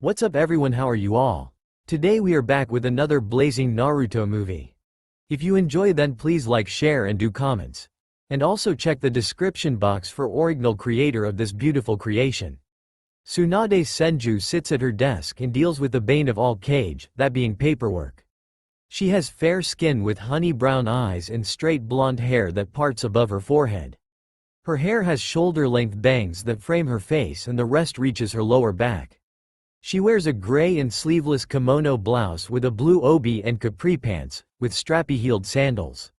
What's up everyone, how are you all? Today we are back with another blazing Naruto movie. If you enjoy then please like, share and do comments. And also check the description box for original creator of this beautiful creation. Tsunade Senju sits at her desk and deals with the bane of all Kage, that being paperwork. She has fair skin with honey brown eyes and straight blonde hair that parts above her forehead. Her hair has shoulder-length bangs that frame her face and the rest reaches her lower back. She wears a gray and sleeveless kimono blouse with a blue obi and capri pants, with strappy-heeled sandals.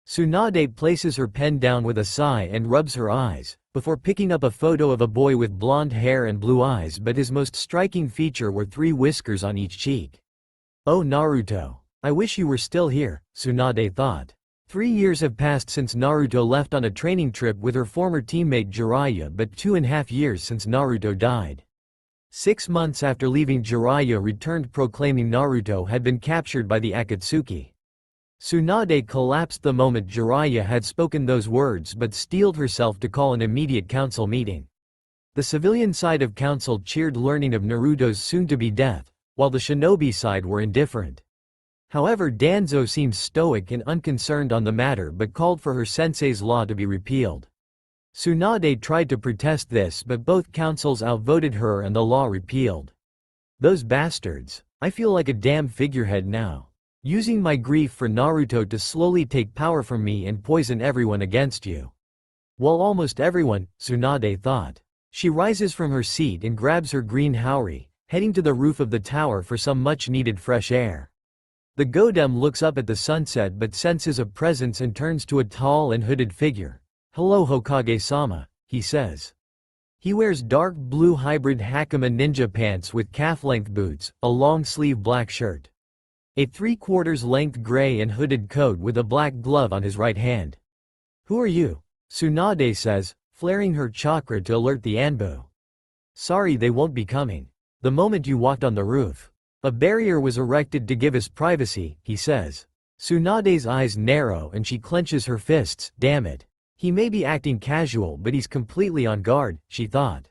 Tsunade places her pen down with a sigh and rubs her eyes, before picking up a photo of a boy with blonde hair and blue eyes, but his most striking feature were 3 whiskers on each cheek. Oh Naruto, I wish you were still here, Tsunade thought. 3 years have passed since Naruto left on a training trip with her former teammate Jiraiya, but 2.5 years since Naruto died. 6 months after leaving, Jiraiya returned proclaiming Naruto had been captured by the Akatsuki. Tsunade collapsed the moment Jiraiya had spoken those words but steeled herself to call an immediate council meeting. The civilian side of council cheered learning of Naruto's soon-to-be death, while the shinobi side were indifferent. However, Danzo seemed stoic and unconcerned on the matter but called for her sensei's law to be repealed. Tsunade tried to protest this but both councils outvoted her and the law repealed. Those bastards. I feel like a damn figurehead now. Using my grief for Naruto to slowly take power from me and poison everyone against you. Well, almost everyone, Tsunade thought. She rises from her seat and grabs her green haori, heading to the roof of the tower for some much-needed fresh air. The Godem looks up at the sunset but senses a presence and turns to a tall and hooded figure. "Hello Hokage-sama," he says. He wears dark blue hybrid Hakama ninja pants with calf-length boots, a long-sleeve black shirt. A 3/4 length gray and hooded coat with a black glove on his right hand. "Who are you?" Tsunade says, flaring her chakra to alert the Anbu. "Sorry, they won't be coming. The moment you walked on the roof. A barrier was erected to give us privacy," he says. Tsunade's eyes narrow and she clenches her fists. Damn it. He may be acting casual but he's completely on guard, she thought.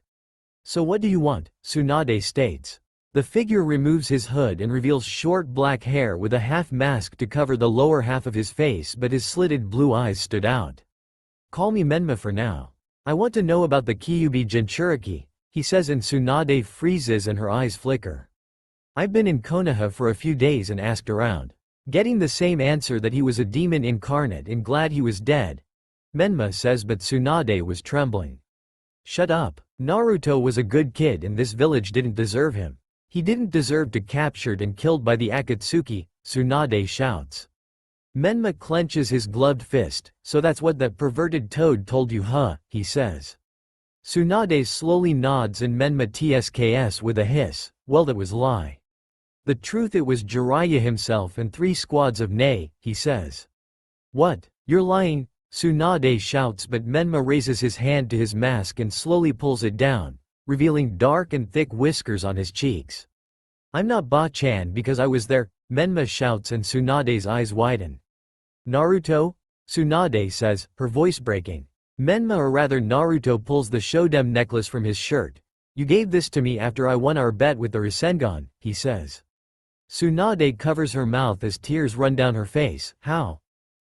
"So what do you want?" Tsunade states. The figure removes his hood and reveals short black hair with a half mask to cover the lower half of his face, but his slitted blue eyes stood out. "Call me Menma for now. I want to know about the Kyuubi Jinchuriki," he says, and Tsunade freezes and her eyes flicker. "I've been in Konoha for a few days and asked around. Getting the same answer, that he was a demon incarnate and glad he was dead," Menma says, but Tsunade was trembling. "Shut up. Naruto was a good kid and this village didn't deserve him. He didn't deserve to be captured and killed by the Akatsuki," Tsunade shouts. Menma clenches his gloved fist. "So that's what that perverted toad told you, huh?" he says. Tsunade slowly nods and Menma tsks with a hiss. "Well, that was lie. The truth, it was Jiraiya himself and 3 squads of Nei," he says. "What? You're lying?" Tsunade shouts, but Menma raises his hand to his mask and slowly pulls it down, revealing dark and thick whiskers on his cheeks. "I'm not Ba-chan because I was there," Menma shouts, and Tsunade's eyes widen. "Naruto?" Tsunade says, her voice breaking. Menma, or rather Naruto, pulls the Shodem necklace from his shirt. "You gave this to me after I won our bet with the Rasengan," he says. Tsunade covers her mouth as tears run down her face. "How?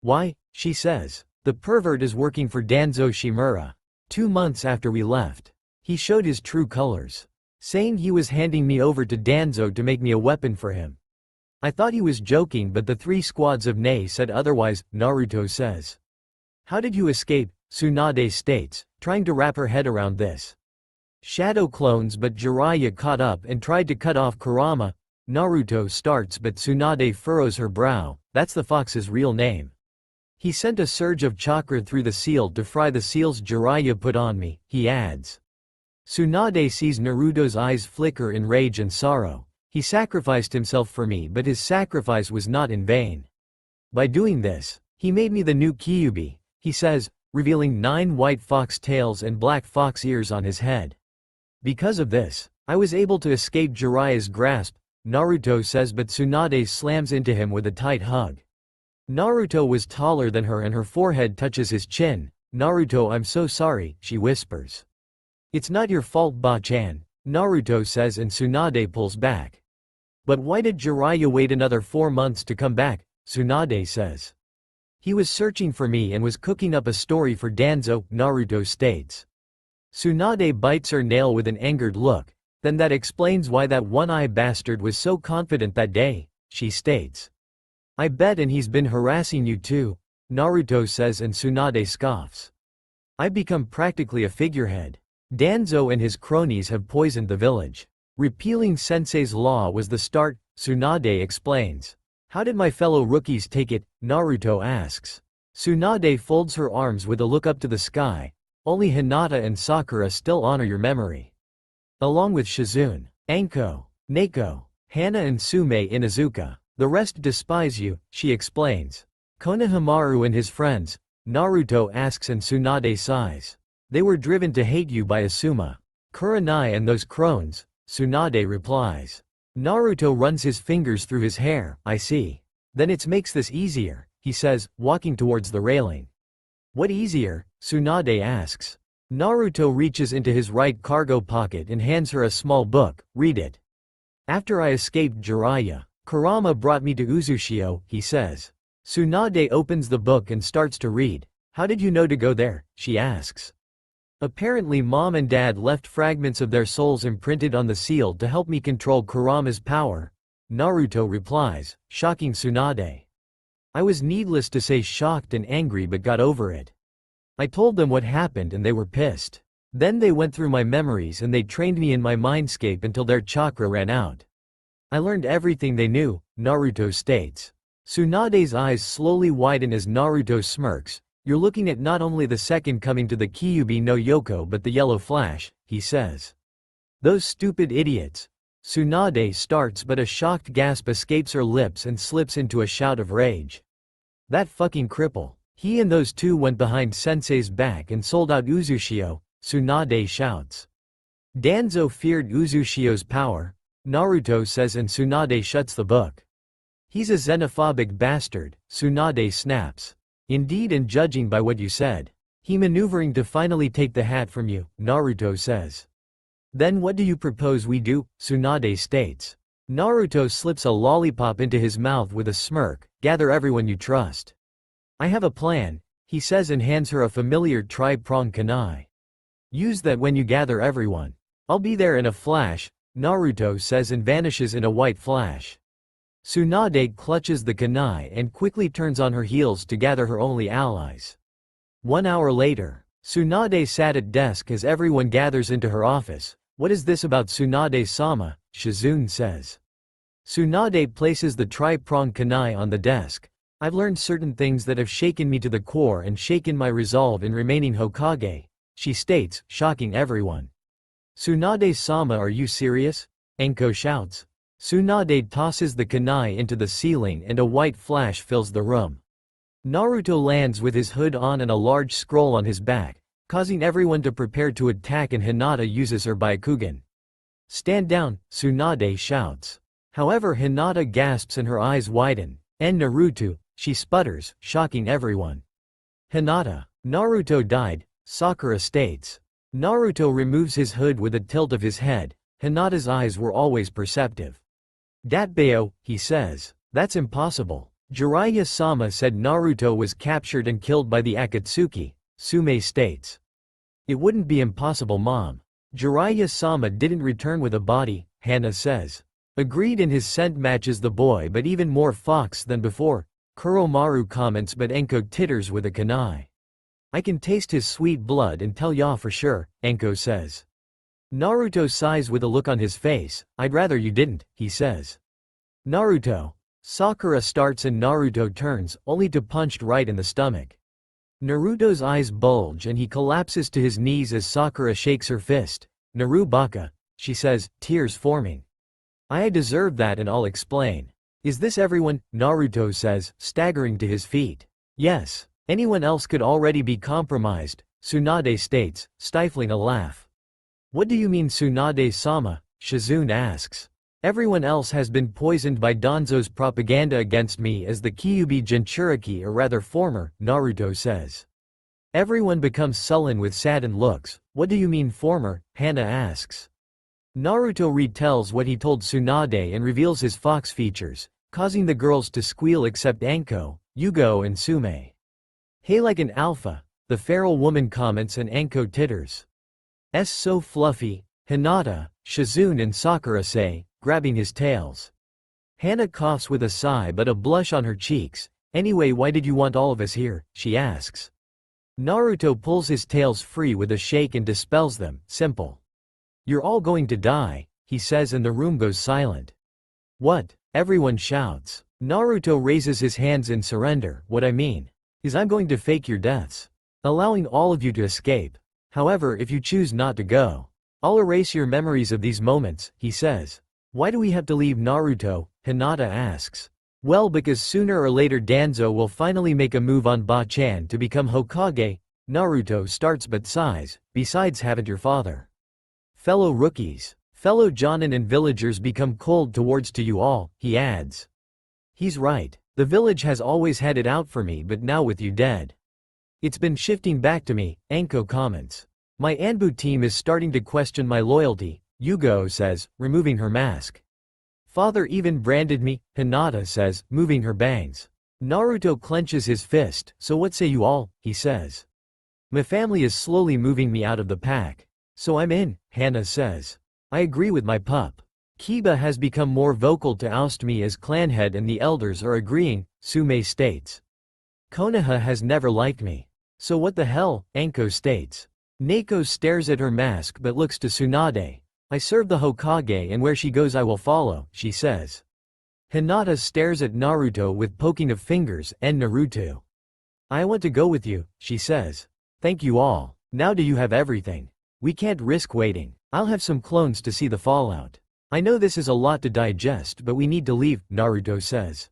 Why?" she says. "The pervert is working for Danzo Shimura. 2 months after we left, he showed his true colors, saying he was handing me over to Danzo to make me a weapon for him. I thought he was joking, but the 3 squads of Nei said otherwise," Naruto says. "How did you escape?" Tsunade states, trying to wrap her head around this. "Shadow clones, but Jiraiya caught up and tried to cut off Kurama," Naruto starts, but Tsunade furrows her brow. "That's the fox's real name. He sent a surge of chakra through the seal to fry the seals Jiraiya put on me," he adds. Tsunade sees Naruto's eyes flicker in rage and sorrow. "He sacrificed himself for me, but his sacrifice was not in vain. By doing this, he made me the new Kyuubi," he says, revealing 9 white fox tails and black fox ears on his head. "Because of this, I was able to escape Jiraiya's grasp," Naruto says, but Tsunade slams into him with a tight hug. Naruto was taller than her and her forehead touches his chin. "Naruto, I'm so sorry," she whispers. "It's not your fault, Ba-chan," Naruto says, and Tsunade pulls back. But why did Jiraiya wait another 4 months to come back? Tsunade says. He was searching for me and was cooking up a story for Danzo, Naruto states. Tsunade bites her nail with an angered look. Then that explains why that one-eyed bastard was so confident that day, she states. I bet, and he's been harassing you too, Naruto says, and Tsunade scoffs. I've become practically a figurehead. Danzo and his cronies have poisoned the village. Repealing Sensei's law was the start, Tsunade explains. How did my fellow rookies take it? Naruto asks. Tsunade folds her arms with a look up to the sky. Only Hinata and Sakura still honor your memory. Along with Shizune, Anko, Neko, Hana and Sume Inuzuka. The rest despise you, she explains. Konohamaru and his friends, Naruto asks, and Tsunade sighs. They were driven to hate you by Asuma. Kurenai and those crones, Tsunade replies. Naruto runs his fingers through his hair. I see. Then it makes this easier, he says, walking towards the railing. What easier? Tsunade asks. Naruto reaches into his right cargo pocket and hands her a small book. Read it. After I escaped Jiraiya, Kurama brought me to Uzushio, he says. Tsunade opens the book and starts to read. How did you know to go there? She asks. Apparently mom and dad left fragments of their souls imprinted on the seal to help me control Kurama's power, Naruto replies, shocking Tsunade. I was, needless to say, shocked and angry, but got over it. I told them what happened and they were pissed. Then they went through my memories and they trained me in my mindscape until their chakra ran out. I learned everything they knew, Naruto states. Tsunade's eyes slowly widen as Naruto smirks. You're looking at not only the second coming to the Kyuubi no Yoko but the Yellow Flash, he says. Those stupid idiots. Tsunade starts, but a shocked gasp escapes her lips and slips into a shout of rage. That fucking cripple. He and those two went behind Sensei's back and sold out Uzushio, Tsunade shouts. Danzo feared Uzushio's power, Naruto says, and Tsunade shuts the book. He's a xenophobic bastard, Tsunade snaps. Indeed, and judging by what you said. He maneuvering to finally take the hat from you, Naruto says. Then what do you propose we do? Tsunade states. Naruto slips a lollipop into his mouth with a smirk. Gather everyone you trust. I have a plan, he says, and hands her a familiar tri-pronged kunai. Use that when you gather everyone. I'll be there in a flash, Naruto says, and vanishes in a white flash. Tsunade clutches the kunai and quickly turns on her heels to gather her only allies. 1 hour later, Tsunade sat at desk as everyone gathers into her office. What is this about Tsunade-sama? Shizune says. Tsunade places the tri-pronged kunai on the desk. I've learned certain things that have shaken me to the core and shaken my resolve in remaining Hokage, she states, shocking everyone. Tsunade-sama, are you serious? Anko shouts. Tsunade tosses the kunai into the ceiling and a white flash fills the room. Naruto lands with his hood on and a large scroll on his back, causing everyone to prepare to attack, and Hinata uses her Byakugan. Stand down, Tsunade shouts. However, Hinata gasps and her eyes widen. And Naruto, she sputters, shocking everyone. Hinata. Naruto died, Sakura states. Naruto removes his hood with a tilt of his head. Hinata's eyes were always perceptive. Datbeo, he says. That's impossible. Jiraiya-sama said Naruto was captured and killed by the Akatsuki, Sume states. It wouldn't be impossible, mom. Jiraiya-sama didn't return with a body, Hana says. Agreed, and his scent matches the boy, but even more fox than before, Kuromaru comments, but Anko titters with a kunai. I can taste his sweet blood and tell ya for sure, Anko says. Naruto sighs with a look on his face. I'd rather you didn't, he says. Naruto. Sakura starts and Naruto turns, only to punched right in the stomach. Naruto's eyes bulge and he collapses to his knees as Sakura shakes her fist. Naru baka, she says, tears forming. I deserve that, and I'll explain. Is this everyone? Naruto says, staggering to his feet. Yes. Anyone else could already be compromised, Tsunade states, stifling a laugh. What do you mean, Tsunade-sama? Shizune asks. Everyone else has been poisoned by Danzo's propaganda against me as the Kyuubi Jinchuriki, or rather former, Naruto says. Everyone becomes sullen with saddened looks. What do you mean former? Hana asks. Naruto retells what he told Tsunade and reveals his fox features, causing the girls to squeal except Anko, Yugo and Sume. "Hey, like an alpha," the feral woman comments, and Anko titters. "S so fluffy," Hinata, Shizune and Sakura say, grabbing his tails. Hana coughs with a sigh but a blush on her cheeks. "Anyway, why did you want all of us here?" she asks. Naruto pulls his tails free with a shake and dispels them. "Simple. You're all going to die," he says, and the room goes silent. "What?" everyone shouts. Naruto raises his hands in surrender. "What I mean is I'm going to fake your deaths, allowing all of you to escape. However, if you choose not to go, I'll erase your memories of these moments," he says. "Why do we have to leave, Naruto?" Hinata asks. "Well, because sooner or later Danzo will finally make a move on Ba-chan to become Hokage," Naruto starts but sighs. "Besides, haven't your father, fellow rookies, fellow Jonin and villagers become cold towards to you all," he adds. "He's right. The village has always had it out for me, but now with you dead, it's been shifting back to me," Anko comments. "My Anbu team is starting to question my loyalty," Yugo says, removing her mask. "Father even branded me," Hinata says, moving her bangs. Naruto clenches his fist. "So what say you all?" he says. "My family is slowly moving me out of the pack, so I'm in," Hana says. "I agree with my pup. Kiba has become more vocal to oust me as clan head and the elders are agreeing," Sume states. "Konoha has never liked me. So what the hell," Anko states. Neko stares at her mask but looks to Tsunade. "I serve the Hokage and where she goes I will follow," she says. Hinata stares at Naruto with poking of fingers, and Naruto. "I want to go with you," she says. "Thank you all. Now do you have everything? We can't risk waiting. I'll have some clones to see the fallout. I know this is a lot to digest, but we need to leave," Naruto says.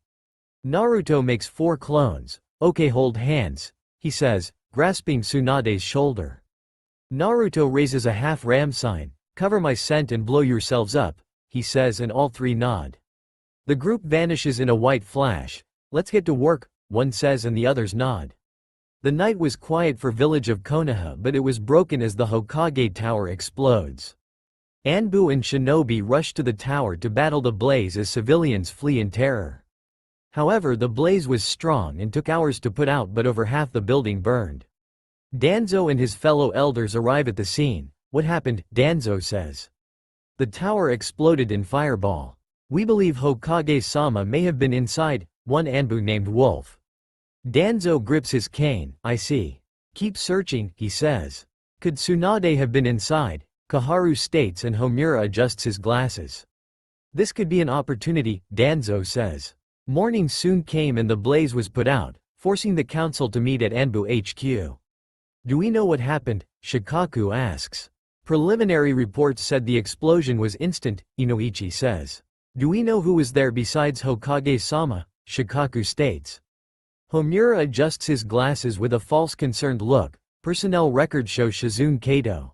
Naruto makes 4 clones. "Okay, hold hands," he says, grasping Tsunade's shoulder. Naruto raises a half ram sign. "Cover my scent and blow yourselves up," he says, and all 3 nod. The group vanishes in a white flash. "Let's get to work," one says, and the others nod. The night was quiet for village of Konoha, but it was broken as the Hokage tower explodes. Anbu and shinobi rush to the tower to battle the blaze as civilians flee in terror. However, the blaze was strong and took hours to put out, but over half the building burned. Danzo and his fellow elders arrive at the scene. "What happened?" Danzo says. "The tower exploded in fireball. We believe Hokage-sama may have been inside," one Anbu named Wolf. Danzo grips his cane. "I see. Keep searching," he says. "Could Tsunade have been inside?" Kaharu states, and Homura adjusts his glasses. "This could be an opportunity," Danzo says. Morning soon came and the blaze was put out, forcing the council to meet at Anbu HQ. "Do we know what happened?" Shikaku asks. "Preliminary reports said the explosion was instant," Inoichi says. "Do we know who was there besides Hokage-sama?" Shikaku states. Homura adjusts his glasses with a false concerned look. Personnel records show Shizune Kato,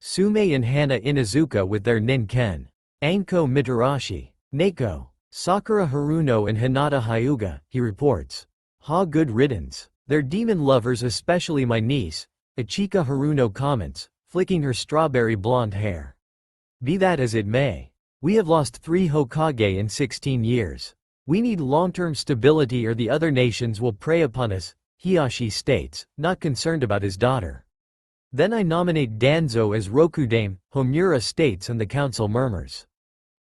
Sume and Hana Inuzuka with their Nin-ken, Anko Mitarashi, Neko, Sakura Haruno and Hinata Hyuga, he reports. "Ha, good riddance. They're demon lovers, especially my niece," Ichika Haruno comments, flicking her strawberry blonde hair. "Be that as it may, we have lost 3 Hokage in 16 years. We need long-term stability or the other nations will prey upon us," Hiyashi states, not concerned about his daughter. "Then I nominate Danzo as Rokudame," Homura states, and the council murmurs.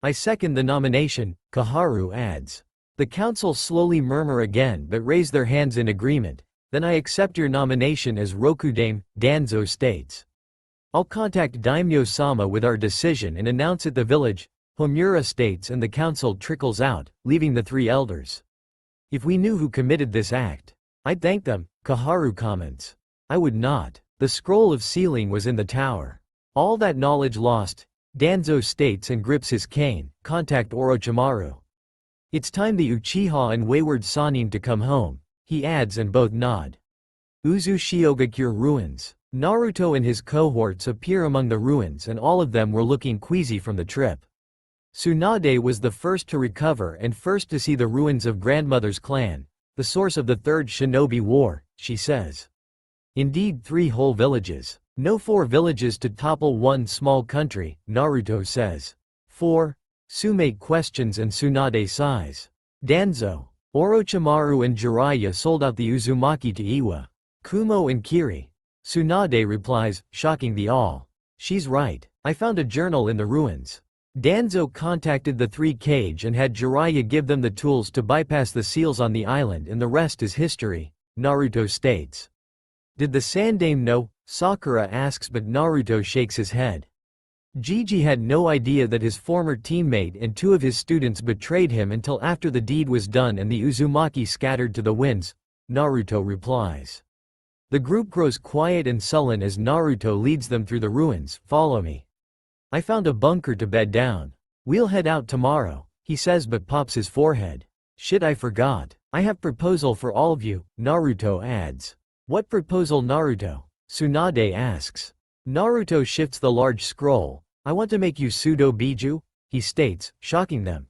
"I second the nomination," Kaharu adds. The council slowly murmur again but raise their hands in agreement. "Then I accept your nomination as Rokudame," Danzo states. "I'll contact Daimyo-sama with our decision and announce at the village," Homura states, and the council trickles out, leaving the 3 elders. "If we knew who committed this act, I'd thank them," Kaharu comments. "I would not. The scroll of sealing was in the tower. All that knowledge lost," Danzo states and grips his cane. "Contact Orochimaru. It's time the Uchiha and wayward Sannin to come home," he adds, and both nod. Uzushigakure ruins. Naruto and his cohorts appear among the ruins, and all of them were looking queasy from the trip. Tsunade was the first to recover and first to see the ruins of grandmother's clan, the source of the Third Shinobi War, she says. Indeed, 3 whole villages. No 4 villages to topple one small country, Naruto says. 4. Tsume questions and Tsunade sighs. Danzo. Orochimaru and Jiraiya sold out the Uzumaki to Iwa. Kumo and Kiri. Tsunade replies, shocking the all. She's right. I found a journal in the ruins. Danzo contacted the 3 Kage and had Jiraiya give them the tools to bypass the seals on the island, and the rest is history, Naruto states. Did the Sandaime know? Sakura asks, but Naruto shakes his head. Gigi had no idea that his former teammate and 2 of his students betrayed him until after the deed was done and the Uzumaki scattered to the winds, Naruto replies. The group grows quiet and sullen as Naruto leads them through the ruins. Follow me. I found a bunker to bed down. We'll head out tomorrow, he says but pops his forehead. Shit, I forgot. I have proposal for all of you, Naruto adds. What proposal, Naruto? Tsunade asks. Naruto shifts the large scroll. I want to make you pseudo Biju, he states, shocking them.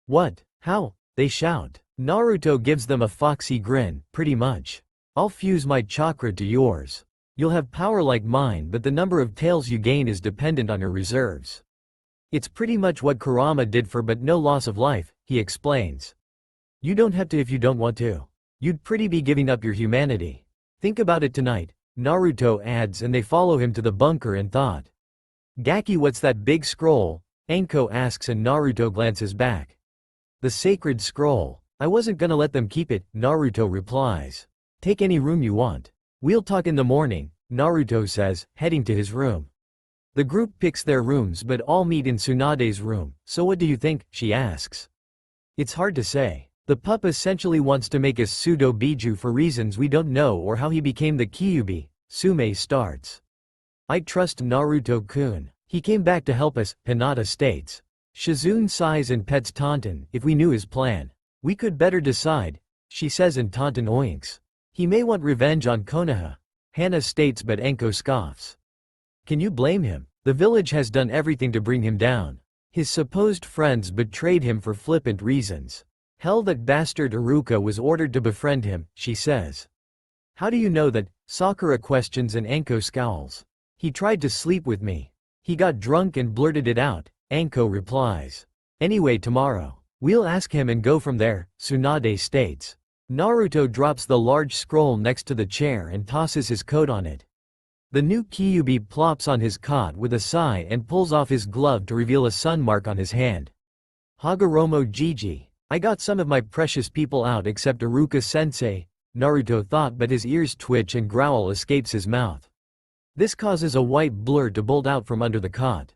What? How? They shout. Naruto gives them a foxy grin. Pretty much. I'll fuse my chakra to yours. You'll have power like mine, but the number of tails you gain is dependent on your reserves. It's pretty much what Kurama did for but no loss of life, he explains. You don't have to if you don't want to. You'd pretty be giving up your humanity. Think about it tonight, Naruto adds, and they follow him to the bunker in thought. Gaki, what's that big scroll? Anko asks and Naruto glances back. The sacred scroll. I wasn't gonna let them keep it, Naruto replies. Take any room you want. We'll talk in the morning, Naruto says, heading to his room. The group picks their rooms but all meet in Tsunade's room. So what do you think? She asks. It's hard to say. The pup essentially wants to make us pseudo Biju for reasons we don't know, or how he became the Kyuubi, Tsume starts. I trust Naruto-kun. He came back to help us, Hinata states. Shizune sighs and pets Taunton. If we knew his plan, we could better decide, she says, and Taunton oinks. He may want revenge on Konoha, Hana states, but Enko scoffs. Can you blame him? The village has done everything to bring him down. His supposed friends betrayed him for flippant reasons. Hell, that bastard Iruka was ordered to befriend him, she says. How do you know that? Sakura questions and Enko scowls. He tried to sleep with me. He got drunk and blurted it out, Enko replies. Anyway, tomorrow. We'll ask him and go from there, Tsunade states. Naruto drops the large scroll next to the chair and tosses his coat on it. The new Kyuubi plops on his cot with a sigh and pulls off his glove to reveal a sun mark on his hand. Hagoromo Gigi. I got some of my precious people out except Iruka-sensei, Naruto thought, but his ears twitch and growl escapes his mouth. This causes a white blur to bolt out from under the cot.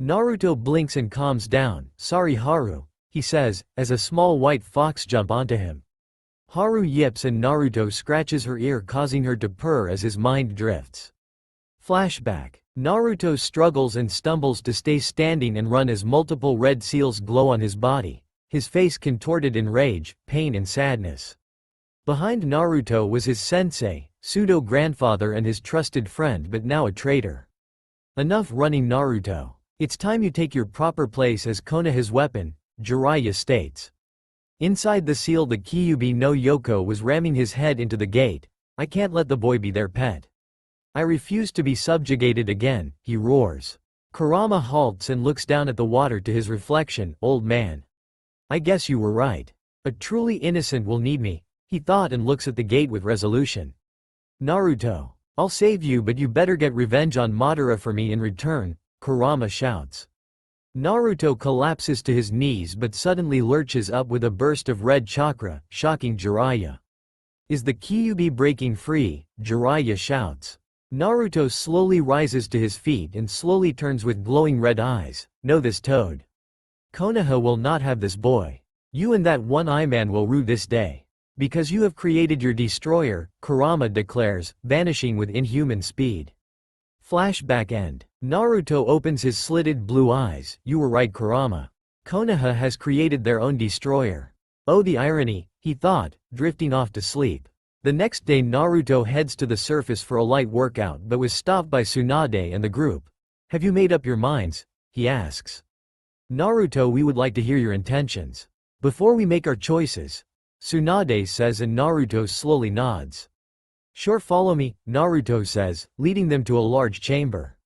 Naruto blinks and calms down. Sorry Haru, he says, as a small white fox jumps onto him. Haru yips and Naruto scratches her ear, causing her to purr as his mind drifts. Flashback. Naruto struggles and stumbles to stay standing and run as multiple red seals glow on his body, his face contorted in rage, pain and sadness. Behind Naruto was his sensei, pseudo-grandfather and his trusted friend, but now a traitor. Enough running, Naruto. It's time you take your proper place as Konoha's weapon, Jiraiya states. Inside the seal, the Kyuubi no Yoko was ramming his head into the gate. I can't let the boy be their pet. I refuse to be subjugated again, he roars. Kurama halts and looks down at the water to his reflection. Old man. I guess you were right. A truly innocent will need me, he thought, and looks at the gate with resolution. Naruto. I'll save you, but you better get revenge on Madara for me in return, Kurama shouts. Naruto collapses to his knees but suddenly lurches up with a burst of red chakra, shocking Jiraiya. Is the Kyuubi breaking free? Jiraiya shouts. Naruto slowly rises to his feet and slowly turns with glowing red eyes. Know this, Toad. Konoha will not have this boy. You and that one-eye man will rue this day. Because you have created your destroyer, Kurama declares, vanishing with inhuman speed. Flashback end. Naruto opens his slitted blue eyes. You were right, Kurama. Konoha has created their own destroyer. Oh, the irony, he thought, drifting off to sleep. The next day Naruto heads to the surface for a light workout but was stopped by Tsunade and the group. Have you made up your minds? He asks. Naruto, we would like to hear your intentions before we make our choices, Tsunade says, and Naruto slowly nods. Sure, follow me, Naruto says, leading them to a large chamber.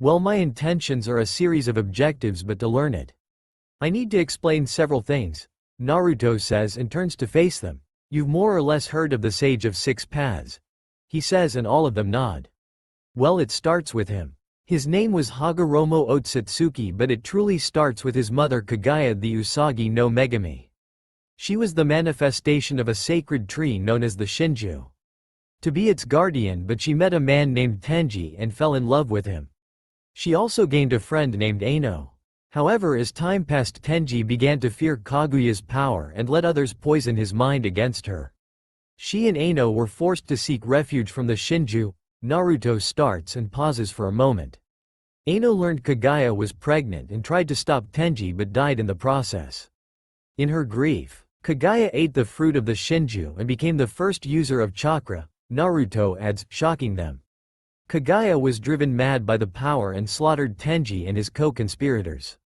Well, my intentions are a series of objectives, but to learn it, I need to explain several things, Naruto says and turns to face them. You've more or less heard of the Sage of Six Paths, he says, and all of them nod. Well, it starts with him. His name was Hagoromo Otsutsuki, but it truly starts with his mother Kaguya the Usagi no Megami. She was the manifestation of a sacred tree known as the Shinju, to be its guardian, but she met a man named Tenji and fell in love with him. She also gained a friend named Ano. However, as time passed, Tenji began to fear Kaguya's power and let others poison his mind against her. She and Ano were forced to seek refuge from the Shinju. Naruto starts and pauses for a moment. Ano learned Kaguya was pregnant and tried to stop Tenji but died in the process. In her grief, Kaguya ate the fruit of the Shinju and became the first user of chakra, Naruto adds, shocking them. Kaguya was driven mad by the power and slaughtered Tenji and his co-conspirators.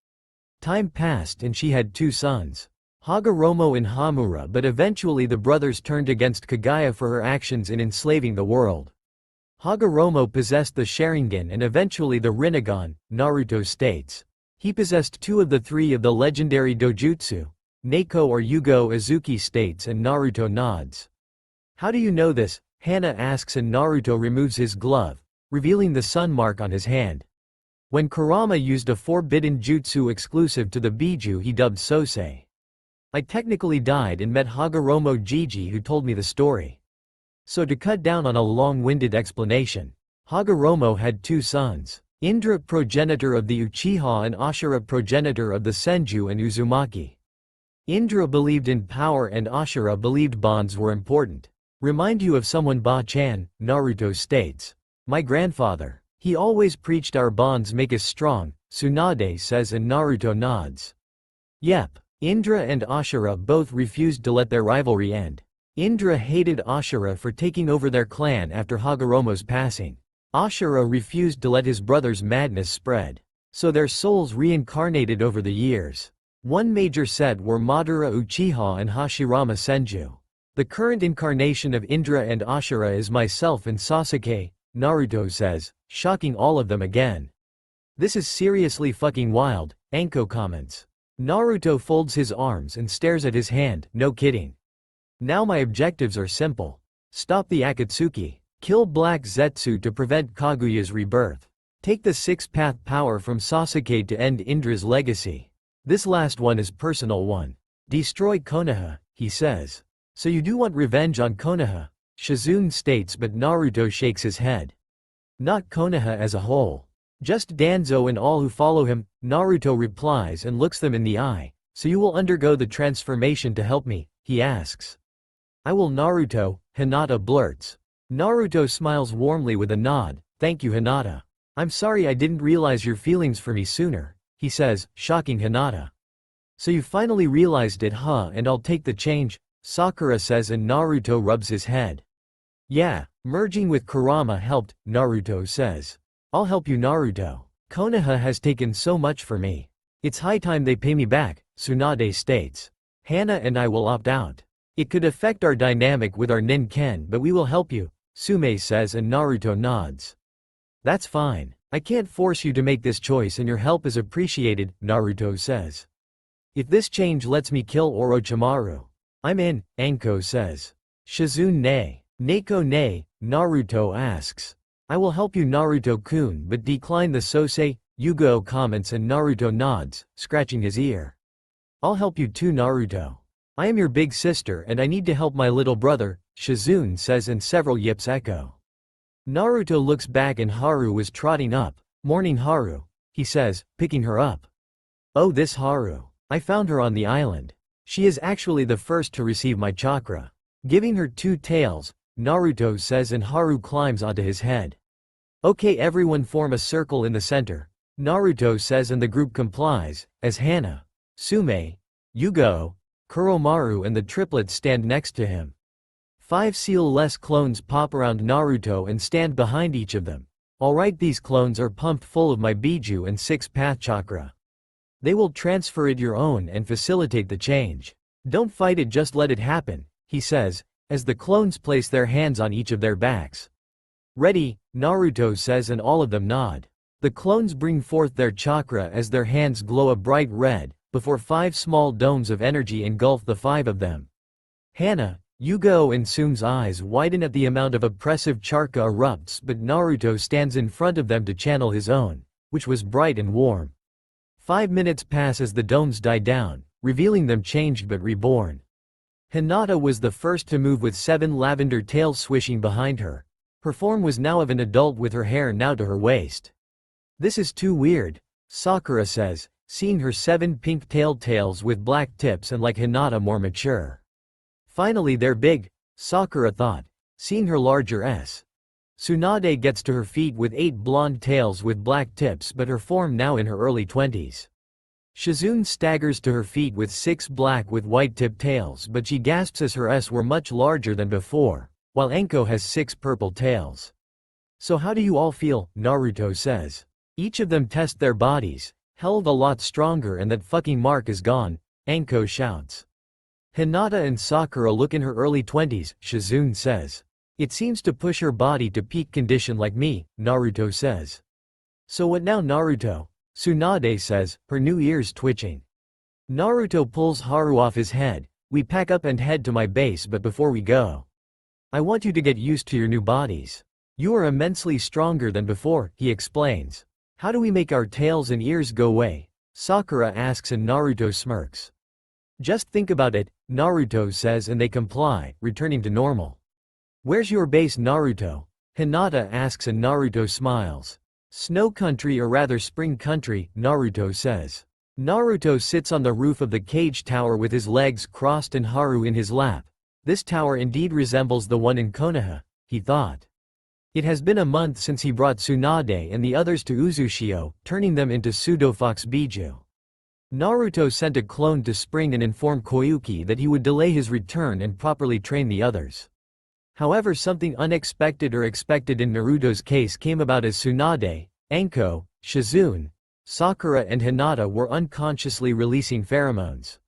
Time passed and she had 2 sons, Hagoromo and Hamura, but eventually the brothers turned against Kaguya for her actions in enslaving the world. Hagoromo possessed the Sharingan and eventually the Rinnegan, Naruto states. He possessed 2 of the 3 of the legendary dojutsu, Neko or Yugo, Azuki states, and Naruto nods. How do you know this? Hana asks, and Naruto removes his glove, revealing the sun mark on his hand. When Kurama used a forbidden jutsu exclusive to the Biju he dubbed Sosei. I technically died and met Hagoromo Jiji, who told me the story. So to cut down on a long-winded explanation, Hagoromo had 2 sons, Indra, progenitor of the Uchiha, and Ashura, progenitor of the Senju and Uzumaki. Indra believed in power and Ashura believed bonds were important. Remind you of someone? Ba-chan, Naruto states. My grandfather. He always preached our bonds make us strong, Tsunade says, and Naruto nods. Yep. Indra and Ashura both refused to let their rivalry end. Indra hated Ashura for taking over their clan after Hagoromo's passing. Ashura refused to let his brother's madness spread. So their souls reincarnated over the years. One major set were Madara Uchiha and Hashirama Senju. The current incarnation of Indra and Ashura is myself and Sasuke, Naruto says, shocking all of them again. This is seriously fucking wild, Anko comments. Naruto folds his arms and stares at his hand, no kidding. Now my objectives are simple. Stop the Akatsuki. Kill Black Zetsu to prevent Kaguya's rebirth. Take the 6-path power from Sasuke to end Indra's legacy. This last one is personal one. Destroy Konoha, he says. So you do want revenge on Konoha? Shizune states, but Naruto shakes his head. Not Konoha as a whole. Just Danzo and all who follow him, Naruto replies and looks them in the eye. So you will undergo the transformation to help me, he asks. I will, Naruto, Hinata blurts. Naruto smiles warmly with a nod. Thank you, Hinata. I'm sorry I didn't realize your feelings for me sooner, he says, shocking Hinata. So you finally realized it, huh? And I'll take the change, Sakura says, and Naruto rubs his head. Yeah, merging with Kurama helped, Naruto says. I'll help you, Naruto. Konoha has taken so much for me. It's high time they pay me back, Tsunade states. Hana and I will opt out. It could affect our dynamic with our Nin-ken, but we will help you, Sume says, and Naruto nods. That's fine. I can't force you to make this choice and your help is appreciated, Naruto says. If this change lets me kill Orochimaru, I'm in, Anko says. Shizune nay. Neko nay, Naruto asks. I will help you, Naruto-kun, but decline the Sosei, Yugo comments, and Naruto nods, scratching his ear. I'll help you too, Naruto. I am your big sister and I need to help my little brother, Shizune says, and several yips echo. Naruto looks back and Haru was trotting up. Morning, Haru, he says, picking her up. Oh, this Haru. I found her on the island. She is actually the first to receive my chakra. Giving her 2 tails, Naruto says, and Haru climbs onto his head. Okay, everyone form a circle in the center, Naruto says, and the group complies, as Hana, Sume, Yugo, Kuromaru and the triplets stand next to him. 5 seal-less clones pop around Naruto and stand behind each of them. Alright, these clones are pumped full of my Biju and 6-path chakra. They will transfer it your own and facilitate the change. Don't fight it, just let it happen, he says, as the clones place their hands on each of their backs. "Ready," Naruto says, and all of them nod. The clones bring forth their chakra as their hands glow a bright red, before 5 small domes of energy engulf the 5 of them. Hana, Yugo and Tsume's eyes widen at the amount of oppressive chakra erupts, but Naruto stands in front of them to channel his own, which was bright and warm. 5 minutes pass as the domes die down, revealing them changed but reborn. Hinata was the first to move with 7 lavender tails swishing behind her. Her form was now of an adult with her hair now to her waist. "This is too weird," Sakura says, seeing her 7 pink-tailed tails with black tips and like Hinata more mature. "Finally they're big," Sakura thought, seeing her larger S. Tsunade gets to her feet with 8 blonde tails with black tips, but her form now in her early 20s. Shizune staggers to her feet with 6 black with white tipped tails, but she gasps as her S were much larger than before, while Anko has 6 purple tails. "So how do you all feel?" Naruto says. Each of them test their bodies. "Hell of a lot stronger, and that fucking mark is gone," Anko shouts. Hinata and Sakura look in her early 20s, Shizune says. "It seems to push her body to peak condition like me," Naruto says. "So what now, Naruto?" Tsunade says, her new ears twitching. Naruto pulls Haru off his head. "We pack up and head to my base, but before we go, I want you to get used to your new bodies. You are immensely stronger than before," he explains. "How do we make our tails and ears go away?" Sakura asks and Naruto smirks. "Just think about it," Naruto says, and they comply, returning to normal. "Where's your base, Naruto?" Hinata asks and Naruto smiles. "Snow country, or rather spring country," Naruto says. Naruto sits on the roof of the cage tower with his legs crossed and Haru in his lap. This tower indeed resembles the one in Konoha, he thought. It has been a month since he brought Tsunade and the others to Uzushio, turning them into pseudo-fox Biju. Naruto sent a clone to Spring and informed Koyuki that he would delay his return and properly train the others. However, something unexpected or expected in Naruto's case came about as Tsunade, Anko, Shizune, Sakura and Hinata were unconsciously releasing pheromones.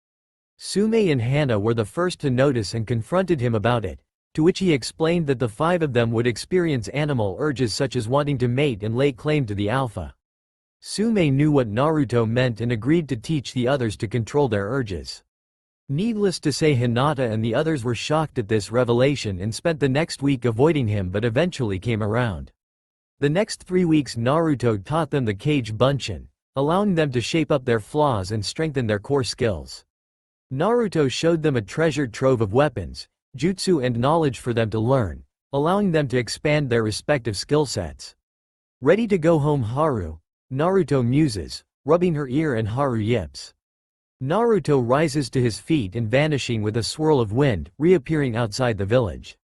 Tsume and Hana were the first to notice and confronted him about it, to which he explained that the 5 of them would experience animal urges such as wanting to mate and lay claim to the alpha. Tsume knew what Naruto meant and agreed to teach the others to control their urges. Needless to say, Hinata and the others were shocked at this revelation and spent the next week avoiding him, but eventually came around. The next 3 weeks Naruto taught them the Kage Bunshin, allowing them to shape up their flaws and strengthen their core skills. Naruto showed them a treasure trove of weapons, jutsu and knowledge for them to learn, allowing them to expand their respective skill sets. "Ready to go home, Haru?" Naruto muses, rubbing her ear, and Haru yips. Naruto rises to his feet and vanishing with a swirl of wind, reappearing outside the village.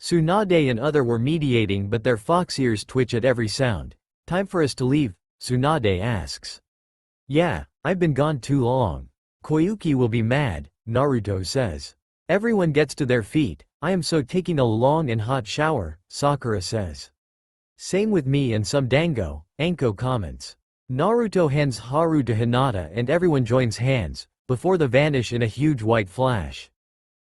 Tsunade and other were mediating, but their fox ears twitch at every sound. "Time for us to leave?" Tsunade asks. "Yeah, I've been gone too long. Koyuki will be mad," Naruto says. Everyone gets to their feet. "I am so taking a long and hot shower," Sakura says. "Same with me and some dango," Anko comments. Naruto hands Haru to Hinata and everyone joins hands, before they vanish in a huge white flash.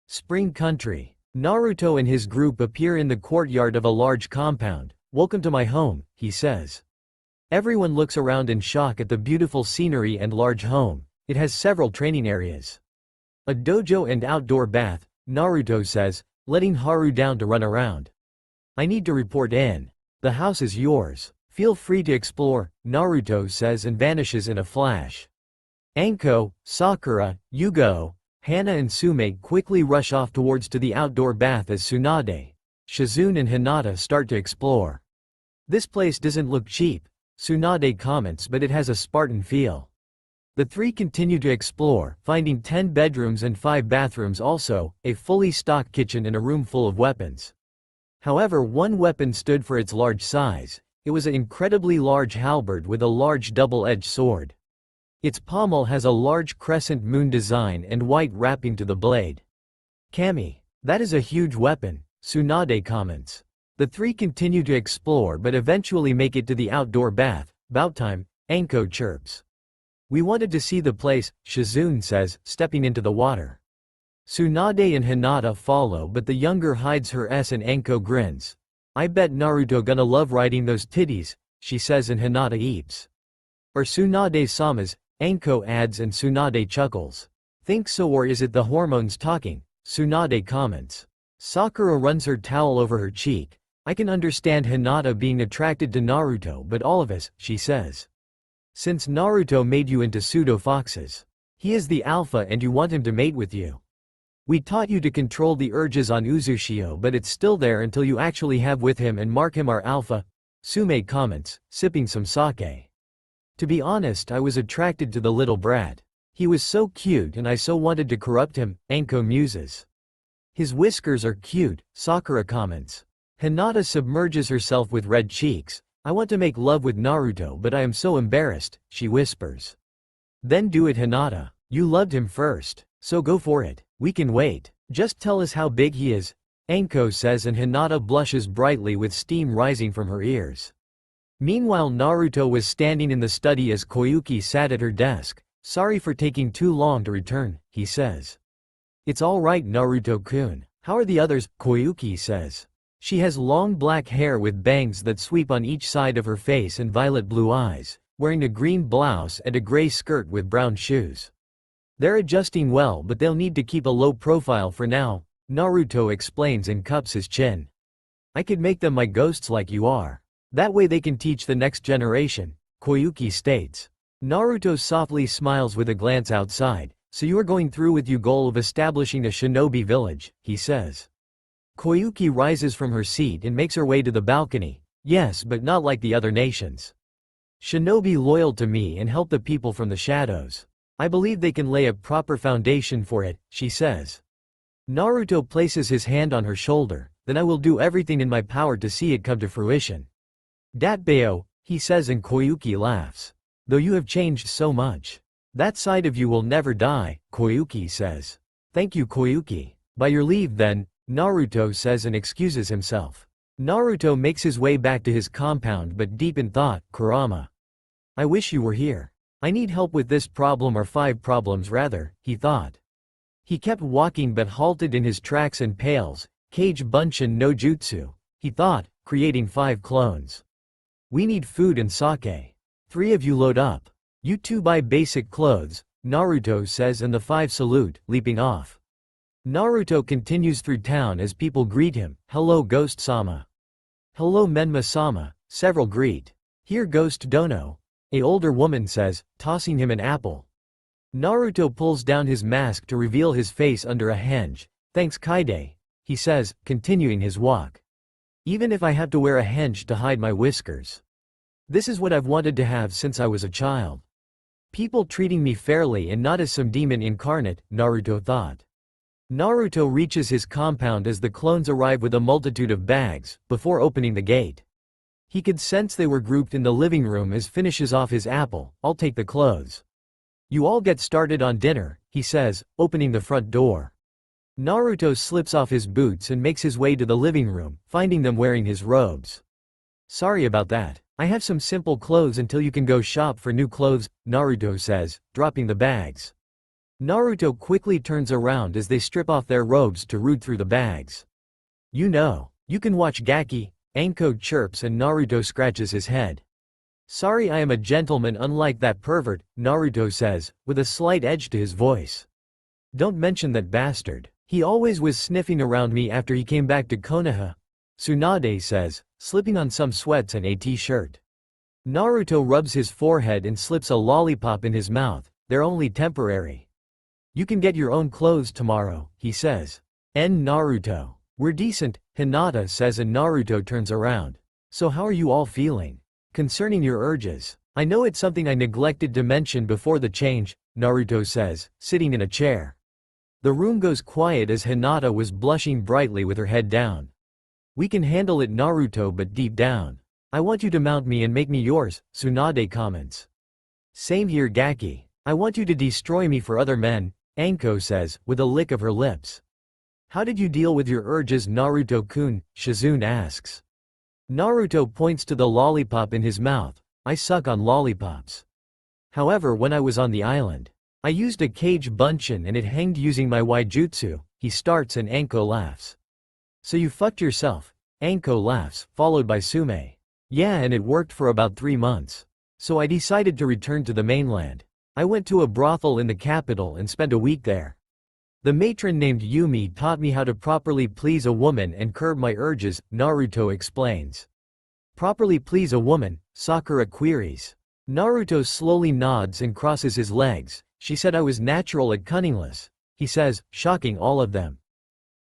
Spring country. Naruto and his group appear in the courtyard of a large compound. "Welcome to my home," he says. Everyone looks around in shock at the beautiful scenery and large home. It has several training areas. "A dojo and outdoor bath," Naruto says, letting Haru down to run around. "I need to report in. The house is yours. Feel free to explore," Naruto says and vanishes in a flash. Anko, Sakura, Yugo, Hana and Tsume quickly rush off towards to the outdoor bath as Tsunade, Shizune and Hinata start to explore. "This place doesn't look cheap," Tsunade comments, "but it has a Spartan feel." The 3 continue to explore, finding 10 bedrooms and 5 bathrooms, also a fully stocked kitchen and a room full of weapons. However, one weapon stood for its large size. It was an incredibly large halberd with a large double-edged sword. Its pommel has a large crescent moon design and white wrapping to the blade. "Kami, that is a huge weapon," Tsunade comments. The 3 continue to explore but eventually make it to the outdoor bath. "About time," Anko chirps. "We wanted to see the place," Shizune says, stepping into the water. Tsunade and Hinata follow, but the younger hides her S and Anko grins. I bet Naruto gonna love riding those titties, she says, and Hinata eeps. Or Tsunade-sama's, Anko adds, and Tsunade chuckles. Think so, or is it the hormones talking? Tsunade comments. Sakura runs her towel over her cheek. I can understand Hinata being attracted to Naruto, but all of us, she says. Since Naruto made you into pseudo-foxes. He is the alpha and you want him to mate with you. We taught you to control the urges on Uzushio, but it's still there until you actually have with him and mark him our alpha, Sume comments, sipping some sake. To be honest, I was attracted to the little brat. He was so cute and I so wanted to corrupt him, Anko muses. His whiskers are cute, Sakura comments. Hinata submerges herself with red cheeks. I want to make love with Naruto, but I am so embarrassed, she whispers. Then do it, Hinata. You loved him first, so go for it. We can wait. Just tell us how big he is, Anko says, and Hinata blushes brightly with steam rising from her ears. Meanwhile, Naruto was standing in the study as Koyuki sat at her desk. Sorry for taking too long to return, he says. It's all right, Naruto-kun. How are the others? Koyuki says. She has long black hair with bangs that sweep on each side of her face and violet blue eyes, wearing a green blouse and a gray skirt with brown shoes. They're adjusting well, but they'll need to keep a low profile for now, Naruto explains and cups his chin. I could make them my ghosts like you are. That way they can teach the next generation, Koyuki states. Naruto softly smiles with a glance outside. So you are going through with your goal of establishing a shinobi village, he says. Koyuki rises from her seat and makes her way to the balcony. Yes, but not like the other nations. Shinobi loyal to me and help the people from the shadows. I believe they can lay a proper foundation for it, she says. Naruto places his hand on her shoulder. Then I will do everything in my power to see it come to fruition. Datbeo, he says, and Koyuki laughs. Though you have changed so much. That side of you will never die, Koyuki says. Thank you, Koyuki. By your leave then, Naruto says and excuses himself. Naruto makes his way back to his compound, but deep in thought, Kurama. I wish you were here. I need help with this problem, or 5 problems rather, he thought. He kept walking but halted in his tracks and pales. Kage Bunshin no Jutsu, he thought, creating 5 clones. We need food and sake. 3 of you load up. You 2 buy basic clothes, Naruto says, and the 5 salute, leaping off. Naruto continues through town as people greet him. Hello, Ghost-sama. Hello, Menma-sama, several greet. Here, Ghost Dono. A older woman says, tossing him an apple. Naruto pulls down his mask to reveal his face under a henge. Thanks, Kaide, he says, continuing his walk. Even if I have to wear a henge to hide my whiskers. This is what I've wanted to have since I was a child. People treating me fairly and not as some demon incarnate, Naruto thought. Naruto reaches his compound as the clones arrive with a multitude of bags, before opening the gate. He could sense they were grouped in the living room as finishes off his apple. I'll take the clothes. You all get started on dinner, he says, opening the front door. Naruto slips off his boots and makes his way to the living room, finding them wearing his robes. Sorry about that. I have some simple clothes until you can go shop for new clothes, Naruto says, dropping the bags. Naruto quickly turns around as they strip off their robes to root through the bags. You know, you can watch Gaki, Anko chirps and Naruto scratches his head. Sorry, I am a gentleman unlike that pervert, Naruto says, with a slight edge to his voice. Don't mention that bastard. He always was sniffing around me after he came back to Konoha, Tsunade says, slipping on some sweats and a t-shirt. Naruto rubs his forehead and slips a lollipop in his mouth. They're only temporary. You can get your own clothes tomorrow, he says. Naruto. We're decent, Hinata says, and Naruto turns around. So how are you all feeling? Concerning your urges. I know it's something I neglected to mention before the change, Naruto says, sitting in a chair. The room goes quiet as Hinata was blushing brightly with her head down. We can handle it, Naruto, but deep down. I want you to mount me and make me yours, Tsunade comments. Same here, Gaki. I want you to destroy me for other men, Anko says, with a lick of her lips. How did you deal with your urges, Naruto-kun? Shizune asks. Naruto points to the lollipop in his mouth. I suck on lollipops. However, when I was on the island, I used a cage bunshin and it hanged using my waijutsu, he starts and Anko laughs. So you fucked yourself? Anko laughs, followed by Sume. Yeah, and it worked for about 3 months. So I decided to return to the mainland. I went to a brothel in the capital and spent a week there. The matron named Yumi taught me how to properly please a woman and curb my urges, Naruto explains. Properly please a woman, Sakura queries. Naruto slowly nods and crosses his legs. She said I was natural at cunningless. He says, shocking all of them.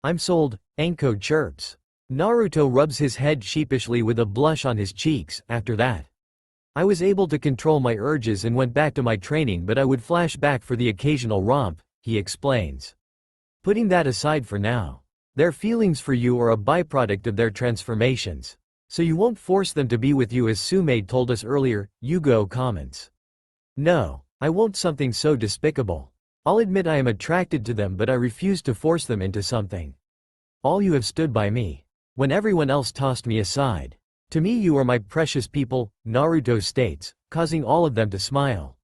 I'm sold, Anko chirps. Naruto rubs his head sheepishly with a blush on his cheeks. After that, I was able to control my urges and went back to my training, but I would flash back for the occasional romp, he explains. Putting that aside for now, their feelings for you are a byproduct of their transformations. So you won't force them to be with you as Sume told us earlier, Yugo comments. No, I won't, something so despicable. I'll admit I am attracted to them, but I refuse to force them into something. All you have stood by me when everyone else tossed me aside. To me you are my precious people, Naruto states, causing all of them to smile.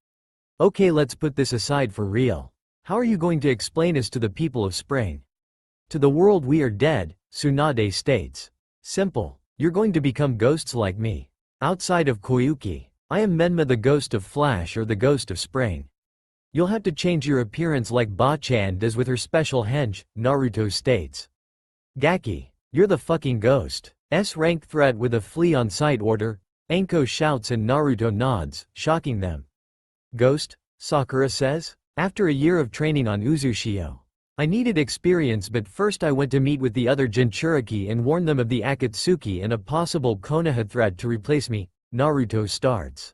Okay, let's put this aside for real. How are you going to explain us to the people of Spring? To the world we are dead, Tsunade states. Simple. You're going to become ghosts like me. Outside of Koyuki, I am Menma, the ghost of Flash or the ghost of Spring. You'll have to change your appearance like Ba-chan does with her special henge, Naruto states. Gaki, you're the fucking ghost. S-rank threat with a flee on sight order, Anko shouts and Naruto nods, shocking them. Ghost? Sakura says. After a year of training on Uzushio, I needed experience, but first I went to meet with the other Jinchuriki and warn them of the Akatsuki and a possible Konoha threat to replace me, Naruto starts.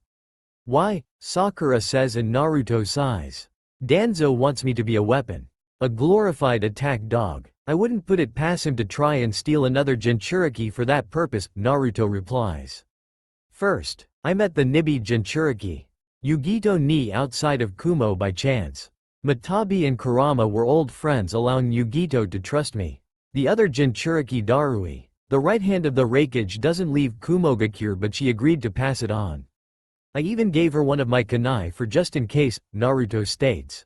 Why? Sakura says and Naruto sighs. Danzo wants me to be a weapon. A glorified attack dog. I wouldn't put it past him to try and steal another Jinchuriki for that purpose, Naruto replies. First, I met the Nibi Jinchuriki, Yugito ni outside of Kumo by chance. Matabi and Kurama were old friends, allowing Yugito to trust me. The other Jinchuriki Darui, the right hand of the Raikage, doesn't leave Kumogakure, but she agreed to pass it on. I even gave her one of my kunai for just in case, Naruto states.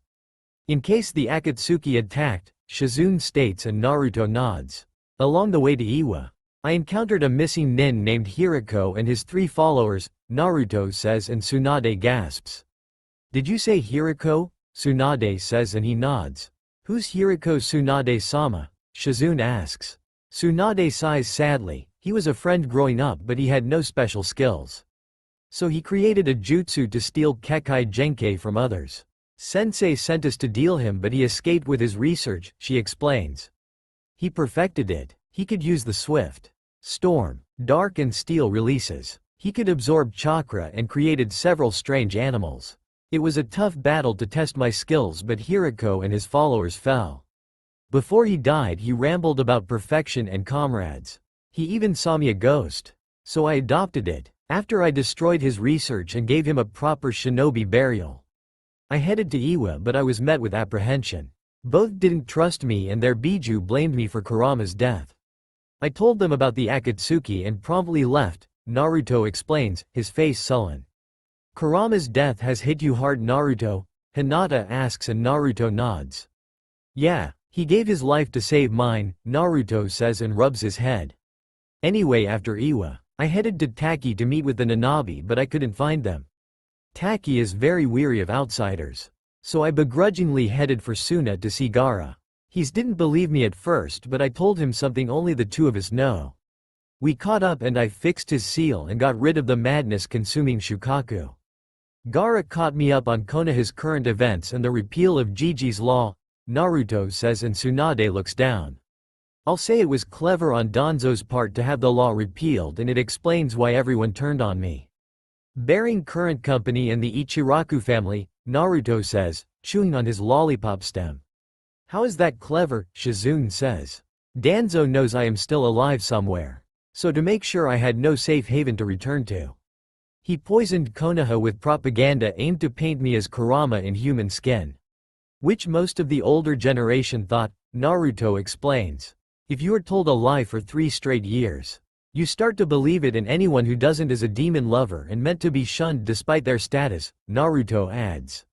In case the Akatsuki attacked, Shizune states and Naruto nods. Along the way to Iwa, I encountered a missing nin named Hiriko and his 3 followers, Naruto says and Tsunade gasps. Did you say Hiriko? Tsunade says and he nods. Who's Hiriko Tsunade-sama? Shizune asks. Tsunade sighs sadly. He was a friend growing up, but he had no special skills. So he created a jutsu to steal Kekai Genkai from others. Sensei sent us to deal him, but he escaped with his research, she explains. He perfected it. He could use the swift, storm, dark and steel releases. He could absorb chakra and created several strange animals. It was a tough battle to test my skills, but Hiriko and his followers fell. Before he died, he rambled about perfection and comrades. He even saw me a ghost. So I adopted it, after I destroyed his research and gave him a proper shinobi burial. I headed to Iwa, but I was met with apprehension. Both didn't trust me and their Biju blamed me for Kurama's death. I told them about the Akatsuki and promptly left, Naruto explains, his face sullen. Kurama's death has hit you hard, Naruto? Hinata asks and Naruto nods. Yeah, he gave his life to save mine, Naruto says and rubs his head. Anyway, after Iwa, I headed to Taki to meet with the Nanabi, but I couldn't find them. Taki is very weary of outsiders. So I begrudgingly headed for Suna to see Gaara. He's didn't believe me at first, but I told him something only the two of us know. We caught up and I fixed his seal and got rid of the madness consuming Shukaku. Gaara caught me up on Konoha's current events and the repeal of Jiji's law, Naruto says and Tsunade looks down. I'll say it was clever on Danzo's part to have the law repealed, and it explains why everyone turned on me. Bearing current company and the Ichiraku family, Naruto says, chewing on his lollipop stem. How is that clever? Shizune says. Danzo knows I am still alive somewhere. So to make sure I had no safe haven to return to, he poisoned Konoha with propaganda aimed to paint me as Kurama in human skin. Which most of the older generation thought, Naruto explains. If you are told a lie for 3 straight years, you start to believe it, and anyone who doesn't is a demon lover and meant to be shunned despite their status, Naruto adds.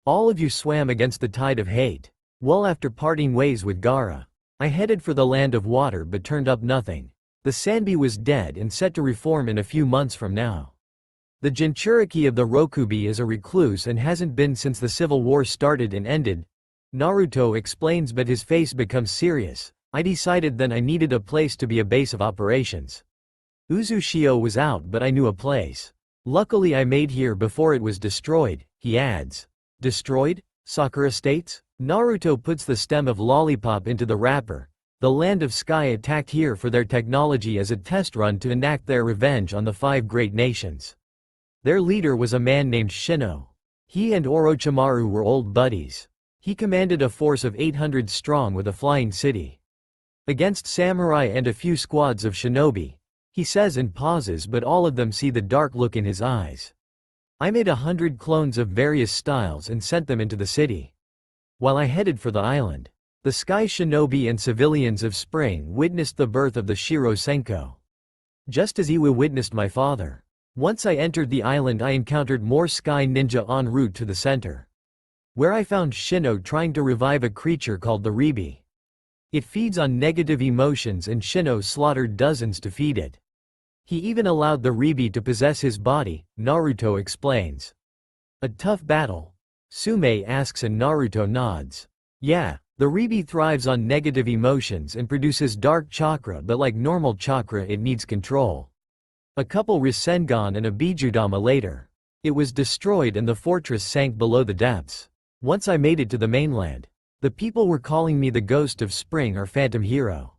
All of you swam against the tide of hate. Well, after parting ways with Gaara, I headed for the land of water but turned up nothing. The Sanbi was dead and set to reform in a few months from now. The Jinchuriki of the Rokubi is a recluse and hasn't been since the civil war started and ended. Naruto explains, but his face becomes serious. I decided then I needed a place to be a base of operations. Uzushio was out, but I knew a place. Luckily I made here before it was destroyed, he adds. Destroyed? Sakura states? Naruto puts the stem of lollipop into the wrapper. The Land of Sky attacked here for their technology as a test run to enact their revenge on the 5 great nations. Their leader was a man named Shino. He and Orochimaru were old buddies. He commanded a force of 800 strong with a flying city. Against samurai and a few squads of shinobi. He says and pauses, but all of them see the dark look in his eyes. I made 100 clones of various styles and sent them into the city. While I headed for the island, the sky shinobi and civilians of spring witnessed the birth of the Shiro Senko. Just as Iwa witnessed my father. Once I entered the island, I encountered more sky ninja en route to the center, where I found Shino trying to revive a creature called the Ribi. It feeds on negative emotions and Shino slaughtered dozens to feed it. He even allowed the Ribi to possess his body, Naruto explains. A tough battle? Sume asks and Naruto nods. Yeah, the Ribi thrives on negative emotions and produces dark chakra, but like normal chakra it needs control. A couple Rasengan and a Bijudama later. It was destroyed and the fortress sank below the depths. Once I made it to the mainland. The people were calling me the ghost of spring or phantom hero.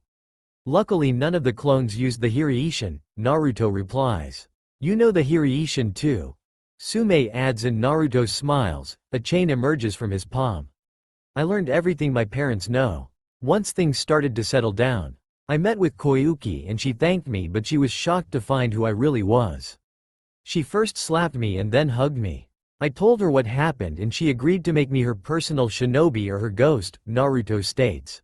Luckily none of the clones used the Hiraishin, Naruto replies. You know the Hiraishin too? Sume adds and Naruto smiles, a chain emerges from his palm. I learned everything my parents know. Once things started to settle down, I met with Koyuki and she thanked me, but she was shocked to find who I really was. She first slapped me and then hugged me. I told her what happened and she agreed to make me her personal shinobi or her ghost, Naruto states.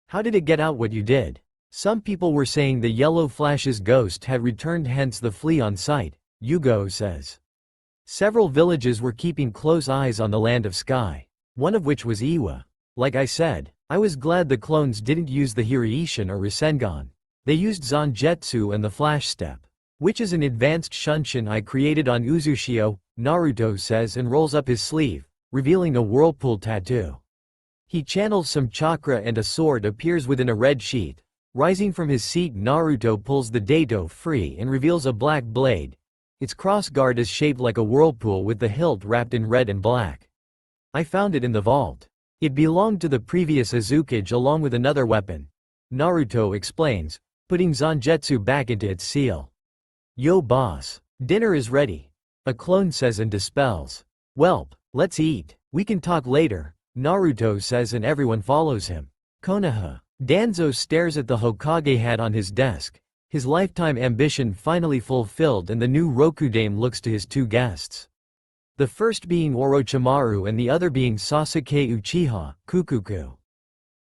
How did it get out what you did? Some people were saying the Yellow Flash's ghost had returned, hence the flea on sight, Yugo says. Several villages were keeping close eyes on the Land of Sky, one of which was Iwa. Like I said, I was glad the clones didn't use the Hiraishin or Rasengan. They used Zangetsu and the Flash Step, which is an advanced shunshin I created on Uzushio, Naruto says and rolls up his sleeve, revealing a whirlpool tattoo. He channels some chakra and a sword appears within a red sheath. Rising from his seat, Naruto pulls the dato free and reveals a black blade. Its crossguard is shaped like a whirlpool with the hilt wrapped in red and black. I found it in the vault. It belonged to the previous Azukage along with another weapon. Naruto explains, putting Zangetsu back into its seal. Yo boss, dinner is ready. A clone says and dispels. Welp, let's eat. We can talk later, Naruto says and everyone follows him. Konoha. Danzo stares at the Hokage hat on his desk, his lifetime ambition finally fulfilled, and the new Rokudame looks to his 2 guests. The first being Orochimaru and the other being Sasuke Uchiha, Kukuku.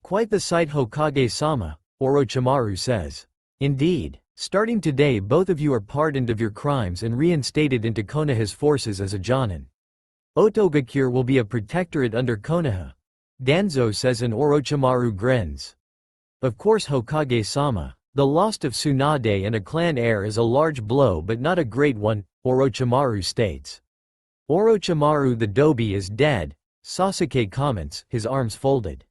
Quite the sight, Hokage-sama, Orochimaru says. Indeed, starting today both of you are pardoned of your crimes and reinstated into Konoha's forces as a Jonin. Otogakure will be a protectorate under Konoha, Danzo says and Orochimaru grins. Of course Hokage-sama, the loss of Tsunade and a clan heir is a large blow but not a great one, Orochimaru states. Orochimaru the Dobi is dead, Sasuke comments, his arms folded.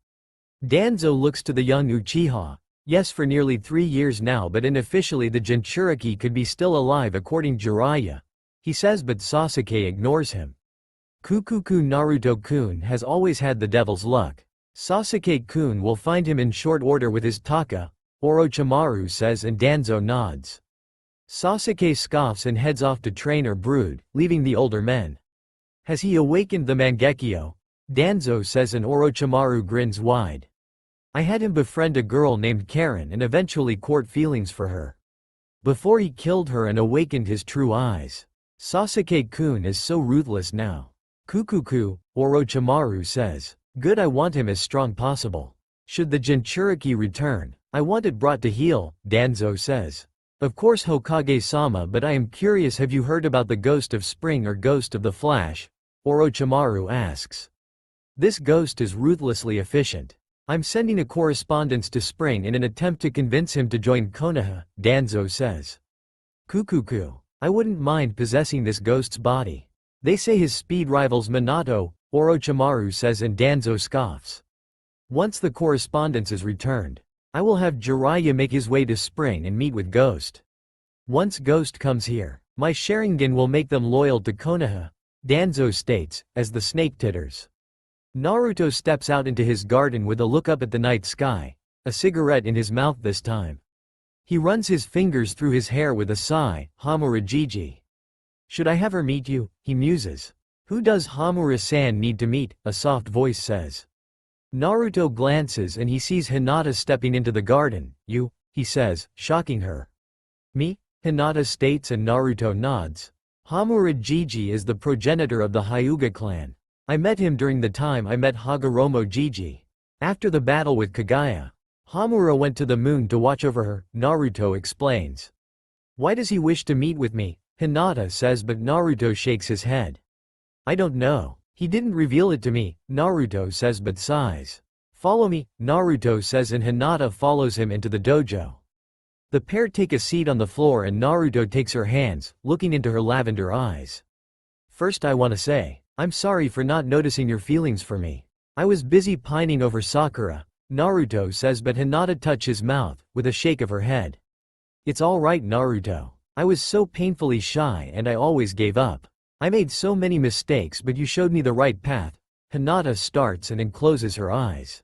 Danzo looks to the young Uchiha. Yes, for nearly 3 years now, but unofficially the Jinchuriki could be still alive according Jiraiya. He says, but Sasuke ignores him. Kukuku Naruto-kun has always had the devil's luck. Sasuke-kun will find him in short order with his Taka, Orochimaru says and Danzo nods. Sasuke scoffs and heads off to train or brood, leaving the older men. Has he awakened the Mangekyo? Danzo says and Orochimaru grins wide. I had him befriend a girl named Karen and eventually court feelings for her. Before he killed her and awakened his true eyes. Sasuke-kun is so ruthless now. Kukuku, Orochimaru says. Good, I want him as strong possible. Should the Jinchuriki return, I want it brought to heel, Danzo says. Of course Hokage-sama, but I am curious, have you heard about the Ghost of Spring or Ghost of the Flash? Orochimaru asks. This ghost is ruthlessly efficient. I'm sending a correspondence to Spring in an attempt to convince him to join Konoha, Danzo says. Kukuku. I wouldn't mind possessing this ghost's body. They say his speed rivals Minato, Orochimaru says, and Danzo scoffs. Once the correspondence is returned, I will have Jiraiya make his way to Spring and meet with Ghost. Once Ghost comes here, my Sharingan will make them loyal to Konoha, Danzo states, as the snake titters. Naruto steps out into his garden with a look up at the night sky, a cigarette in his mouth this time. He runs his fingers through his hair with a sigh. Hamura Gigi. Should I have her meet you? He muses. Who does Hamura-san need to meet? A soft voice says. Naruto glances and he sees Hinata stepping into the garden. You, he says, shocking her. Me? Hinata states and Naruto nods. Hamura Gigi is the progenitor of the Hyuga clan. I met him during the time I met Hagoromo Gigi. After the battle with Kagaya, Hamura went to the moon to watch over her, Naruto explains. Why does he wish to meet with me? Hinata says, but Naruto shakes his head. I don't know. He didn't reveal it to me, Naruto says but sighs. Follow me, Naruto says, and Hinata follows him into the dojo. The pair take a seat on the floor and Naruto takes her hands, looking into her lavender eyes. First I want to say, I'm sorry for not noticing your feelings for me. I was busy pining over Sakura, Naruto says, but Hinata touches his mouth, with a shake of her head. It's all right, Naruto. I was so painfully shy and I always gave up. I made so many mistakes, but you showed me the right path. Hinata starts and closes her eyes.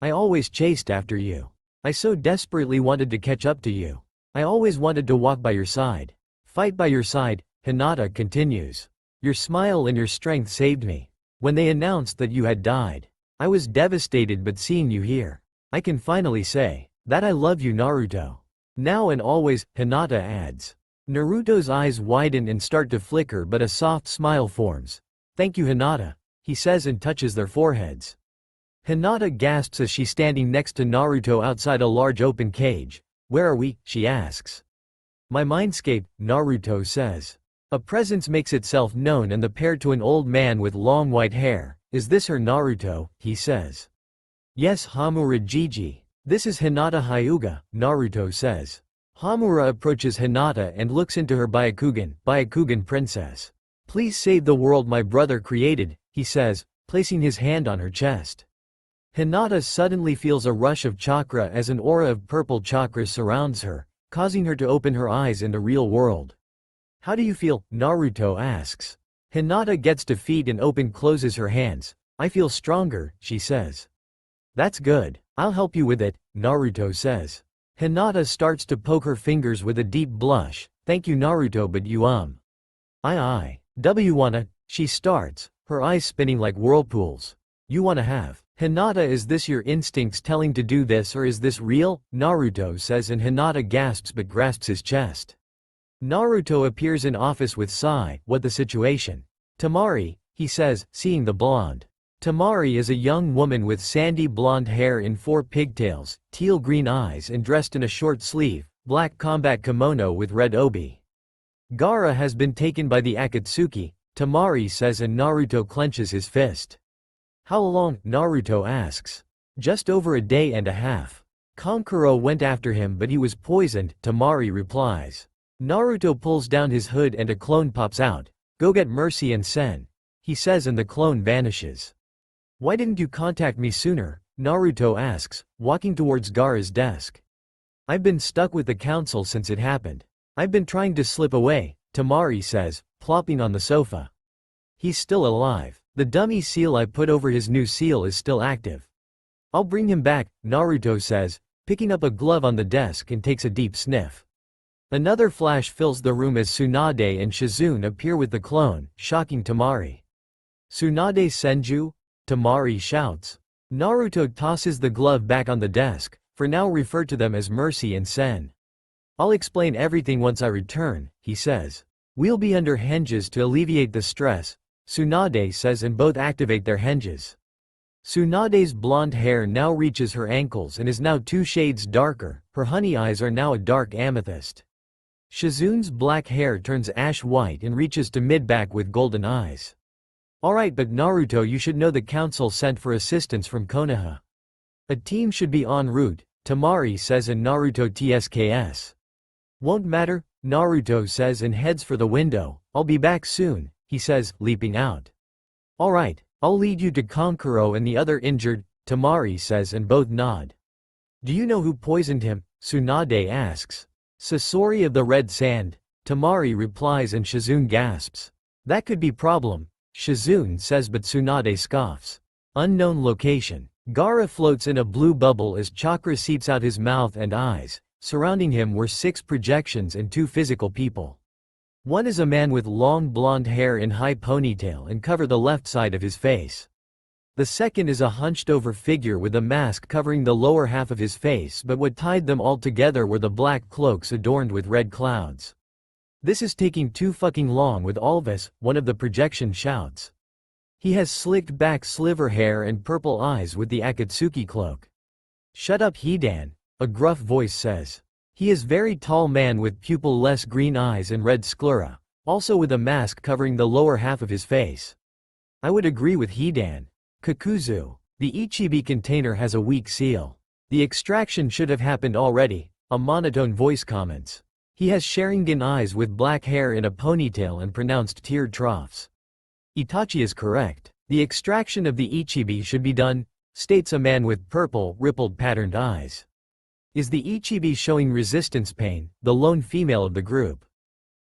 I always chased after you. I so desperately wanted to catch up to you. I always wanted to walk by your side. Fight by your side, Hinata continues. Your smile and your strength saved me. When they announced that you had died, I was devastated, but seeing you here, I can finally say that I love you, Naruto. Now and always, Hinata adds. Naruto's eyes widen and start to flicker, but a soft smile forms. Thank you, Hinata, he says and touches their foreheads. Hinata gasps as she's standing next to Naruto outside a large open cage. Where are we? She asks. My mindscape, Naruto says. A presence makes itself known and the pair to an old man with long white hair. Is this her, Naruto? He says. Yes, Hamura Gigi. This is Hinata Hyuga, Naruto says. Hamura approaches Hinata and looks into her Byakugan princess. Please save the world my brother created, he says, placing his hand on her chest. Hinata suddenly feels a rush of chakra as an aura of purple chakra surrounds her, causing her to open her eyes in the real world. How do you feel? Naruto asks. Hinata gets to feet and closes her hands. I feel stronger, she says. That's good. I'll help you with it, Naruto says. Hinata starts to poke her fingers with a deep blush. Thank you, Naruto, but you wanna, she starts, her eyes spinning like whirlpools. You wanna have. Hinata, is this your instincts telling to do this or is this real? Naruto says and Hinata gasps but grasps his chest. Naruto appears in office with Sai. What the situation? Tamari, he says, seeing the blonde. Tamari is a young woman with sandy blonde hair in 4 pigtails, teal-green eyes and dressed in a short-sleeve, black combat kimono with red obi. Gaara has been taken by the Akatsuki, Tamari says and Naruto clenches his fist. How long? Naruto asks. Just over a day and a half. Kankuro went after him but he was poisoned, Tamari replies. Naruto pulls down his hood and a clone pops out. Go get Mercy and Sen, he says and the clone vanishes. Why didn't you contact me sooner? Naruto asks, walking towards Gaara's desk. I've been stuck with the council since it happened. I've been trying to slip away, Tamari says, plopping on the sofa. He's still alive. The dummy seal I put over his new seal is still active. I'll bring him back, Naruto says, picking up a glove on the desk and takes a deep sniff. Another flash fills the room as Tsunade and Shizune appear with the clone, shocking Tamari. Tsunade Senju? Tamari shouts. Naruto tosses the glove back on the desk, for now refer to them as Mercy and Sen. I'll explain everything once I return, he says. We'll be under henges to alleviate the stress, Tsunade says and both activate their henges. Tsunade's blonde hair now reaches her ankles and is now 2 shades darker, her honey eyes are now a dark amethyst. Shizune's black hair turns ash white and reaches to mid-back with golden eyes. Alright, but Naruto, you should know the council sent for assistance from Konoha. A team should be en route, Temari says, and Naruto tsks. Won't matter, Naruto says and heads for the window. I'll be back soon, he says, leaping out. Alright, I'll lead you to Kankuro and the other injured, Temari says, and both nod. Do you know who poisoned him? Tsunade asks. Sasori of the Red Sand, Temari replies, and Shizune gasps. That could be problem, Shizune says, but Tsunade scoffs. Unknown location. Gaara floats in a blue bubble as chakra seeps out his mouth and eyes. Surrounding him were 6 projections and 2 physical people. One is a man with long blonde hair in high ponytail and cover the left side of his face. The second is a hunched-over figure with a mask covering the lower half of his face, but what tied them all together were the black cloaks adorned with red clouds. This is taking too fucking long with all of us, one of the projection shouts. He has slicked back sliver hair and purple eyes with the Akatsuki cloak. Shut up, Hidan, a gruff voice says. He is very tall man with pupil-less green eyes and red sclera, also with a mask covering the lower half of his face. I would agree with Hidan. Kakuzu, the Ichibi container has a weak seal. The extraction should have happened already, a monotone voice comments. He has Sharingan eyes with black hair in a ponytail and pronounced tiered troughs. Itachi is correct. The extraction of the Ichibi should be done, states a man with purple, rippled patterned eyes. Is the Ichibi showing resistance pain, the lone female of the group?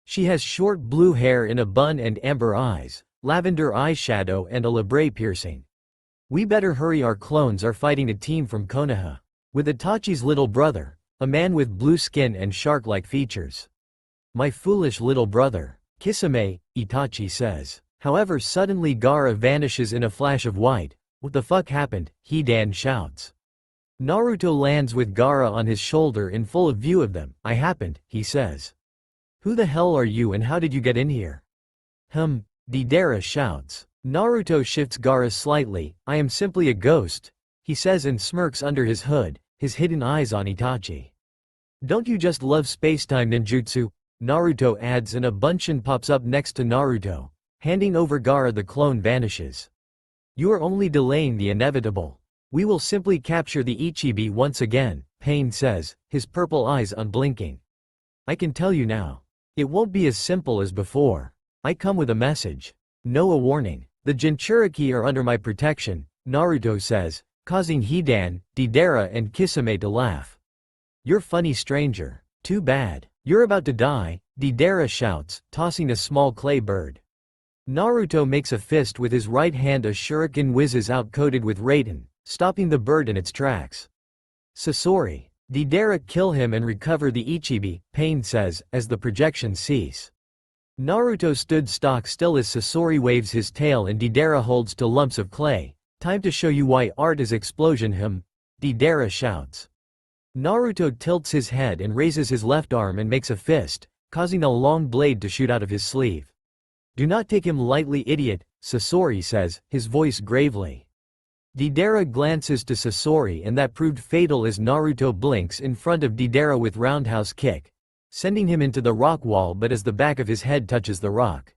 She has short blue hair in a bun and amber eyes, lavender eyeshadow and a labrae piercing. We better hurry, our clones are fighting a team from Konoha. With Itachi's little brother, a man with blue skin and shark-like features. My foolish little brother, Kisame, Itachi says. However, suddenly Gaara vanishes in a flash of white. What the fuck happened? Hidan shouts. Naruto lands with Gaara on his shoulder in full view of them. I happened, he says. Who the hell are you and how did you get in here? Deidara shouts. Naruto shifts Gaara slightly. I am simply a ghost, he says and smirks under his hood, his hidden eyes on Itachi. Don't you just love spacetime ninjutsu? Naruto adds, and a Bunshin pops up next to Naruto. Handing over Gaara, the clone vanishes. You are only delaying the inevitable. We will simply capture the Ichibi once again, Pain says, his purple eyes unblinking. I can tell you now. It won't be as simple as before. I come with a message. No, a warning. The Jinchuriki are under my protection, Naruto says, causing Hidan, Deidara and Kisame to laugh. You're funny, stranger. Too bad. You're about to die, Deidara shouts, tossing a small clay bird. Naruto makes a fist with his right hand. A shuriken whizzes out coated with radon, stopping the bird in its tracks. Sasori, Deidara, kill him and recover the Ichibi, Pain says, as the projections cease. Naruto stood stock still as Sasori waves his tail and Deidara holds to lumps of clay. Time to show you why art is explosion, Deidara shouts. Naruto tilts his head and raises his left arm and makes a fist, causing a long blade to shoot out of his sleeve. Do not take him lightly, idiot, Sasori says, his voice gravely. Deidara glances to Sasori and that proved fatal as Naruto blinks in front of Deidara with roundhouse kick, sending him into the rock wall, but as the back of his head touches the rock,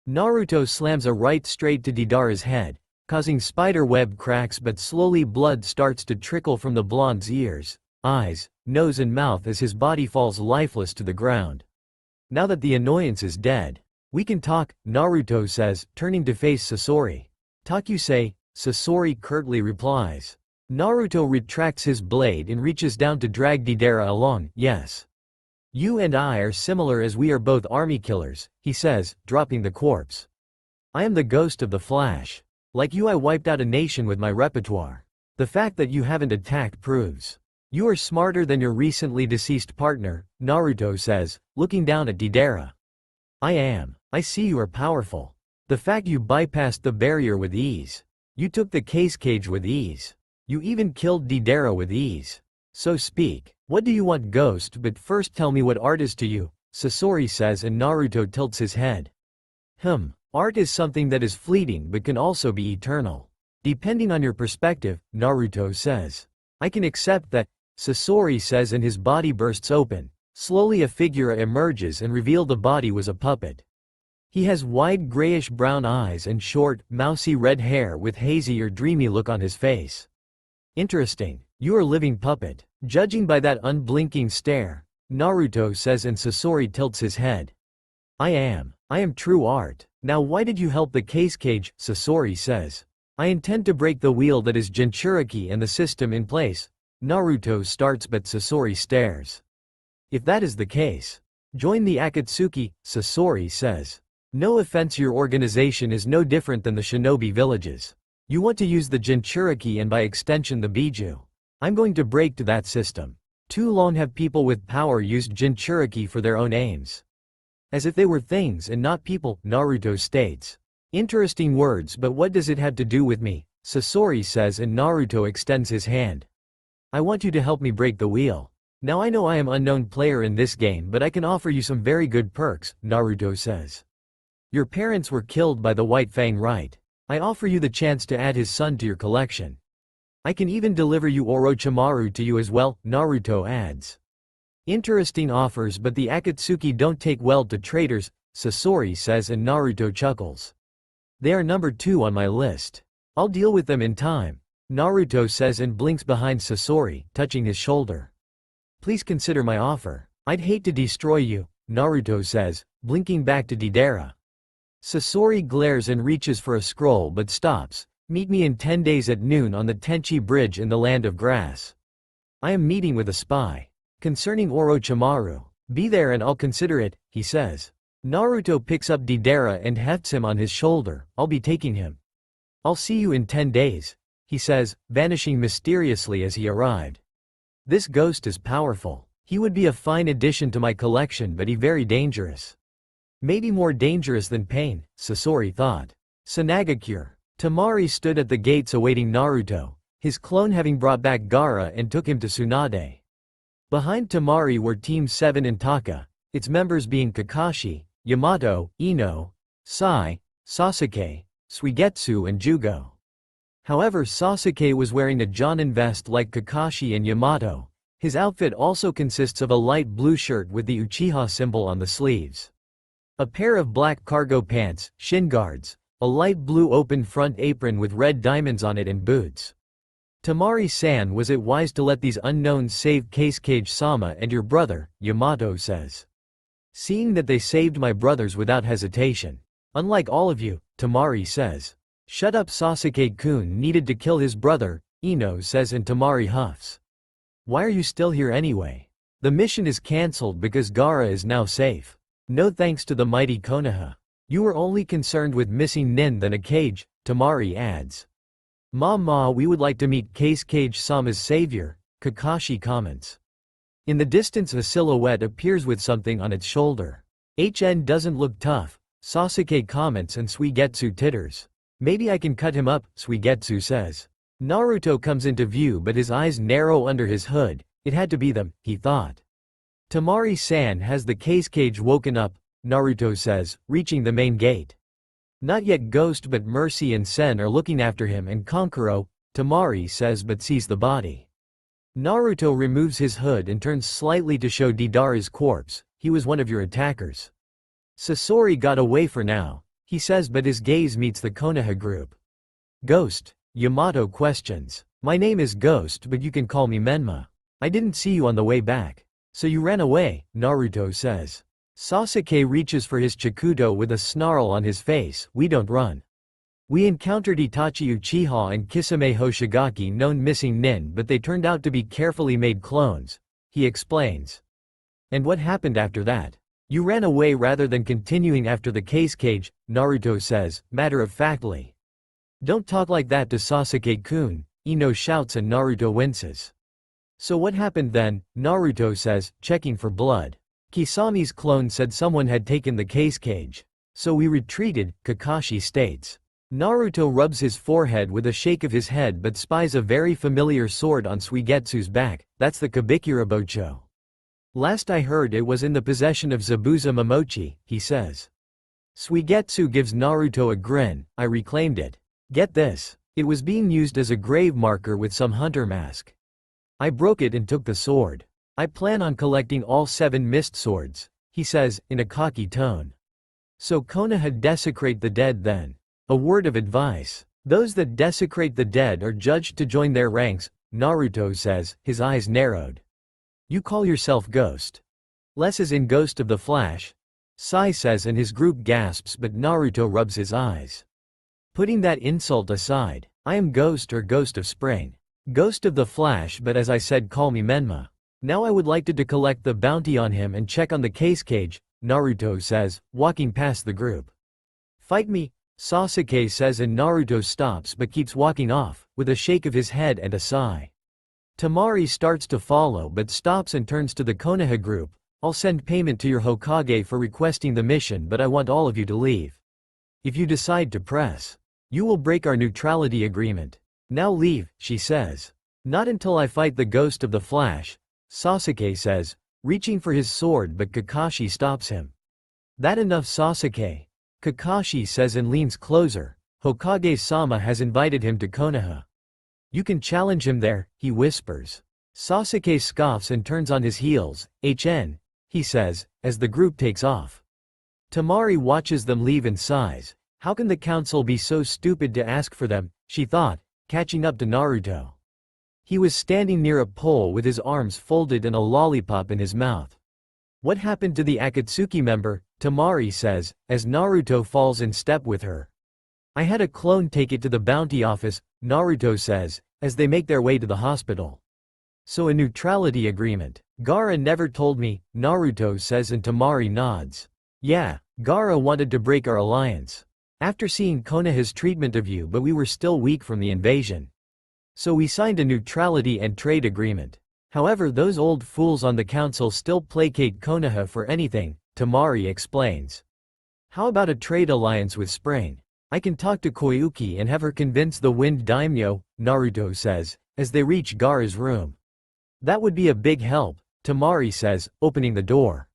Naruto slams a right straight to Deidara's head, causing spider web cracks, but slowly blood starts to trickle from the blonde's ears, eyes, nose and mouth as his body falls lifeless to the ground. Now that the annoyance is dead, we can talk, Naruto says, turning to face Sasori. Talk, you say? Sasori curtly replies. Naruto retracts his blade and reaches down to drag Deidara along. Yes. You and I are similar as we are both army killers, he says, dropping the corpse. I am the ghost of the Flash. Like you, I wiped out a nation with my repertoire. The fact that you haven't attacked proves you are smarter than your recently deceased partner, Naruto says, looking down at Deidara. I am. I see you are powerful. The fact you bypassed the barrier with ease. You took the case cage with ease. You even killed Deidara with ease. So speak. What do you want, ghost? But first tell me what art is to you, Sasori says, and Naruto tilts his head. Art is something that is fleeting but can also be eternal. Depending on your perspective, Naruto says. I can accept that, Sasori says, and his body bursts open. Slowly a figure emerges and revealed the body was a puppet. He has wide grayish-brown eyes and short, mousy red hair with hazy or dreamy look on his face. Interesting. You are a living puppet. Judging by that unblinking stare, Naruto says, and Sasori tilts his head. I am true art. Now why did you help the case cage? Sasori says. I intend to break the wheel that is Jinchuriki and the system in place. Naruto starts, but Sasori stares. If that is the case, join the Akatsuki, Sasori says. No offense, your organization is no different than the shinobi villages. You want to use the Jinchuriki and by extension the Biju. I'm going to break to that system. Too long have people with power used Jinchuriki for their own aims. As if they were things and not people, Naruto states. Interesting words, but what does it have to do with me? Sasori says, and Naruto extends his hand. I want you to help me break the wheel. Now I know I am unknown player in this game, but I can offer you some very good perks, Naruto says. Your parents were killed by the White Fang, right? I offer you the chance to add his son to your collection. I can even deliver you Orochimaru to you as well, Naruto adds. Interesting offers, but the Akatsuki don't take well to traitors, Sasori says, and Naruto chuckles. They are number 2 on my list. I'll deal with them in time, Naruto says, and blinks behind Sasori, touching his shoulder. Please consider my offer. I'd hate to destroy you, Naruto says, blinking back to Deidara. Sasori glares and reaches for a scroll but stops. Meet me in 10 days at noon on the Tenchi Bridge in the Land of Grass. I am meeting with a spy. Concerning Orochimaru. Be there and I'll consider it, he says. Naruto picks up Deidara and hefts him on his shoulder. I'll be taking him. I'll see you in 10 days, he says, vanishing mysteriously as he arrived. This ghost is powerful. He would be a fine addition to my collection, but he very dangerous. Maybe more dangerous than Pain, Sasori thought. Sanagakure. Temari stood at the gates awaiting Naruto, his clone having brought back Gaara and took him to Tsunade. Behind Temari were Team 7 and Taka, its members being Kakashi, Yamato, Ino, Sai, Sasuke, Suigetsu and Jugo. However, Sasuke was wearing a Jonin vest like Kakashi and Yamato. His outfit also consists of a light blue shirt with the Uchiha symbol on the sleeves. A pair of black cargo pants, shin guards, a light blue open front apron with red diamonds on it and boots. Temari-san, was it wise to let these unknowns save Case Cage Sama and your brother, Yamato says. Seeing that they saved my brothers without hesitation. Unlike all of you, Temari says. Shut up, Sasuke-kun needed to kill his brother, Ino says, and Temari huffs. Why are you still here anyway? The mission is cancelled because Gaara is now safe. No thanks to the mighty Konoha. You were only concerned with missing Nin than a cage, Temari adds. We would like to meet Case Cage Sama's savior, Kakashi comments. In the distance a silhouette appears with something on its shoulder. HN doesn't look tough, Sasuke comments, and Suigetsu titters. Maybe I can cut him up, Suigetsu says. Naruto comes into view but his eyes narrow under his hood. It had to be them, he thought. Temari-san, has the case cage woken up, Naruto says, reaching the main gate. Not yet, Ghost, but Mercy and Sen are looking after him, and Kankuro, Temari says, but sees the body. Naruto removes his hood and turns slightly to show Deidara's corpse. He was one of your attackers. Sasori got away for now, he says, but his gaze meets the Konoha group. Ghost, Yamato questions. My name is Ghost, but you can call me Menma. I didn't see you on the way back. So you ran away, Naruto says. Sasuke reaches for his Chikuto with a snarl on his face. We don't run. We encountered Itachi Uchiha and Kisame Hoshigaki known missing Nin, but they turned out to be carefully made clones, he explains. And what happened after that? You ran away rather than continuing after the case cage, Naruto says, matter-of-factly. Don't talk like that to Sasuke-kun, Ino shouts, and Naruto winces. So what happened then? Naruto says, checking for blood. Kisami's clone said someone had taken the case cage. So we retreated, Kakashi states. Naruto rubs his forehead with a shake of his head but spies a very familiar sword on Suigetsu's back. That's the Kabikira Bocho. Last I heard it was in the possession of Zabuza Momochi, he says. Suigetsu gives Naruto a grin. I reclaimed it. Get this. It was being used as a grave marker with some hunter mask. I broke it and took the sword. I plan on collecting all 7 mist swords, he says, in a cocky tone. So Konoha desecrate the dead then. A word of advice. Those that desecrate the dead are judged to join their ranks, Naruto says, his eyes narrowed. You call yourself Ghost. Less as in Ghost of the Flash. Sai says and his group gasps but Naruto rubs his eyes. Putting that insult aside, I am Ghost or Ghost of Spring. Ghost of the Flash but as I said call me Menma. Now I would like to collect the bounty on him and check on the case cage, Naruto says, walking past the group. Fight me, Sasuke says and Naruto stops but keeps walking off, with a shake of his head and a sigh. Temari starts to follow but stops and turns to the Konoha group. I'll send payment to your Hokage for requesting the mission but I want all of you to leave. If you decide to press, you will break our neutrality agreement. Now leave, she says. Not until I fight the Ghost of the Flash, Sasuke says, reaching for his sword but Kakashi stops him. That enough Sasuke, Kakashi says and leans closer. Hokage-sama has invited him to Konoha. You can challenge him there, he whispers. Sasuke scoffs and turns on his heels. HN, he says, as the group takes off. Temari watches them leave and sighs. How can the council be so stupid to ask for them, she thought, catching up to Naruto. He was standing near a pole with his arms folded and a lollipop in his mouth. What happened to the Akatsuki member, Temari says, as Naruto falls in step with her. I had a clone take it to the bounty office, Naruto says, as they make their way to the hospital. So a neutrality agreement. Gaara never told me, Naruto says and Temari nods. Yeah, Gaara wanted to break our alliance. After seeing Konoha's treatment of you but we were still weak from the invasion. So we signed a neutrality and trade agreement. However those old fools on the council still placate Konoha for anything, Temari explains. How about a trade alliance with Spring? I can talk to Koyuki and have her convince the Wind Daimyo, Naruto says, as they reach Gaara's room. That would be a big help, Temari says, opening the door.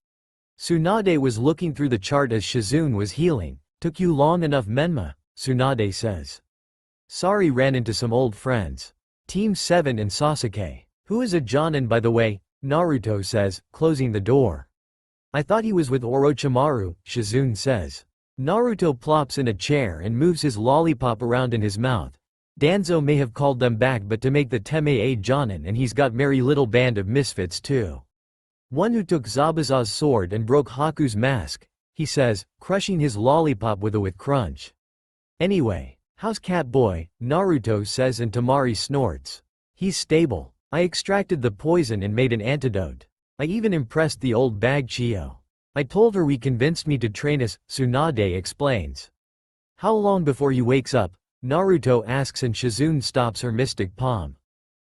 Tsunade was looking through the chart as Shizune was healing. Took you long enough Menma, Tsunade says. Sorry ran into some old friends. Team 7 and Sasuke. Who is a Jonin by the way, Naruto says, closing the door. I thought he was with Orochimaru, Shizune says. Naruto plops in a chair and moves his lollipop around in his mouth. Danzo may have called them back but to make the Teme a Jonin and he's got merry little band of misfits too. One who took Zabuza's sword and broke Haku's mask, he says, crushing his lollipop with a crunch. Anyway, how's Catboy, Naruto says and Temari snorts. He's stable. I extracted the poison and made an antidote. I even impressed the old bag Chio. I told her we convinced me to train us, Tsunade explains. How long before he wakes up? Naruto asks and Shizune stops her mystic palm.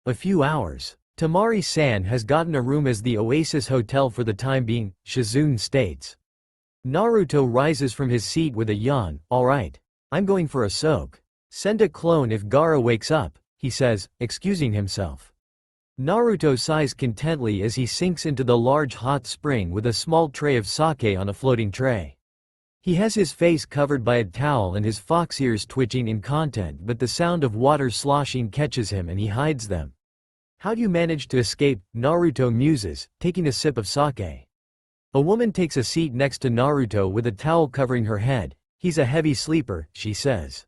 A few hours. Temari-san has gotten a room as the Oasis Hotel for the time being, Shizune states. Naruto rises from his seat with a yawn. Alright. I'm going for a soak. Send a clone if Gaara wakes up, he says, excusing himself. Naruto sighs contentedly as he sinks into the large hot spring with a small tray of sake on a floating tray. He has his face covered by a towel and his fox ears twitching in content but the sound of water sloshing catches him and he hides them. How do you manage to escape, Naruto muses, taking a sip of sake. A woman takes a seat next to Naruto with a towel covering her head. He's a heavy sleeper, she says.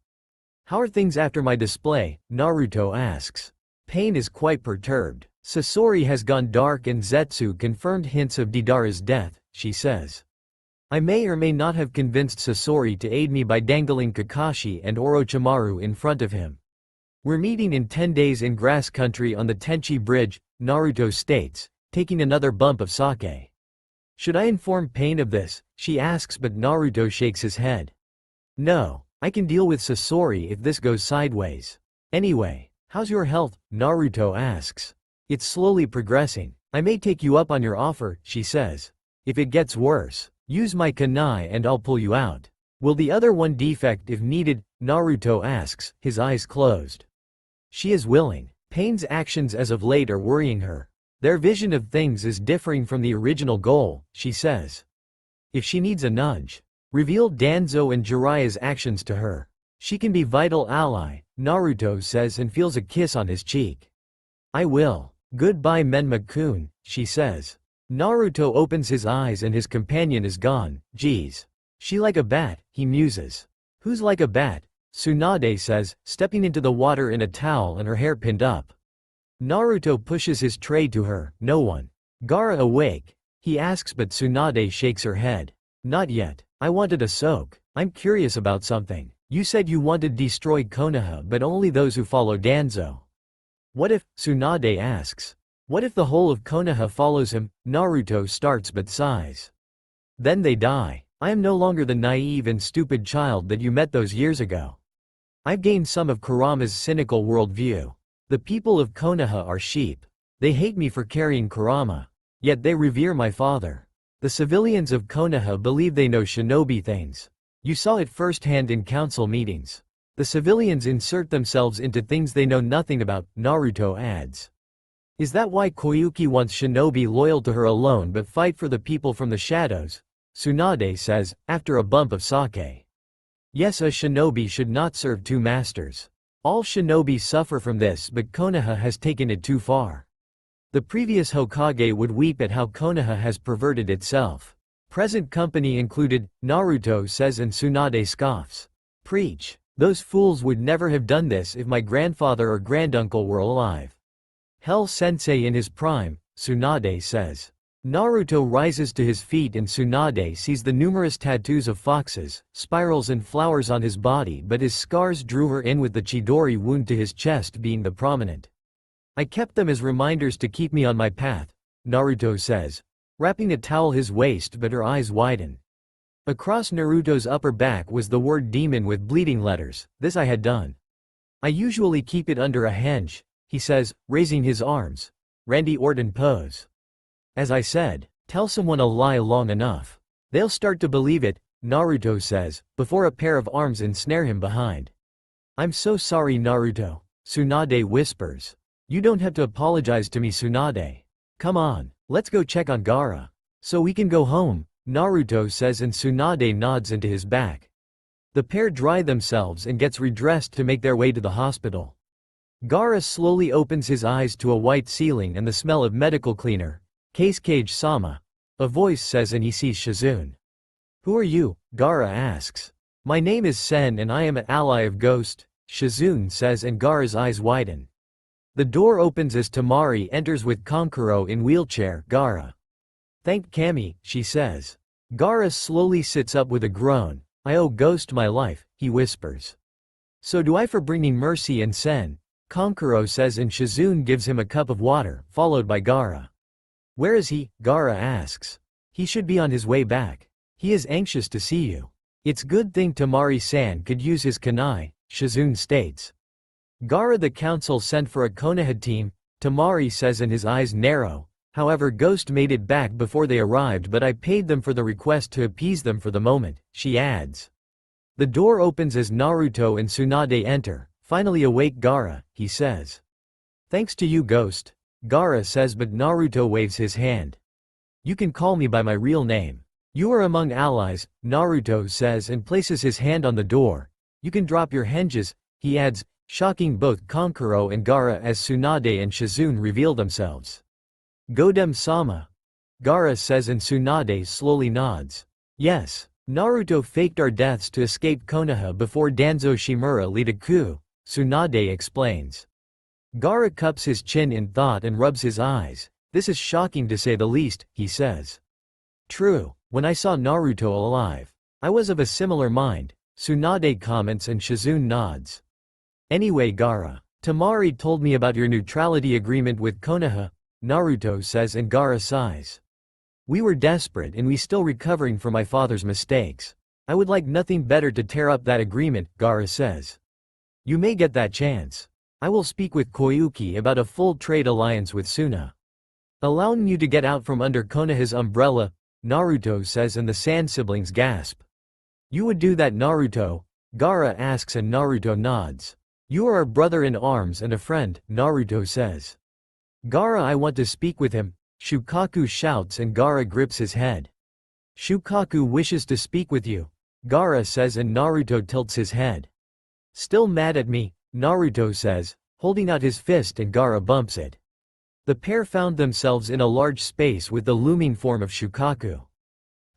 How are things after my display, Naruto asks. Pain is quite perturbed. Sasori has gone dark and Zetsu confirmed hints of Deidara's death, she says. I may or may not have convinced Sasori to aid me by dangling Kakashi and Orochimaru in front of him. We're meeting in 10 days in grass country on the Tenchi Bridge, Naruto states, taking another bump of sake. Should I inform Pain of this? She asks but Naruto shakes his head. No, I can deal with Sasori if this goes sideways. Anyway, how's your health? Naruto asks. It's slowly progressing. I may take you up on your offer, she says. If it gets worse, use my kunai and I'll pull you out. Will the other one defect if needed? Naruto asks, his eyes closed. She is willing. Pain's actions as of late are worrying her. Their vision of things is differing from the original goal, she says. If she needs a nudge, reveal Danzo and Jiraiya's actions to her. She can be vital ally, Naruto says and feels a kiss on his cheek. I will. Goodbye Menma-kun, she says. Naruto opens his eyes and his companion is gone. Geez. She like a bat, he muses. Who's like a bat? Tsunade says, stepping into the water in a towel and her hair pinned up. Naruto pushes his tray to her, no one. Gaara awake? He asks but Tsunade shakes her head. Not yet. I wanted a soak. I'm curious about something. You said you wanted destroy Konoha but only those who follow Danzo. What if, Tsunade asks. What if the whole of Konoha follows him? Naruto starts but sighs. Then they die. I am no longer the naive and stupid child that you met those years ago. I've gained some of Kurama's cynical worldview. The people of Konoha are sheep. They hate me for carrying Kurama. Yet they revere my father. The civilians of Konoha believe they know shinobi things. You saw it firsthand in council meetings. The civilians insert themselves into things they know nothing about, Naruto adds. Is that why Koyuki wants shinobi loyal to her alone but fight for the people from the shadows? Tsunade says, after a bump of sake. Yes, a shinobi should not serve two masters. All shinobi suffer from this but Konoha has taken it too far. The previous Hokage would weep at how Konoha has perverted itself. Present company included, Naruto says and Tsunade scoffs. Preach. Those fools would never have done this if my grandfather or granduncle were alive. Hell Sensei in his prime, Tsunade says. Naruto rises to his feet and Tsunade sees the numerous tattoos of foxes, spirals and flowers on his body but his scars drew her in with the Chidori wound to his chest being the prominent. I kept them as reminders to keep me on my path, Naruto says, wrapping a towel his waist but her eyes widen. Across Naruto's upper back was the word demon with bleeding letters. This I had done. I usually keep it under a henge, he says, raising his arms. Randy Orton pose. As I said, tell someone a lie long enough. They'll start to believe it, Naruto says, before a pair of arms ensnare him behind. I'm so sorry Naruto, Tsunade whispers. You don't have to apologize to me Tsunade. Come on, let's go check on Gaara. So we can go home, Naruto says and Tsunade nods into his back. The pair dry themselves and gets redressed to make their way to the hospital. Gaara slowly opens his eyes to a white ceiling and the smell of medical cleaner. Case Cage Sama. A voice says and he sees Shizune. Who are you? Gaara asks. My name is Sen and I am an ally of Ghost, Shizune says and Gaara's eyes widen. The door opens as Tamari enters with Kankuro in wheelchair. Gaara. Thank Kami, she says. Gaara slowly sits up with a groan. I owe Ghost my life, he whispers. So do I for bringing mercy and Sen, Kankuro says and Shizune gives him a cup of water, followed by Gaara. Where is he? Gaara asks. He should be on his way back. He is anxious to see you. It's good thing Tamari-san could use his kunai, Shizune states. Gaara the council sent for a Konoha team, Tamari says and his eyes narrow, however Ghost made it back before they arrived but I paid them for the request to appease them for the moment, she adds. The door opens as Naruto and Tsunade enter, finally awake Gaara, he says. Thanks to you Ghost, Gaara says but Naruto waves his hand. You can call me by my real name. You are among allies, Naruto says and places his hand on the door. You can drop your henges, he adds, shocking both Kankuro and Gaara as Tsunade and Shizune reveal themselves. Godem-sama. Gaara says and Tsunade slowly nods. Yes. Naruto faked our deaths to escape Konoha before Danzo Shimura lead a coup, Tsunade explains. Gaara cups his chin in thought and rubs his eyes. This is shocking to say the least, he says. True, when I saw Naruto alive, I was of a similar mind, Tsunade comments and Shizune nods. Anyway Gaara, Tamari told me about your neutrality agreement with Konoha, Naruto says and Gaara sighs. We were desperate and we still recovering from my father's mistakes. I would like nothing better to tear up that agreement, Gaara says. You may get that chance. I will speak with Koyuki about a full trade alliance with Suna. Allowing you to get out from under Konoha's umbrella, Naruto says and the Sand siblings gasp. You would do that Naruto? Gaara asks and Naruto nods. You are a brother in arms and a friend, Naruto says. Gaara I want to speak with him, Shukaku shouts and Gaara grips his head. Shukaku wishes to speak with you, Gaara says and Naruto tilts his head. Still mad at me, Naruto says, holding out his fist and Gaara bumps it. The pair found themselves in a large space with the looming form of Shukaku.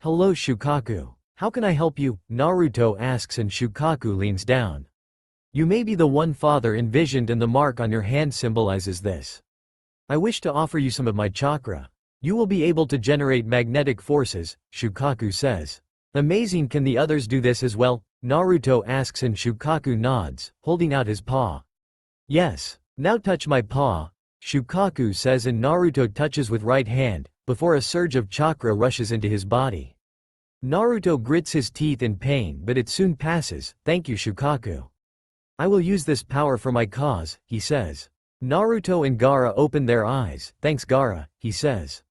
Hello Shukaku. How can I help you? Naruto asks and Shukaku leans down. You may be the one father envisioned and the mark on your hand symbolizes this. I wish to offer you some of my chakra. You will be able to generate magnetic forces, Shukaku says. Amazing, can the others do this as well? Naruto asks and Shukaku nods, holding out his paw. Yes. Now touch my paw, Shukaku says and Naruto touches with right hand, before a surge of chakra rushes into his body. Naruto grits his teeth in pain but it soon passes. Thank you Shukaku. I will use this power for my cause, he says. Naruto and Gaara open their eyes. Thanks Gaara, he says.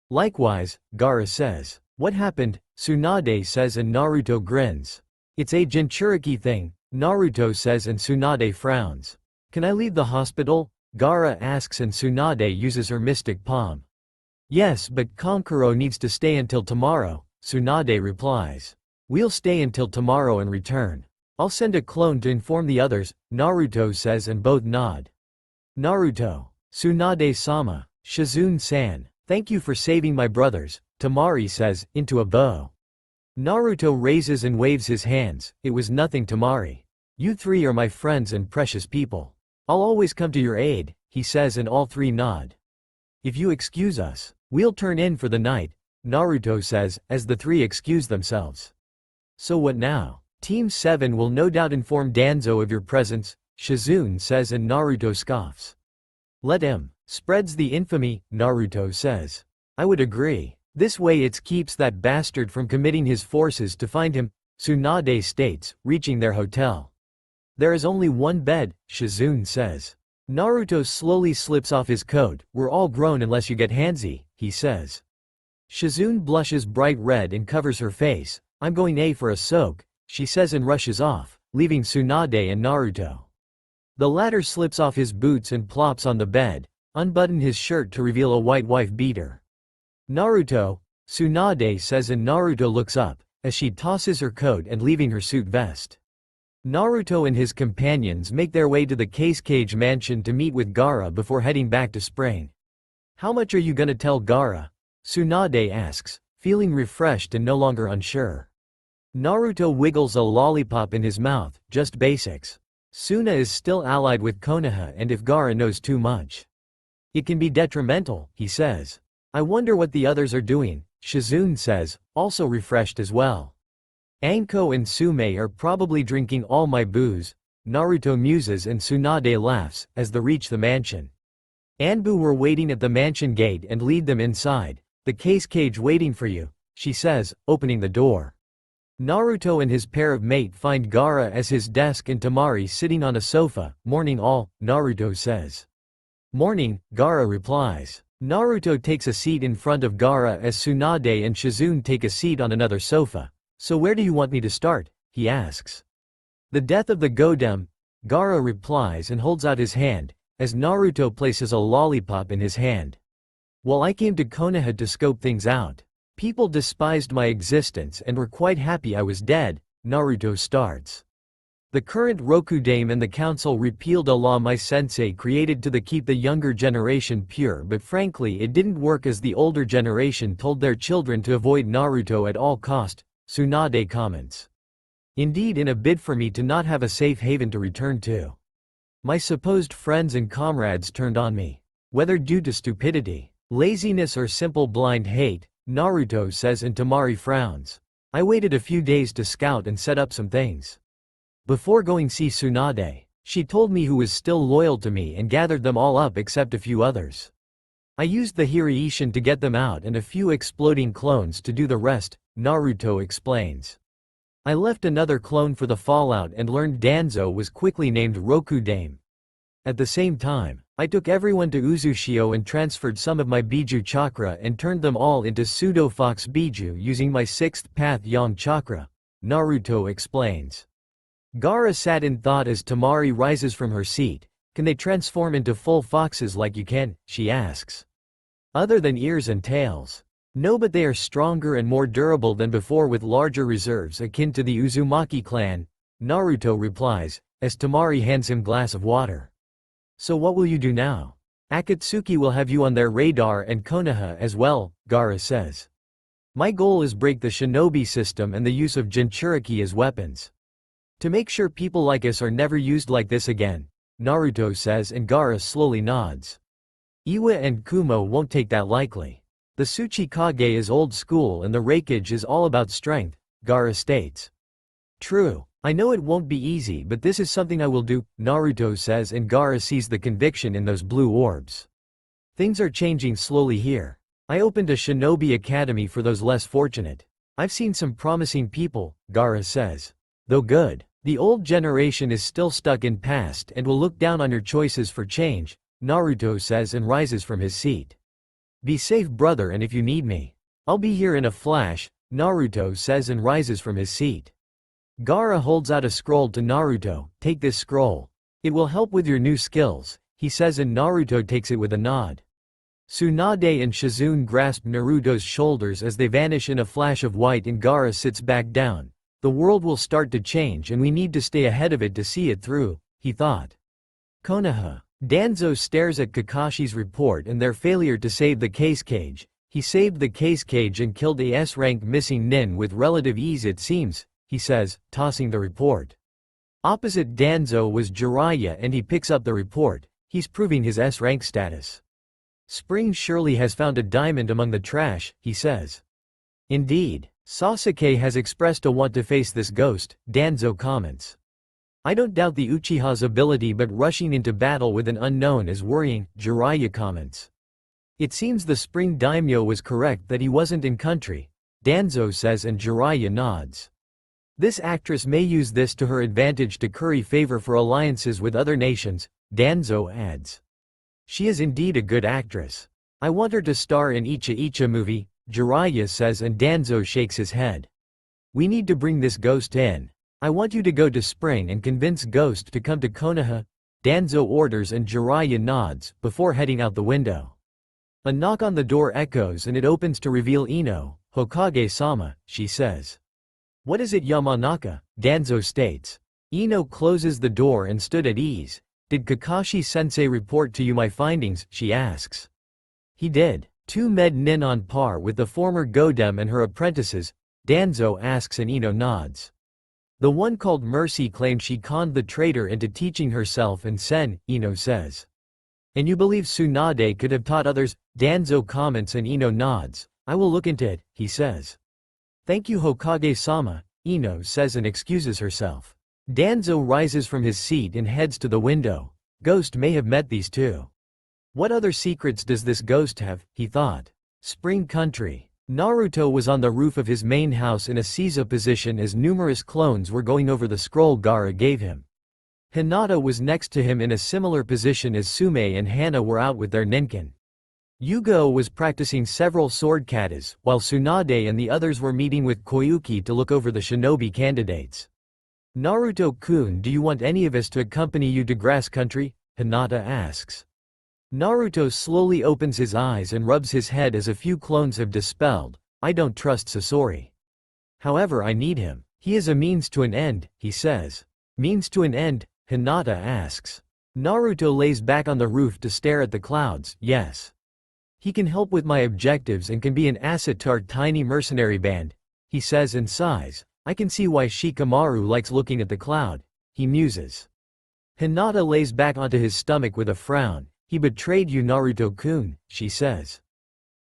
Likewise, Gaara says. What happened? Tsunade says and Naruto grins. It's a Jinchuriki thing, Naruto says and Tsunade frowns. Can I leave the hospital? Gaara asks and Tsunade uses her mystic palm. Yes, but Kankuro needs to stay until tomorrow, Tsunade replies. We'll stay until tomorrow and return. I'll send a clone to inform the others, Naruto says and both nod. Naruto. Tsunade-sama. Shizune-san. Thank you for saving my brothers, Tamari says, into a bow. Naruto raises and waves his hands. It was nothing Tamari. You three are my friends and precious people. I'll always come to your aid, he says and all three nod. If you excuse us, we'll turn in for the night, Naruto says, as the three excuse themselves. So what now? Team 7 will no doubt inform Danzo of your presence, Shizune says and Naruto scoffs. Let him. Spreads the infamy, Naruto says. I would agree. This way it keeps that bastard from committing his forces to find him, Tsunade states, reaching their hotel. There is only one bed, Shizune says. Naruto slowly slips off his coat. We're all grown unless you get handsy, he says. Shizune blushes bright red and covers her face. I'm going for a soak, she says and rushes off, leaving Tsunade and Naruto. The latter slips off his boots and plops on the bed, unbutton his shirt to reveal a white wife beater. Naruto, Tsunade says and Naruto looks up, as she tosses her coat and leaving her suit vest. Naruto and his companions make their way to the Cage mansion to meet with Gaara before heading back to Spring. How much are you gonna tell Gaara? Tsunade asks, feeling refreshed and no longer unsure. Naruto wiggles a lollipop in his mouth, just basics. Suna is still allied with Konoha and if Gaara knows too much, it can be detrimental, he says. I wonder what the others are doing, Shizune says, also refreshed as well. Anko and Sume are probably drinking all my booze, Naruto muses and Tsunade laughs, as they reach the mansion. Anbu were waiting at the mansion gate and lead them inside. The cage waiting for you, she says, opening the door. Naruto and his pair of mate find Gaara at his desk and Tamari sitting on a sofa. Morning all, Naruto says. Morning, Gaara replies. Naruto takes a seat in front of Gaara as Tsunade and Shizune take a seat on another sofa. So where do you want me to start? He asks. The death of the Godem, Gaara replies and holds out his hand, as Naruto places a lollipop in his hand. Well, I came to Konoha to scope things out. People despised my existence and were quite happy I was dead, Naruto starts. The current Rokudame and the council repealed a law my sensei created to keep the younger generation pure, but frankly it didn't work as the older generation told their children to avoid Naruto at all cost, Tsunade comments. Indeed, in a bid for me to not have a safe haven to return to. My supposed friends and comrades turned on me. Whether due to stupidity, laziness or simple blind hate, Naruto says and Tamari frowns. I waited a few days to scout and set up some things. Before going see Tsunade, she told me who was still loyal to me and gathered them all up except a few others. I used the Hiraishin to get them out and a few exploding clones to do the rest, Naruto explains. I left another clone for the fallout and learned Danzo was quickly named Rokudame. At the same time, I took everyone to Uzushio and transferred some of my Biju chakra and turned them all into pseudo-fox Biju using my 6th path Yang chakra, Naruto explains. Gaara sat in thought as Tamari rises from her seat. Can they transform into full foxes like you can? She asks. Other than ears and tails. No, but they are stronger and more durable than before with larger reserves akin to the Uzumaki clan, Naruto replies, as Tamari hands him glass of water. So what will you do now? Akatsuki will have you on their radar and Konoha as well, Gaara says. My goal is break the shinobi system and the use of Jinchuriki as weapons. To make sure people like us are never used like this again, Naruto says, and Gaara slowly nods. Iwa and Kumo won't take that lightly. The Tsuchikage is old school and the Raikage is all about strength, Gaara states. True. I know it won't be easy, but this is something I will do, Naruto says, and Gaara sees the conviction in those blue orbs. Things are changing slowly here. I opened a shinobi academy for those less fortunate. I've seen some promising people, Gaara says. Though good. The old generation is still stuck in past and will look down on your choices for change, Naruto says, and rises from his seat. Be safe, brother, and if you need me, I'll be here in a flash, Naruto says, and rises from his seat. Gaara holds out a scroll to Naruto. Take this scroll. It will help with your new skills, he says, and Naruto takes it with a nod. Tsunade and Shizune grasp Naruto's shoulders as they vanish in a flash of white, and Gaara sits back down. The world will start to change and we need to stay ahead of it to see it through, he thought. Konoha. Danzo stares at Kakashi's report and their failure to save the case cage. He saved the case cage and killed a S-rank missing nin with relative ease, it seems, he says, tossing the report. Opposite Danzo was Jiraiya and he picks up the report. He's proving his S-rank status. Spring surely has found a diamond among the trash, he says. Indeed. Sasuke has expressed a want to face this ghost, Danzo comments. I don't doubt the Uchiha's ability, but rushing into battle with an unknown is worrying, Jiraiya comments. It seems the Spring Daimyo was correct that he wasn't in country, Danzo says, and Jiraiya nods. This actress may use this to her advantage to curry favor for alliances with other nations, Danzo adds. She is indeed a good actress. I want her to star in Icha Icha movie, Jiraiya says, and Danzo shakes his head. We need to bring this ghost in. I want you to go to Spring and convince Ghost to come to Konoha, Danzo orders, and Jiraiya nods, before heading out the window. A knock on the door echoes and it opens to reveal Ino. Hokage-sama, she says. What is it, Yamanaka? Danzo states. Ino closes the door and stood at ease. Did Kakashi-sensei report to you my findings? She asks. He did. 2 med nin on par with the former Godem and her apprentices, Danzo asks, and Ino nods. The one called Mercy claimed she conned the traitor into teaching herself and Sen, Ino says. And you believe Tsunade could have taught others? Danzo comments, and Ino nods. I will look into it, he says. Thank you, Hokage-sama, Ino says, and excuses herself. Danzo rises from his seat and heads to the window. Ghost may have met these two. What other secrets does this ghost have, he thought. Spring Country. Naruto was on the roof of his main house in a seiza position as numerous clones were going over the scroll Gaara gave him. Hinata was next to him in a similar position as Sume and Hana were out with their ninkin. Yugo was practicing several sword katas, while Tsunade and the others were meeting with Koyuki to look over the shinobi candidates. Naruto-kun, do you want any of us to accompany you to Grass Country? Hinata asks. Naruto slowly opens his eyes and rubs his head as a few clones have dispelled. I don't trust Sasori. However, I need him. He is a means to an end, he says. Means to an end? Hinata asks. Naruto lays back on the roof to stare at the clouds. Yes. He can help with my objectives and can be an asset to our tiny mercenary band, he says, and sighs. I can see why Shikamaru likes looking at the cloud, he muses. Hinata lays back onto his stomach with a frown. He betrayed you, Naruto-kun, she says.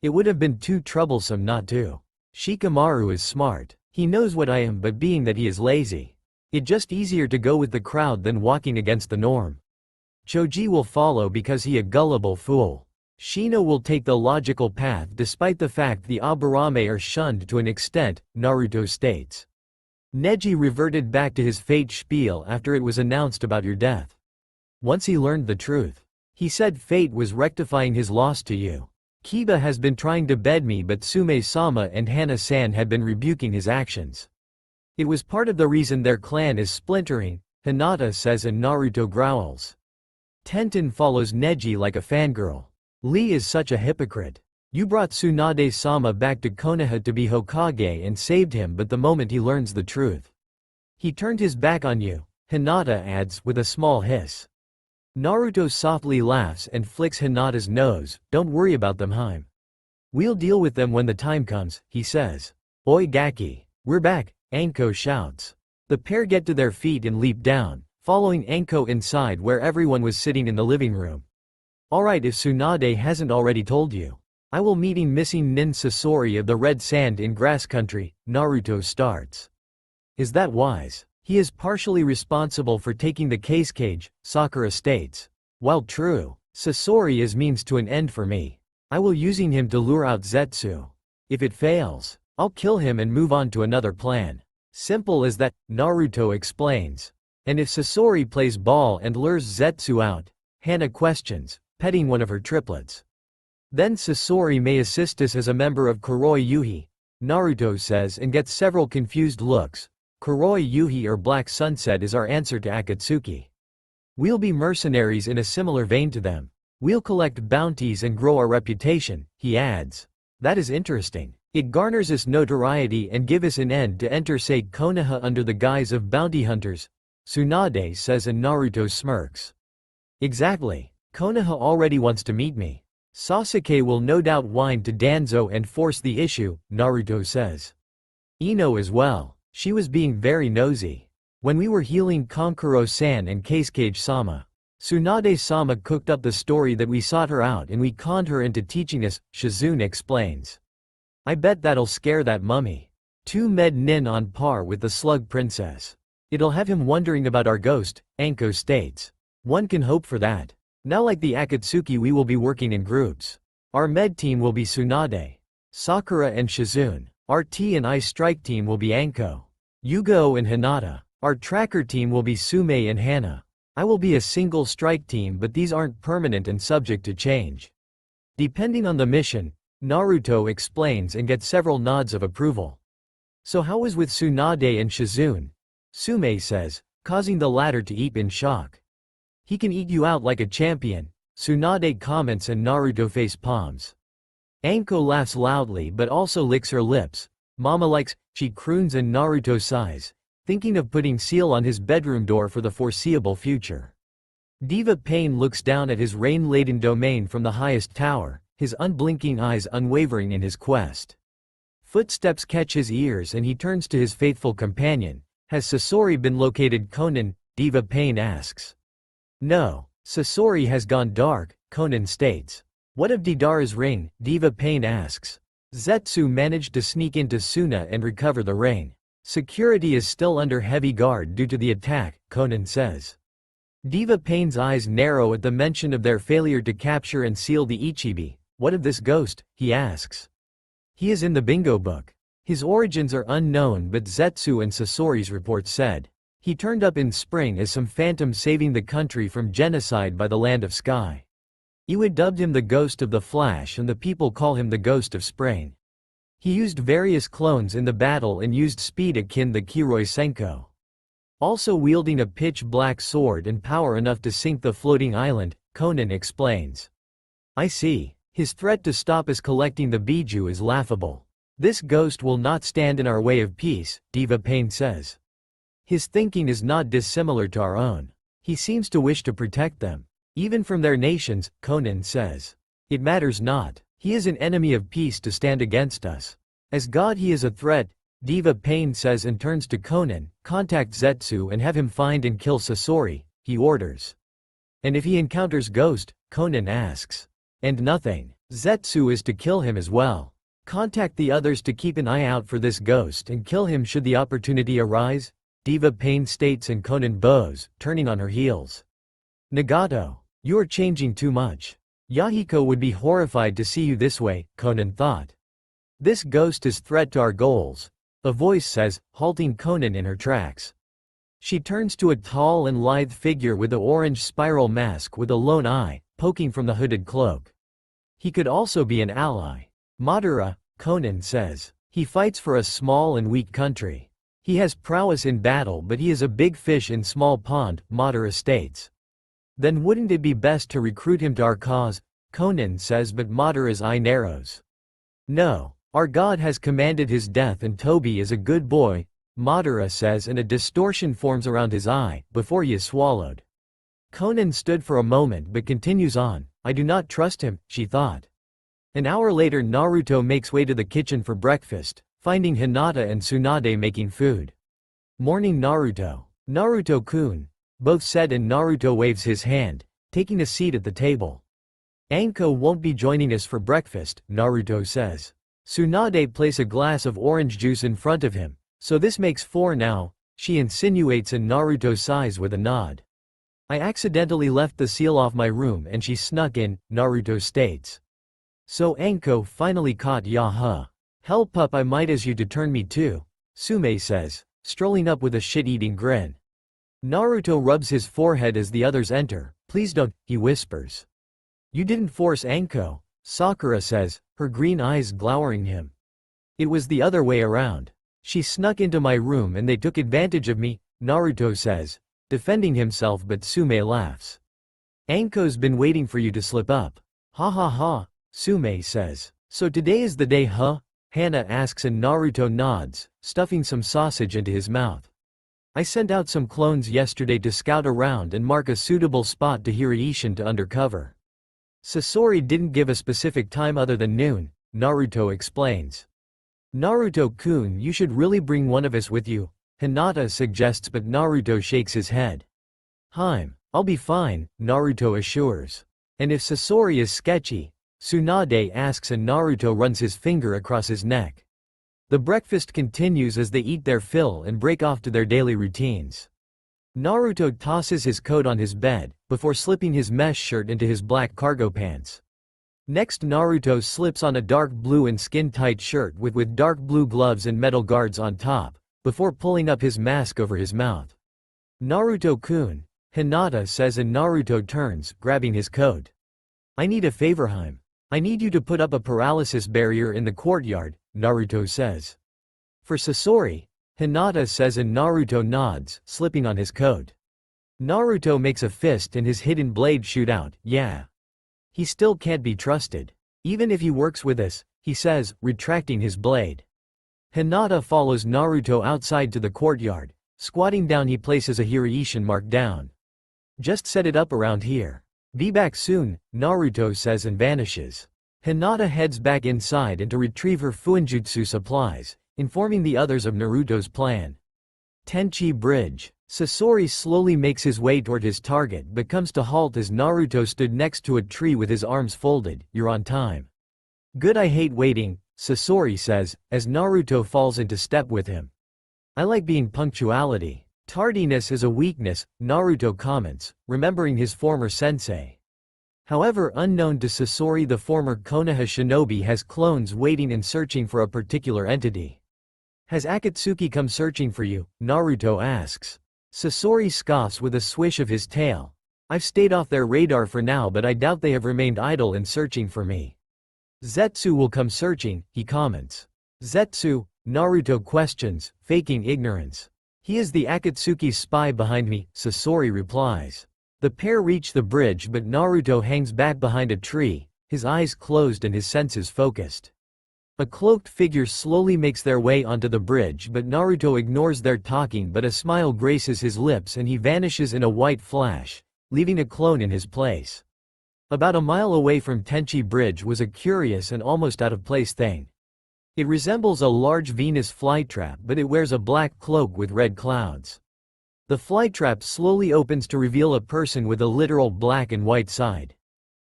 It would have been too troublesome not to. Shikamaru is smart. He knows what I am, but being that he is lazy, it's just easier to go with the crowd than walking against the norm. Choji will follow because he a gullible fool. Shino will take the logical path despite the fact the Aburame are shunned to an extent, Naruto states. Neji reverted back to his fate spiel after it was announced about your death. Once he learned the truth, he said fate was rectifying his loss to you. Kiba has been trying to bed me, but Sume-sama and Hana-san had been rebuking his actions. It was part of the reason their clan is splintering, Hinata says, and Naruto growls. Tenten follows Neji like a fangirl. Lee is such a hypocrite. You brought Tsunade-sama back to Konoha to be Hokage and saved him, but the moment he learns the truth, he turned his back on you, Hinata adds, with a small hiss. Naruto softly laughs and flicks Hinata's nose. Don't worry about them, Haim. We'll deal with them when the time comes, he says. Oi Gaki. We're back, Anko shouts. The pair get to their feet and leap down, following Anko inside where everyone was sitting in the living room. Alright, if Tsunade hasn't already told you. I will meeting missing Nin Sasori of the Red Sand in Grass Country, Naruto starts. Is that wise? He is partially responsible for taking the case cage, Sakura states. While true, Sasori is means to an end for me. I will using him to lure out Zetsu. If it fails, I'll kill him and move on to another plan. Simple as that, Naruto explains. And if Sasori plays ball and lures Zetsu out, Hana questions, petting one of her triplets. Then Sasori may assist us as a member of Kuroi Yuhi, Naruto says and gets several confused looks. Kuroi Yuhi or Black Sunset is our answer to Akatsuki. We'll be mercenaries in a similar vein to them. We'll collect bounties and grow our reputation, he adds. That is interesting. It garners us notoriety and give us an end to enter say Konoha under the guise of bounty hunters, Tsunade says and Naruto smirks. Exactly. Konoha already wants to meet me. Sasuke will no doubt whine to Danzo and force the issue, Naruto says. Ino as well. She was being very nosy. When we were healing Kankuro-san and Case-Cage-sama, Tsunade-sama cooked up the story that we sought her out and we conned her into teaching us, Shizune explains. I bet that'll scare that mummy. 2 med nin on par with the slug princess. It'll have him wondering about our ghost, Anko states. One can hope for that. Now like the Akatsuki we will be working in groups. Our med team will be Tsunade, Sakura and Shizune. Our T and I strike team will be Anko, Yugo and Hinata. Our tracker team will be Sume and Hana. I will be a single strike team but these aren't permanent and subject to change. Depending on the mission, Naruto explains and gets several nods of approval. So how is with Tsunade and Shizune? Sume says, causing the latter to eat in shock. He can eat you out like a champion, Tsunade comments and Naruto face palms. Anko laughs loudly but also licks her lips. Mama likes, she croons and Naruto sighs, thinking of putting seal on his bedroom door for the foreseeable future. Diva Pain looks down at his rain-laden domain from the highest tower, his unblinking eyes unwavering in his quest. Footsteps catch his ears and he turns to his faithful companion. Has Sasori been located, Conan? Diva Pain asks. No, Sasori has gone dark, Conan states. What of Deidara's ring? Diva Pain asks. Zetsu managed to sneak into Suna and recover the ring. Security is still under heavy guard due to the attack, Conan says. Diva Pain's eyes narrow at the mention of their failure to capture and seal the Ichibi. What of this ghost? He asks. He is in the bingo book. His origins are unknown but Zetsu and Sasori's report said. He turned up in spring as some phantom saving the country from genocide by the Land of Sky. Iwa dubbed him the Ghost of the Flash and the people call him the Ghost of Spring. He used various clones in the battle and used speed akin the Kiroi Senko. Also wielding a pitch-black sword and power enough to sink the floating island, Conan explains. I see. His threat to stop us collecting the Biju is laughable. This ghost will not stand in our way of peace, Diva Pain says. His thinking is not dissimilar to our own. He seems to wish to protect them. Even from their nations, Conan says. It matters not. He is an enemy of peace to stand against us. As God he is a threat, Diva Pain says and turns to Conan, contact Zetsu and have him find and kill Sasori, he orders. And if he encounters Ghost, Conan asks. And nothing. Zetsu is to kill him as well. Contact the others to keep an eye out for this ghost and kill him should the opportunity arise, Diva Pain states and Conan bows, turning on her heels. Nagato, you are changing too much. Yahiko would be horrified to see you this way, Conan thought. This ghost is threat to our goals, a voice says, halting Conan in her tracks. She turns to a tall and lithe figure with the orange spiral mask with a lone eye, poking from the hooded cloak. He could also be an ally. Madara, Conan says. He fights for a small and weak country. He has prowess in battle but he is a big fish in small pond, Madara states. Then wouldn't it be best to recruit him to our cause? Conan says but Madara's eye narrows. No, our god has commanded his death and Toby is a good boy, Madara says and a distortion forms around his eye, before he is swallowed. Conan stood for a moment but continues on, I do not trust him, she thought. An hour later Naruto makes way to the kitchen for breakfast, finding Hinata and Tsunade making food. Morning Naruto. Naruto-kun. Both said and Naruto waves his hand, taking a seat at the table. Anko won't be joining us for breakfast, Naruto says. Tsunade places a glass of orange juice in front of him, so this makes 4 now, she insinuates and Naruto sighs with a nod. I accidentally left the seal off my room and she snuck in, Naruto states. So Anko finally caught ya huh. Hell pup I might as you to turn me too, Sume says, strolling up with a shit-eating grin. Naruto rubs his forehead as the others enter. Please don't, he whispers. You didn't force Anko, Sakura says, her green eyes glowering him. It was the other way around. She snuck into my room and they took advantage of me, Naruto says, defending himself but Sume laughs. Anko's been waiting for you to slip up. Ha ha ha, Sume says. So today is the day huh? Hana asks and Naruto nods, stuffing some sausage into his mouth. I sent out some clones yesterday to scout around and mark a suitable spot to Hiraishin to undercover. Sasori didn't give a specific time other than noon, Naruto explains. Naruto-kun you should really bring one of us with you, Hinata suggests but Naruto shakes his head. I'll be fine, Naruto assures. And if Sasori is sketchy, Tsunade asks and Naruto runs his finger across his neck. The breakfast continues as they eat their fill and break off to their daily routines. Naruto tosses his coat on his bed, before slipping his mesh shirt into his black cargo pants. Next Naruto slips on a dark blue and skin-tight shirt with dark blue gloves and metal guards on top, before pulling up his mask over his mouth. Naruto-kun, Hinata says and Naruto turns, grabbing his coat. I need a favor I need you to put up a paralysis barrier in the courtyard, Naruto says. For Sasori, Hinata says and Naruto nods, slipping on his coat. Naruto makes a fist and his hidden blade shoot out, yeah. He still can't be trusted. Even if he works with us, he says, retracting his blade. Hinata follows Naruto outside to the courtyard. Squatting down he places a Hiraishin mark down. Just set it up around here. Be back soon, Naruto says and vanishes. Hinata heads back inside and to retrieve her Fuinjutsu supplies, informing the others of Naruto's plan. Tenchi Bridge. Sasori slowly makes his way toward his target but comes to halt as Naruto stood next to a tree with his arms folded. You're on time. Good I hate waiting, Sasori says, as Naruto falls into step with him. I like being punctuality. Tardiness is a weakness, Naruto comments, remembering his former sensei. However, unknown to Sasori, the former Konoha shinobi has clones waiting and searching for a particular entity. Has Akatsuki come searching for you? Naruto asks. Sasori scoffs with a swish of his tail. I've stayed off their radar for now but I doubt they have remained idle in searching for me. Zetsu will come searching, he comments. Zetsu? Naruto questions, faking ignorance. He is the Akatsuki's spy behind me, Sasori replies. The pair reach the bridge but Naruto hangs back behind a tree, his eyes closed and his senses focused. A cloaked figure slowly makes their way onto the bridge but Naruto ignores their talking but a smile graces his lips and he vanishes in a white flash, leaving a clone in his place. About a mile away from Tenchi Bridge was a curious and almost out-of-place thing. It resembles a large Venus flytrap but it wears a black cloak with red clouds. The flytrap slowly opens to reveal a person with a literal black and white side.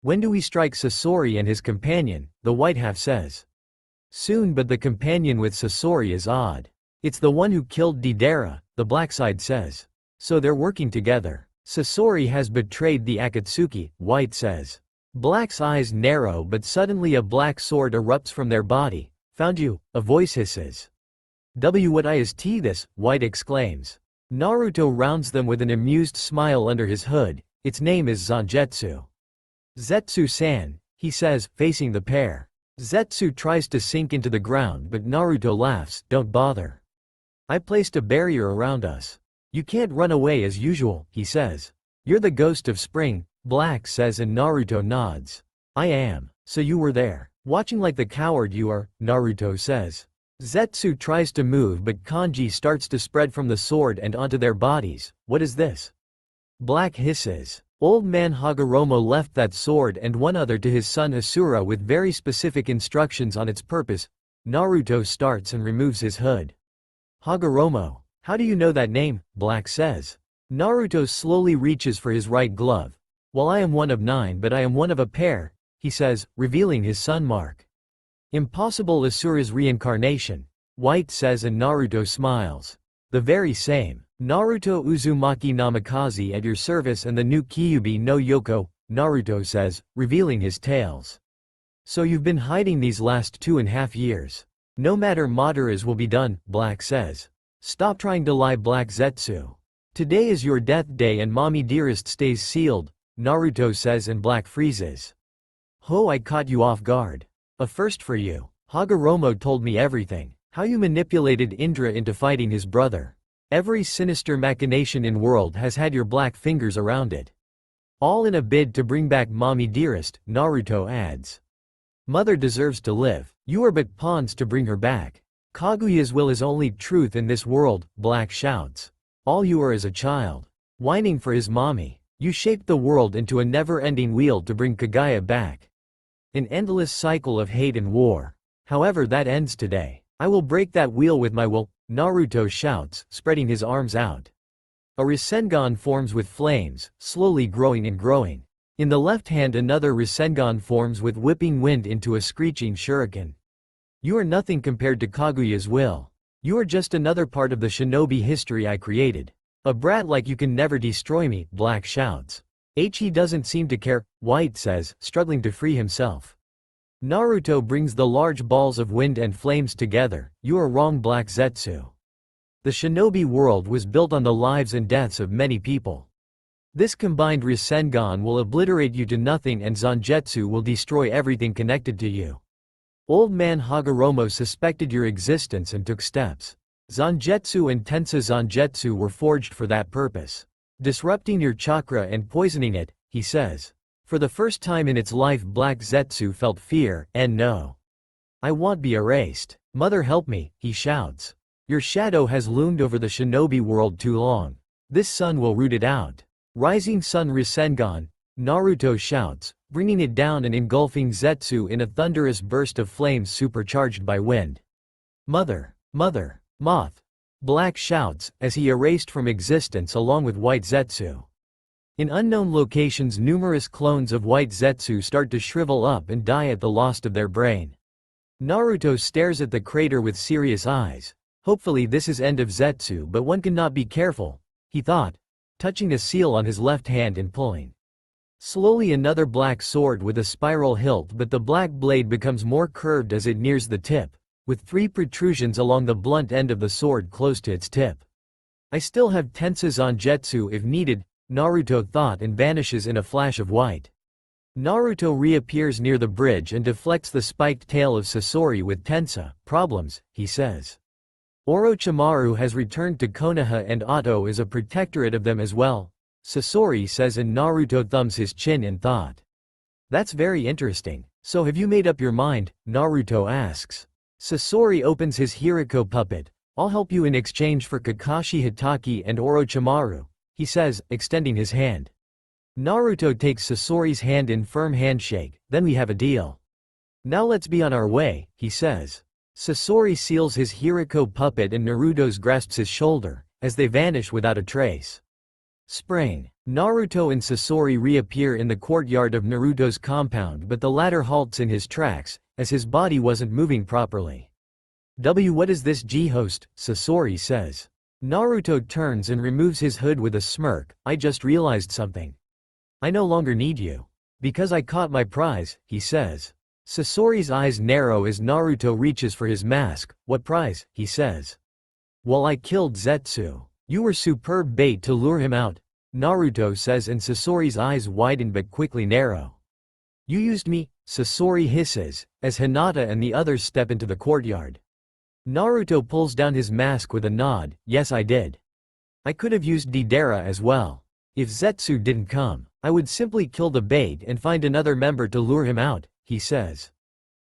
When do we strike Sasori and his companion? The white half says. Soon, but the companion with Sasori is odd. It's the one who killed Deidara, the black side says. So they're working together. Sasori has betrayed the Akatsuki, white says. Black's eyes narrow but suddenly a black sword erupts from their body. Found you, a voice hisses. What is this? White exclaims. Naruto rounds them with an amused smile under his hood. Its name is Zangetsu. Zetsu-san, he says, facing the pair. Zetsu tries to sink into the ground but Naruto laughs, don't bother. I placed a barrier around us. You can't run away as usual, he says. You're the ghost of spring, Black says and Naruto nods. I am. So you were there. Watching like the coward you are, Naruto says. Zetsu tries to move but kanji starts to spread from the sword and onto their bodies. What is this? Black hisses. Old man Hagoromo left that sword and one other to his son Asura with very specific instructions on its purpose. Naruto starts and removes his hood. Hagoromo, how do you know that name? Black says. Naruto slowly reaches for his right glove. Well, I am one of 9 but I am one of a pair, he says, revealing his sun mark. Impossible, Asura's reincarnation, White says, and Naruto smiles. The very same. Naruto Uzumaki Namikaze at your service and the new Kyuubi no Yoko, Naruto says, revealing his tails. So you've been hiding these last 2.5 years. No matter, Madara's will be done, Black says. Stop trying to lie, Black Zetsu. Today is your death day and mommy dearest stays sealed, Naruto says, and Black freezes. Ho, I caught you off guard. A first for you. Hagoromo told me everything. How you manipulated Indra into fighting his brother. Every sinister machination in world has had your black fingers around it. All in a bid to bring back mommy dearest, Naruto adds. Mother deserves to live. You are but pawns to bring her back. Kaguya's will is only truth in this world, Black shouts. All you are is a child. Whining for his mommy. You shaped the world into a never-ending wheel to bring Kaguya back. An endless cycle of hate and war. However, that ends today. I will break that wheel with my will, Naruto shouts, spreading his arms out. A Rasengan forms with flames, slowly growing and growing. In the left hand another Rasengan forms with whipping wind into a screeching shuriken. You are nothing compared to Kaguya's will. You are just another part of the shinobi history I created. A brat like you can never destroy me, Black shouts. He doesn't seem to care, White says, struggling to free himself. Naruto brings the large balls of wind and flames together. You are wrong, Black Zetsu. The shinobi world was built on the lives and deaths of many people. This combined Rasengan will obliterate you to nothing and Zangetsu will destroy everything connected to you. Old man Hagoromo suspected your existence and took steps. Zangetsu and Tensa Zangetsu were forged for that purpose. Disrupting your chakra and poisoning it, he says. For the first time in its life, Black Zetsu felt fear, and no. I won't be erased. Mother help me, he shouts. Your shadow has loomed over the shinobi world too long. This sun will root it out. Rising Sun Rasengan, Naruto shouts, bringing it down and engulfing Zetsu in a thunderous burst of flames supercharged by wind. Mother, Mother, Moth! Black shouts, as he erased from existence along with White Zetsu. In unknown locations numerous clones of White Zetsu start to shrivel up and die at the loss of their brain. Naruto stares at the crater with serious eyes. Hopefully this is end of Zetsu, but one cannot be careful, he thought, touching a seal on his left hand and pulling. Slowly another black sword with a spiral hilt, but the black blade becomes more curved as it nears the tip, with 3 protrusions along the blunt end of the sword close to its tip. I still have Tensa Zangetsu if needed, Naruto thought, and vanishes in a flash of white. Naruto reappears near the bridge and deflects the spiked tail of Sasori with Tensa. Problems, he says. Orochimaru has returned to Konoha and Oto is a protectorate of them as well, Sasori says, and Naruto thumbs his chin in thought. That's very interesting. So have you made up your mind? Naruto asks. Sasori opens his Hiriko puppet. I'll help you in exchange for Kakashi Hatake and Orochimaru, he says, extending his hand. Naruto takes Sasori's hand in firm handshake. Then we have a deal. Now let's be on our way, he says. Sasori seals his Hiriko puppet and Naruto's grasps his shoulder, as they vanish without a trace. Spring. Naruto and Sasori reappear in the courtyard of Naruto's compound, but the latter halts in his tracks, as his body wasn't moving properly. What is this, G-host? Sasori says. Naruto turns and removes his hood with a smirk. I just realized something. I no longer need you. Because I caught my prize, he says. Sasori's eyes narrow as Naruto reaches for his mask. What prize? He says. Well, I killed Zetsu. You were superb bait to lure him out, Naruto says, and Sasori's eyes widen but quickly narrow. You used me, Sasori hisses, as Hinata and the others step into the courtyard. Naruto pulls down his mask with a nod. Yes, I did. I could have used Deidara as well. If Zetsu didn't come, I would simply kill the bait and find another member to lure him out, he says.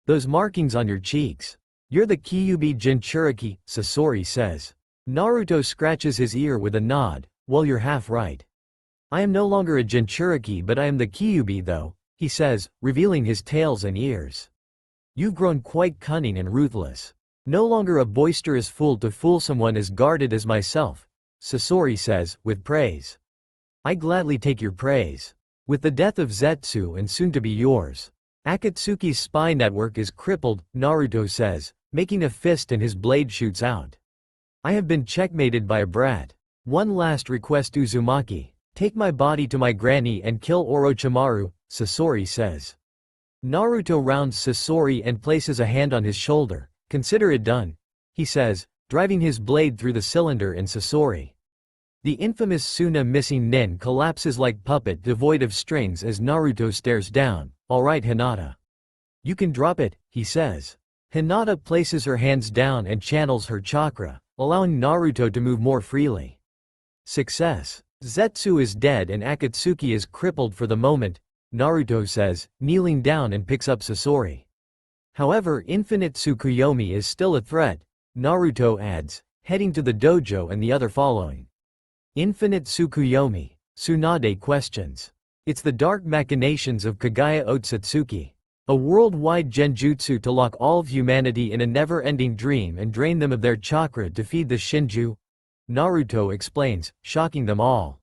Those markings on your cheeks. You're the Kyuubi Jinchuriki, Sasori says. Naruto scratches his ear with a nod. Well, you're half right. I am no longer a Jinchuriki but I am the Kyuubi though, he says, revealing his tails and ears. You've grown quite cunning and ruthless. No longer a boisterous fool to fool someone as guarded as myself, Sasori says, with praise. I gladly take your praise. With the death of Zetsu and soon to be yours, Akatsuki's spy network is crippled, Naruto says, making a fist and his blade shoots out. I have been checkmated by a brat. One last request, Uzumaki. Take my body to my granny and kill Orochimaru, Sasori says. Naruto rounds Sasori and places a hand on his shoulder. Consider it done, he says, driving his blade through the cylinder in Sasori. The infamous Suna missing nin collapses like puppet devoid of strings as Naruto stares down. Alright Hinata. You can drop it, he says. Hinata places her hands down and channels her chakra, allowing Naruto to move more freely. Success. Zetsu is dead and Akatsuki is crippled for the moment, Naruto says, kneeling down and picks up Sasori. However, Infinite Tsukuyomi is still a threat, Naruto adds, heading to the dojo and the other following. Infinite Tsukuyomi, Tsunade questions. It's the dark machinations of Kagaya Otsutsuki, a worldwide genjutsu to lock all of humanity in a never-ending dream and drain them of their chakra to feed the Shinju, Naruto explains, shocking them all.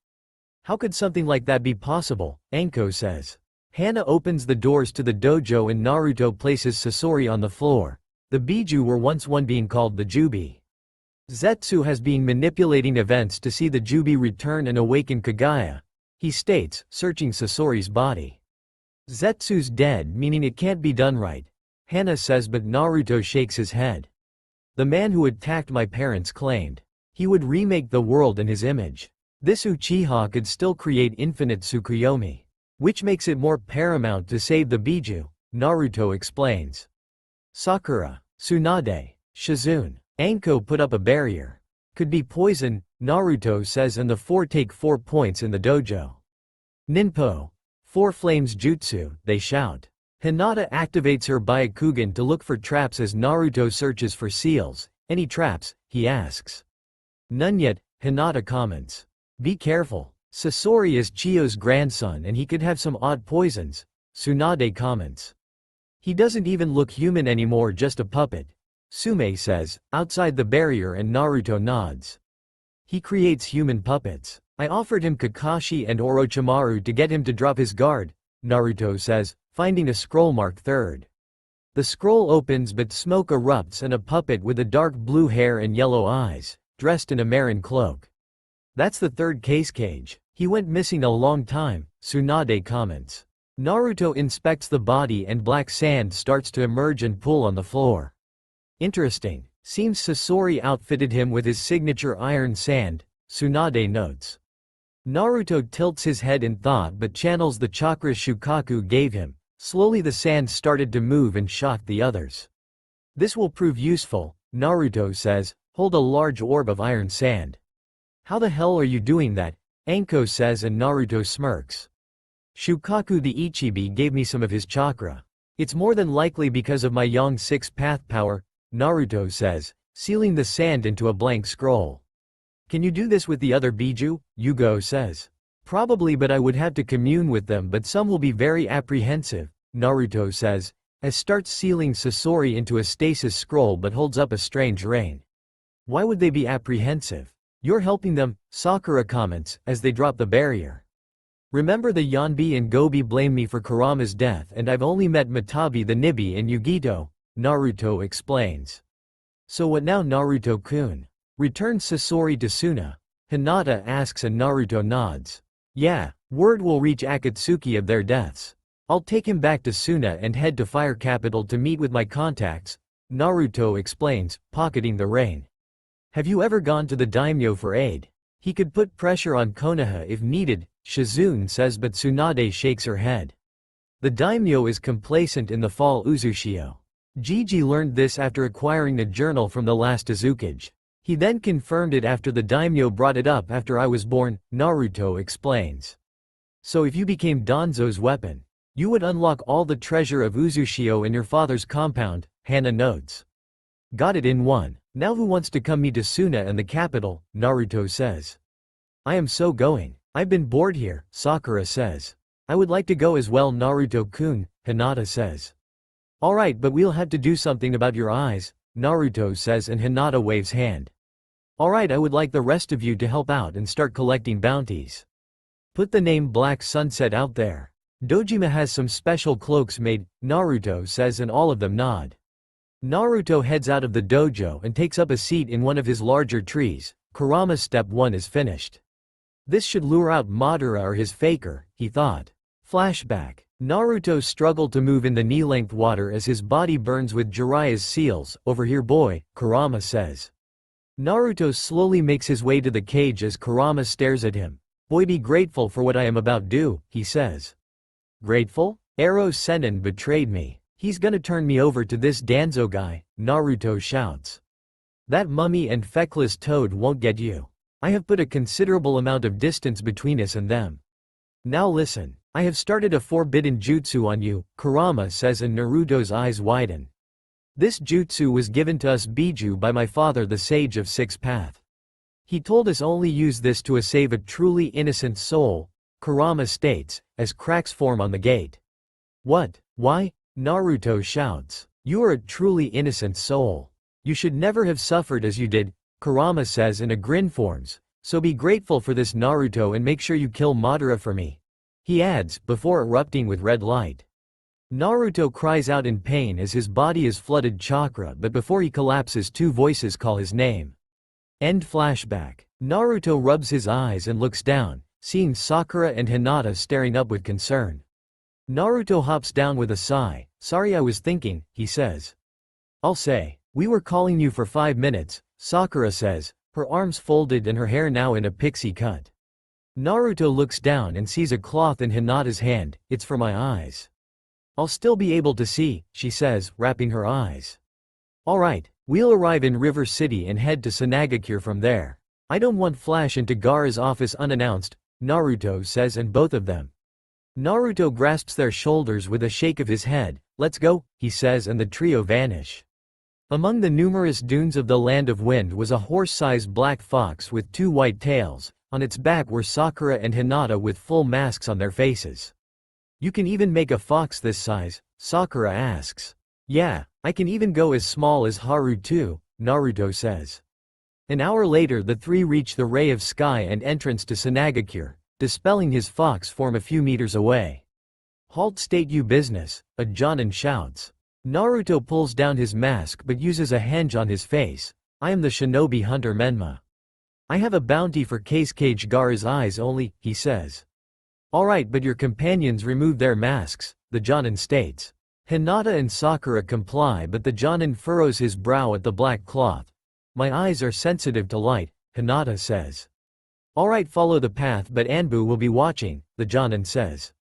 How could something like that be possible? Anko says. Hana opens the doors to the dojo and Naruto places Sasori on the floor. The Biju were once one being called the Jubi. Zetsu has been manipulating events to see the Jubi return and awaken Kagaya, he states, searching Sasori's body. Zetsu's dead, meaning it can't be done right, Hana says, but Naruto shakes his head. The man who attacked my parents claimed he would remake the world in his image. This Uchiha could still create infinite Tsukuyomi, which makes it more paramount to save the Biju, Naruto explains. Sakura, Tsunade, Shizune, Anko put up a barrier. Could be poison, Naruto says, and the four take 4 points in the dojo. Ninpo. 4 flames jutsu, they shout. Hinata activates her Byakugan to look for traps as Naruto searches for seals. Any traps, he asks. None yet, Hinata comments. Be careful. Sasori is Chiyo's grandson and he could have some odd poisons, Tsunade comments. He doesn't even look human anymore, just a puppet, Sume says, outside the barrier, and Naruto nods. He creates human puppets. I offered him Kakashi and Orochimaru to get him to drop his guard, Naruto says, finding a scroll marked 3rd. The scroll opens but smoke erupts and a puppet with a dark blue hair and yellow eyes, dressed in a Marin cloak. That's the 3rd cage. He went missing a long time, Tsunade comments. Naruto inspects the body and black sand starts to emerge and pool on the floor. Interesting. Seems Sasori outfitted him with his signature iron sand, Tsunade notes. Naruto tilts his head in thought but channels the chakra Shukaku gave him. Slowly the sand started to move and shocked the others. This will prove useful, Naruto says, hold a large orb of iron sand. How the hell are you doing that? Anko says, and Naruto smirks. Shukaku the Ichibi gave me some of his chakra. It's more than likely because of my Yang 6 path power, Naruto says, sealing the sand into a blank scroll. Can you do this with the other Biju? Yugo says. Probably, but I would have to commune with them, but some will be very apprehensive, Naruto says, as starts sealing Sasori into a stasis scroll but holds up a strange rain. Why would they be apprehensive? You're helping them, Sakura comments, as they drop the barrier. Remember the Yanbi and Gobi blame me for Kurama's death and I've only met Matabi the Nibi and Yugito, Naruto explains. So what now, Naruto-kun? Returns Sasori to Suna? Hinata asks and Naruto nods. Yeah, word will reach Akatsuki of their deaths. I'll take him back to Suna and head to Fire Capital to meet with my contacts, Naruto explains, pocketing the rein. Have you ever gone to the daimyo for aid? He could put pressure on Konoha if needed, Shizune says, but Tsunade shakes her head. The daimyo is complacent in the fall Uzushio. Jiji learned this after acquiring the journal from the last Azukage. He then confirmed it after the daimyo brought it up after I was born, Naruto explains. So if you became Danzo's weapon, you would unlock all the treasure of Uzushio in your father's compound, Hana notes. Got it in one. Now who wants to come me to Suna and the capital, Naruto says. I am so going. I've been bored here, Sakura says. I would like to go as well, Naruto-kun, Hinata says. Alright, but we'll have to do something about your eyes, Naruto says, and Hinata waves hand. Alright, I would like the rest of you to help out and start collecting bounties. Put the name Black Sunset out there. Dojima has some special cloaks made, Naruto says, and all of them nod. Naruto heads out of the dojo and takes up a seat in one of his larger trees. Kurama's step 1 is finished. This should lure out Madara or his faker, he thought. Flashback. Naruto struggled to move in the knee-length water as his body burns with Jiraiya's seals. Over here, boy, Kurama says. Naruto slowly makes his way to the cage as Kurama stares at him. Boy, be grateful for what I am about to do, he says. Grateful? Ero Sennin betrayed me. He's gonna turn me over to this Danzo guy, Naruto shouts. That mummy and feckless toad won't get you. I have put a considerable amount of distance between us and them. Now listen, I have started a forbidden jutsu on you, Kurama says, and Naruto's eyes widen. This jutsu was given to us Biju by my father, the sage of Six Path. He told us only use this to save a truly innocent soul, Kurama states, as cracks form on the gate. What? Why? Naruto shouts. You are a truly innocent soul. You should never have suffered as you did, Kurama says, and a grin forms. So be grateful for this, Naruto, and make sure you kill Madara for me. He adds, before erupting with red light. Naruto cries out in pain as his body is flooded chakra, but before he collapses, 2 voices call his name. End flashback. Naruto rubs his eyes and looks down, seeing Sakura and Hinata staring up with concern. Naruto hops down with a sigh. Sorry, I was thinking, he says. I'll say. We were calling you for 5 minutes, Sakura says, her arms folded and her hair now in a pixie cut. Naruto looks down and sees a cloth in Hinata's hand. It's for my eyes. I'll still be able to see, she says, wrapping her eyes. Alright, we'll arrive in River City and head to Sanagakure from there. I don't want Flash into Gaara's office unannounced, Naruto says, and both of them. Naruto grasps their shoulders with a shake of his head. Let's go, he says, and the trio vanish. Among the numerous dunes of the Land of Wind was a horse-sized black fox with 2 white tails. On its back were Sakura and Hinata with full masks on their faces. You can even make a fox this size? Sakura asks. Yeah, I can even go as small as Haru too, Naruto says. An hour later, the 3 reach the ray of sky and entrance to Sanagakure, dispelling his fox form a few meters away. Halt, state you business, a Jonin shouts. Naruto pulls down his mask but uses a henge on his face. I am the shinobi hunter Menma. I have a bounty for Cage Gaara's eyes only, he says. Alright, but your companions remove their masks, the Jonin states. Hinata and Sakura comply, but the Jonin furrows his brow at the black cloth. My eyes are sensitive to light, Hinata says. Alright, follow the path, but Anbu will be watching, the Jonin says.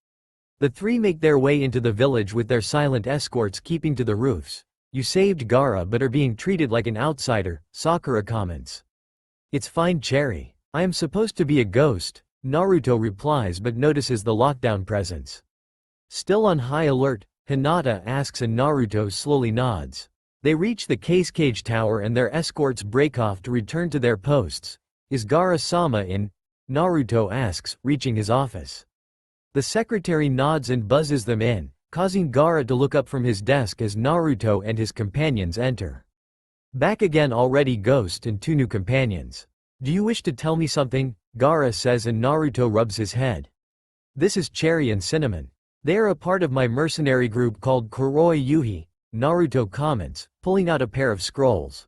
The 3 make their way into the village with their silent escorts keeping to the roofs. You saved Gaara but are being treated like an outsider, Sakura comments. It's fine, Cherry. I am supposed to be a ghost, Naruto replies, but notices the lockdown presence. Still on high alert, Hinata asks and Naruto slowly nods. They reach the Cage Tower and their escorts break off to return to their posts. Is Gaara-sama in? Naruto asks, reaching his office. The secretary nods and buzzes them in, causing Gaara to look up from his desk as Naruto and his companions enter. Back again already, Ghost and 2 new companions. Do you wish to tell me something? Gaara says, and Naruto rubs his head. This is Cherry and Cinnamon. They are a part of my mercenary group called Kuroi Yuhi, Naruto comments, pulling out a pair of scrolls.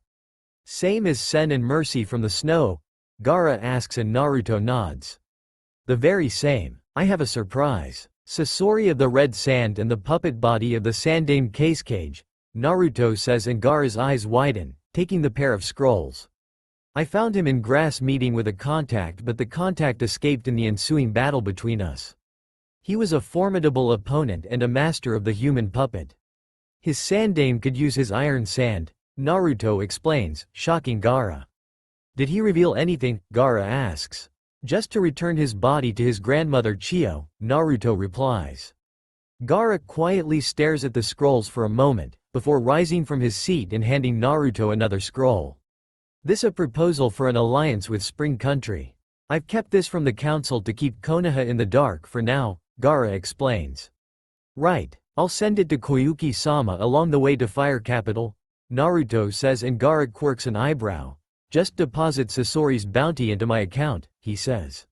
Same as Sen and Mercy from the snow? Gaara asks and Naruto nods. The very same. I have a surprise. Sasori of the Red Sand and the puppet body of the Sandaime Cage, Naruto says, and Gaara's eyes widen, taking the pair of scrolls. I found him in grass meeting with a contact, but the contact escaped in the ensuing battle between us. He was a formidable opponent and a master of the human puppet. His Sandaime could use his iron sand, Naruto explains, shocking Gaara. Did he reveal anything? Gaara asks. Just to return his body to his grandmother Chiyo, Naruto replies. Gaara quietly stares at the scrolls for a moment, before rising from his seat and handing Naruto another scroll. This a proposal for an alliance with Spring Country. I've kept this from the council to keep Konoha in the dark for now, Gaara explains. Right, I'll send it to Koyuki-sama along the way to Fire Capital, Naruto says, and Gaara quirks an eyebrow. Just deposit Sasori's bounty into my account, he says.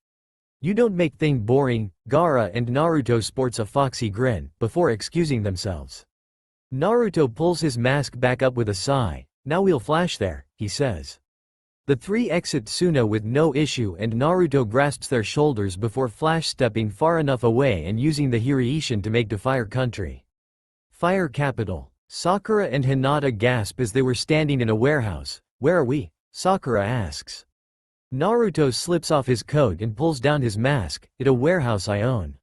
You don't make thing boring, Gaara, and Naruto sports a foxy grin, before excusing themselves. Naruto pulls his mask back up with a sigh. Now we'll flash there, he says. The three exit Suna with no issue, and Naruto grasps their shoulders before flash stepping far enough away and using the Hiraishin to make to Fire Country. Fire Capital. Sakura and Hinata gasp as they were standing in a warehouse. Where are we? Sakura asks. Naruto slips off his coat and pulls down his mask. It's a warehouse I own.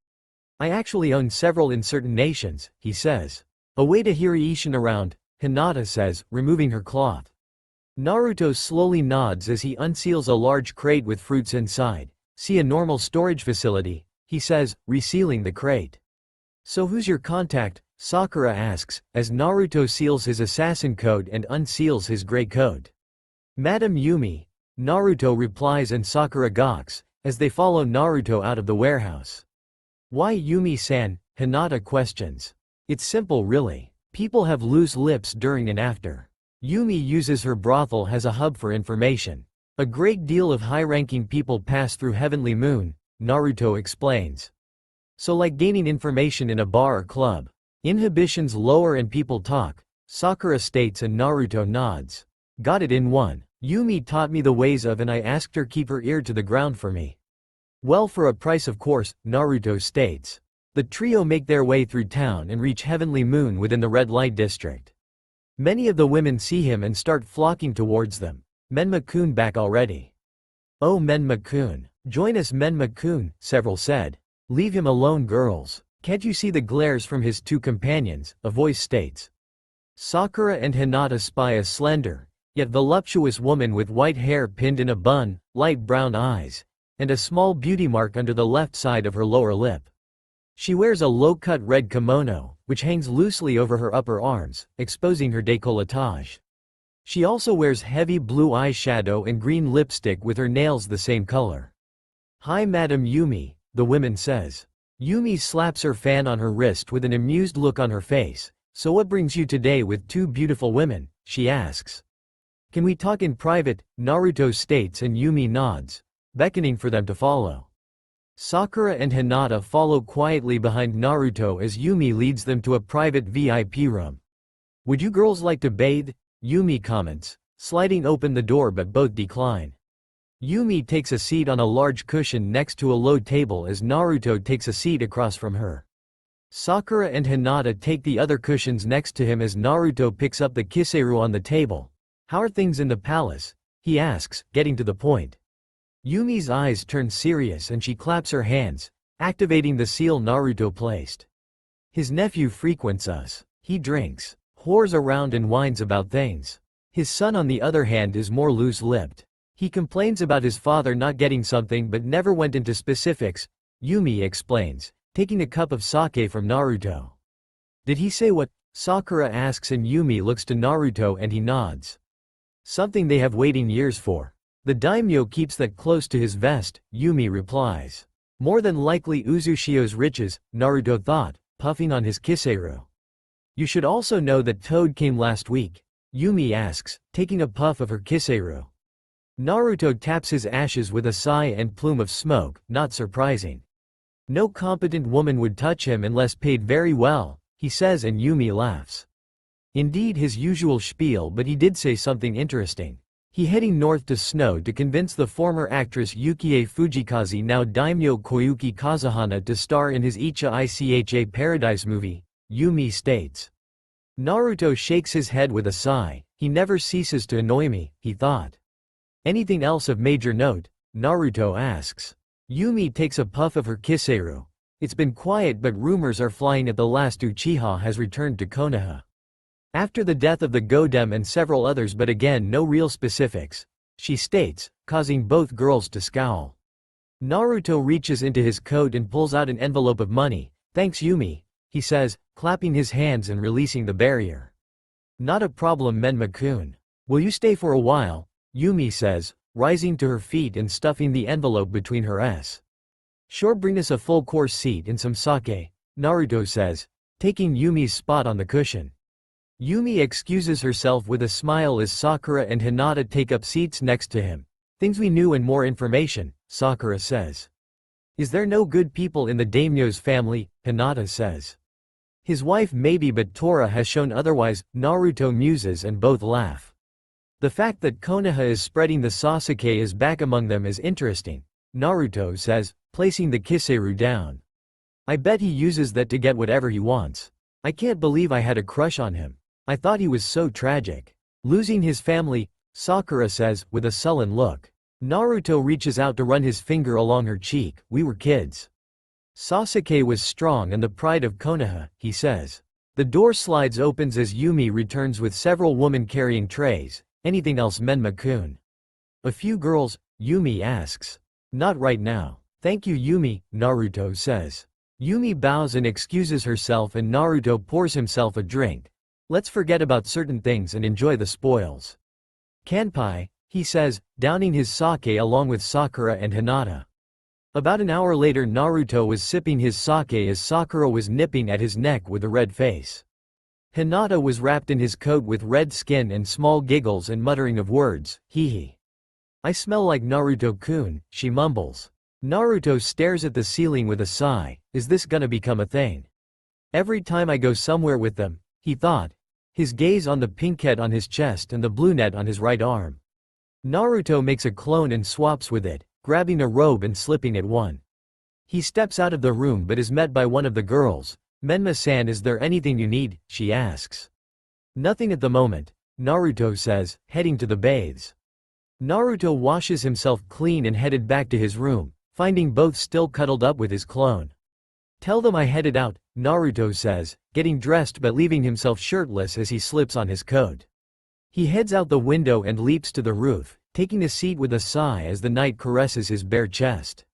I actually own several in certain nations, he says. Away to Hiraishin around, Hinata says, removing her cloth. Naruto slowly nods as he unseals a large crate with fruits inside. See a normal storage facility, he says, resealing the crate. So who's your contact? Sakura asks, as Naruto seals his assassin coat and unseals his gray coat. Madam Yumi, Naruto replies, and Sakura gawks, as they follow Naruto out of the warehouse. Why Yumi-san? Hinata questions. It's simple really. People have loose lips during and after. Yumi uses her brothel as a hub for information. A great deal of high-ranking people pass through Heavenly Moon, Naruto explains. So like gaining information in a bar or club. Inhibitions lower and people talk, Sakura states, and Naruto nods. Got it in one. Yumi taught me the ways of, and I asked her keep her ear to the ground for me. Well, for a price of course, Naruto states. The trio make their way through town and reach Heavenly Moon within the red light district. Many of the women see him and start flocking towards them. Menma-kun back already. Oh, Menma-kun. Join us, Menma-kun, several said. Leave him alone, girls. Can't you see the glares from his two companions? A voice states. Sakura and Hinata spy a slender, yet voluptuous woman with white hair pinned in a bun, light brown eyes, and a small beauty mark under the left side of her lower lip. She wears a low-cut red kimono, which hangs loosely over her upper arms, exposing her décolletage. She also wears heavy blue eyeshadow and green lipstick with her nails the same color. Hi Madam Yumi, the woman says. Yumi slaps her fan on her wrist with an amused look on her face. So what brings you today with two beautiful women? She asks. Can we talk in private? Naruto states, and Yumi nods, beckoning for them to follow. Sakura and Hinata follow quietly behind Naruto as Yumi leads them to a private VIP room. Would you girls like to bathe? Yumi comments, sliding open the door, but both decline. Yumi takes a seat on a large cushion next to a low table as Naruto takes a seat across from her. Sakura and Hinata take the other cushions next to him as Naruto picks up the kiseru on the table. How are things in the palace? He asks, getting to the point. Yumi's eyes turn serious and she claps her hands, activating the seal Naruto placed. His nephew frequents us. He drinks, whores around and whines about things. His son on the other hand is more loose-lipped. He complains about his father not getting something but never went into specifics, Yumi explains, taking a cup of sake from Naruto. Did he say what? Sakura asks, and Yumi looks to Naruto and he nods. Something they have waiting years for. The daimyo keeps that close to his vest, Yumi replies. More than likely Uzushio's riches, Naruto thought, puffing on his kiseru. You should also know that Toad came last week, Yumi asks, taking a puff of her kiseru. Naruto taps his ashes with a sigh and plume of smoke, not surprising. No competent woman would touch him unless paid very well, he says, and Yumi laughs. Indeed his usual spiel, but he did say something interesting. He heading north to Snow to convince the former actress Yukie Fujikaze, now daimyo Koyuki Kazuhana, to star in his Icha Icha Paradise movie, Yumi states. Naruto shakes his head with a sigh. He never ceases to annoy me, he thought. Anything else of major note? Naruto asks. Yumi takes a puff of her kiseru. It's been quiet, but rumors are flying that the last Uchiha has returned to Konoha. After the death of the Godem and several others, but again no real specifics, she states, causing both girls to scowl. Naruto reaches into his coat and pulls out an envelope of money. Thanks Yumi, he says, clapping his hands and releasing the barrier. Not a problem Menma-kun. Will you stay for a while? Yumi says, rising to her feet and stuffing the envelope between her s. Sure, bring us a full-course seat and some sake, Naruto says, taking Yumi's spot on the cushion. Yumi excuses herself with a smile as Sakura and Hinata take up seats next to him. Things we knew and more information, Sakura says. Is there no good people in the daimyo's family, Hinata says. His wife maybe, but Tora has shown otherwise, Naruto muses and both laugh. The fact that Konoha is spreading the Sasuke is back among them is interesting, Naruto says, placing the Kiseru down. I bet he uses that to get whatever he wants. I can't believe I had a crush on him. I thought he was so tragic. Losing his family, Sakura says, with a sullen look. Naruto reaches out to run his finger along her cheek. We were kids. Sasuke was strong and the pride of Konoha, he says. The door slides opens as Yumi returns with several women carrying trays. Anything else, Menma-kun? A few girls, Yumi asks. Not right now. Thank you, Yumi, Naruto says. Yumi bows and excuses herself and Naruto pours himself a drink. Let's forget about certain things and enjoy the spoils. Kanpai, he says, downing his sake along with Sakura and Hinata. About an hour later, Naruto was sipping his sake as Sakura was nipping at his neck with a red face. Hinata was wrapped in his coat with red skin and small giggles and muttering of words, hee hee. I smell like Naruto-kun, she mumbles. Naruto stares at the ceiling with a sigh. Is this gonna become a thing? Every time I go somewhere with them, he thought. His gaze on the pink head on his chest and the blue net on his right arm. Naruto makes a clone and swaps with it, grabbing a robe and slipping it one. He steps out of the room but is met by one of the girls. Menma-san, is there anything you need? She asks. Nothing at the moment, Naruto says, heading to the baths. Naruto washes himself clean and headed back to his room, finding both still cuddled up with his clone. Tell them I headed out, Naruto says, getting dressed but leaving himself shirtless as he slips on his coat. He heads out the window and leaps to the roof, taking a seat with a sigh as the night caresses his bare chest.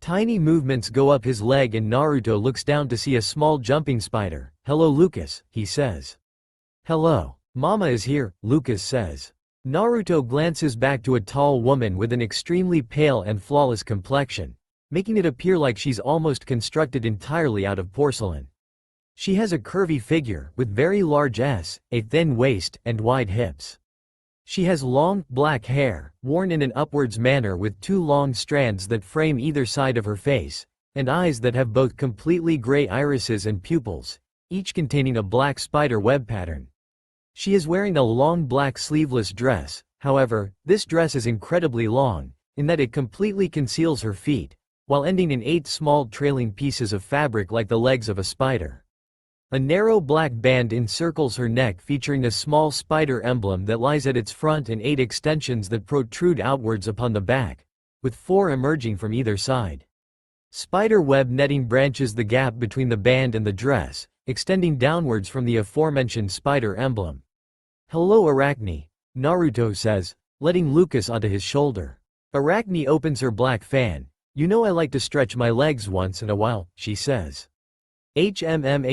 Tiny movements go up his leg and Naruto looks down to see a small jumping spider. Hello Lucas, he says. Hello. Mama is here, Lucas says. Naruto glances back to a tall woman with an extremely pale and flawless complexion, making it appear like she's almost constructed entirely out of porcelain. She has a curvy figure, with very large s, a thin waist, and wide hips. She has long, black hair, worn in an upwards manner with two long strands that frame either side of her face, and eyes that have both completely gray irises and pupils, each containing a black spider web pattern. She is wearing a long black sleeveless dress. However, this dress is incredibly long, in that it completely conceals her feet, while ending in 8 small trailing pieces of fabric like the legs of a spider. A narrow black band encircles her neck featuring a small spider emblem that lies at its front and 8 extensions that protrude outwards upon the back, with 4 emerging from either side. Spider web netting branches the gap between the band and the dress, extending downwards from the aforementioned spider emblem. Hello Arachne, Naruto says, letting Lucas onto his shoulder. Arachne opens her black fan. You know I like to stretch my legs once in a while, she says. HMM.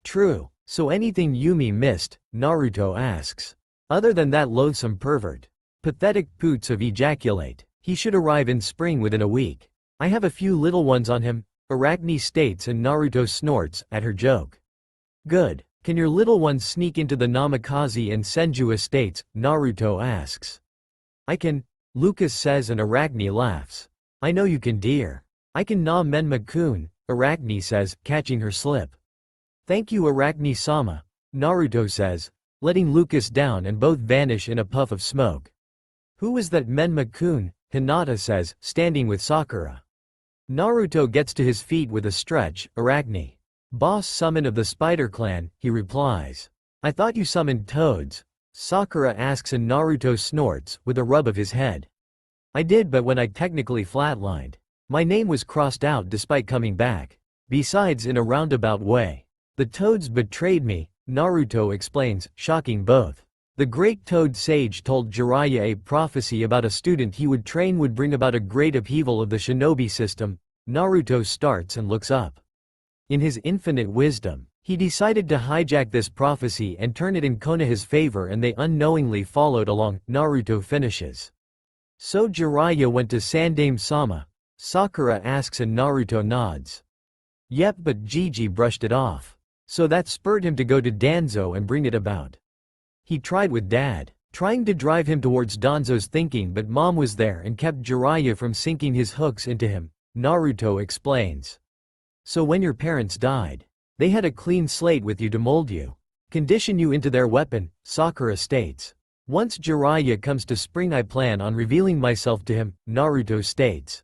True. So anything Yumi missed? Naruto asks. Other than that loathsome pervert. Pathetic poots of ejaculate. He should arrive in spring within a week. I have a few little ones on him, Arachne states, and Naruto snorts at her joke. Good. Can your little ones sneak into the Namikaze and Senju estates? Naruto asks. I can, Lucas says, and Arachne laughs. I know you can, dear. I can na Menma-kun, Arachne says, catching her slip. Thank you Arachne-sama, Naruto says, letting Lucas down, and both vanish in a puff of smoke. Who is that Menma-kun? Hinata says, standing with Sakura. Naruto gets to his feet with a stretch. Arachne. Boss summon of the Spider Clan, he replies. I thought you summoned toads. Sakura asks and Naruto snorts, with a rub of his head. I did, but when I technically flatlined. My name was crossed out despite coming back. Besides, in a roundabout way. The toads betrayed me, Naruto explains, shocking both. The great toad sage told Jiraiya a prophecy about a student he would train would bring about a great upheaval of the shinobi system. Naruto starts and looks up. In his infinite wisdom, He decided to hijack this prophecy and turn it in Konoha's favor, and they unknowingly followed along. Naruto finishes. So Jiraiya went to Sandaime-sama. Sakura asks and Naruto nods. Yep, but Gigi brushed it off. So that spurred him to go to Danzo and bring it about. He tried with Dad, trying to drive him towards Danzo's thinking, but Mom was there and kept Jiraiya from sinking his hooks into him. Naruto explains. So when your parents died, they had a clean slate with you to mold you, condition you into their weapon, Sakura states. Once Jiraiya comes to spring, I plan on revealing myself to him, Naruto states.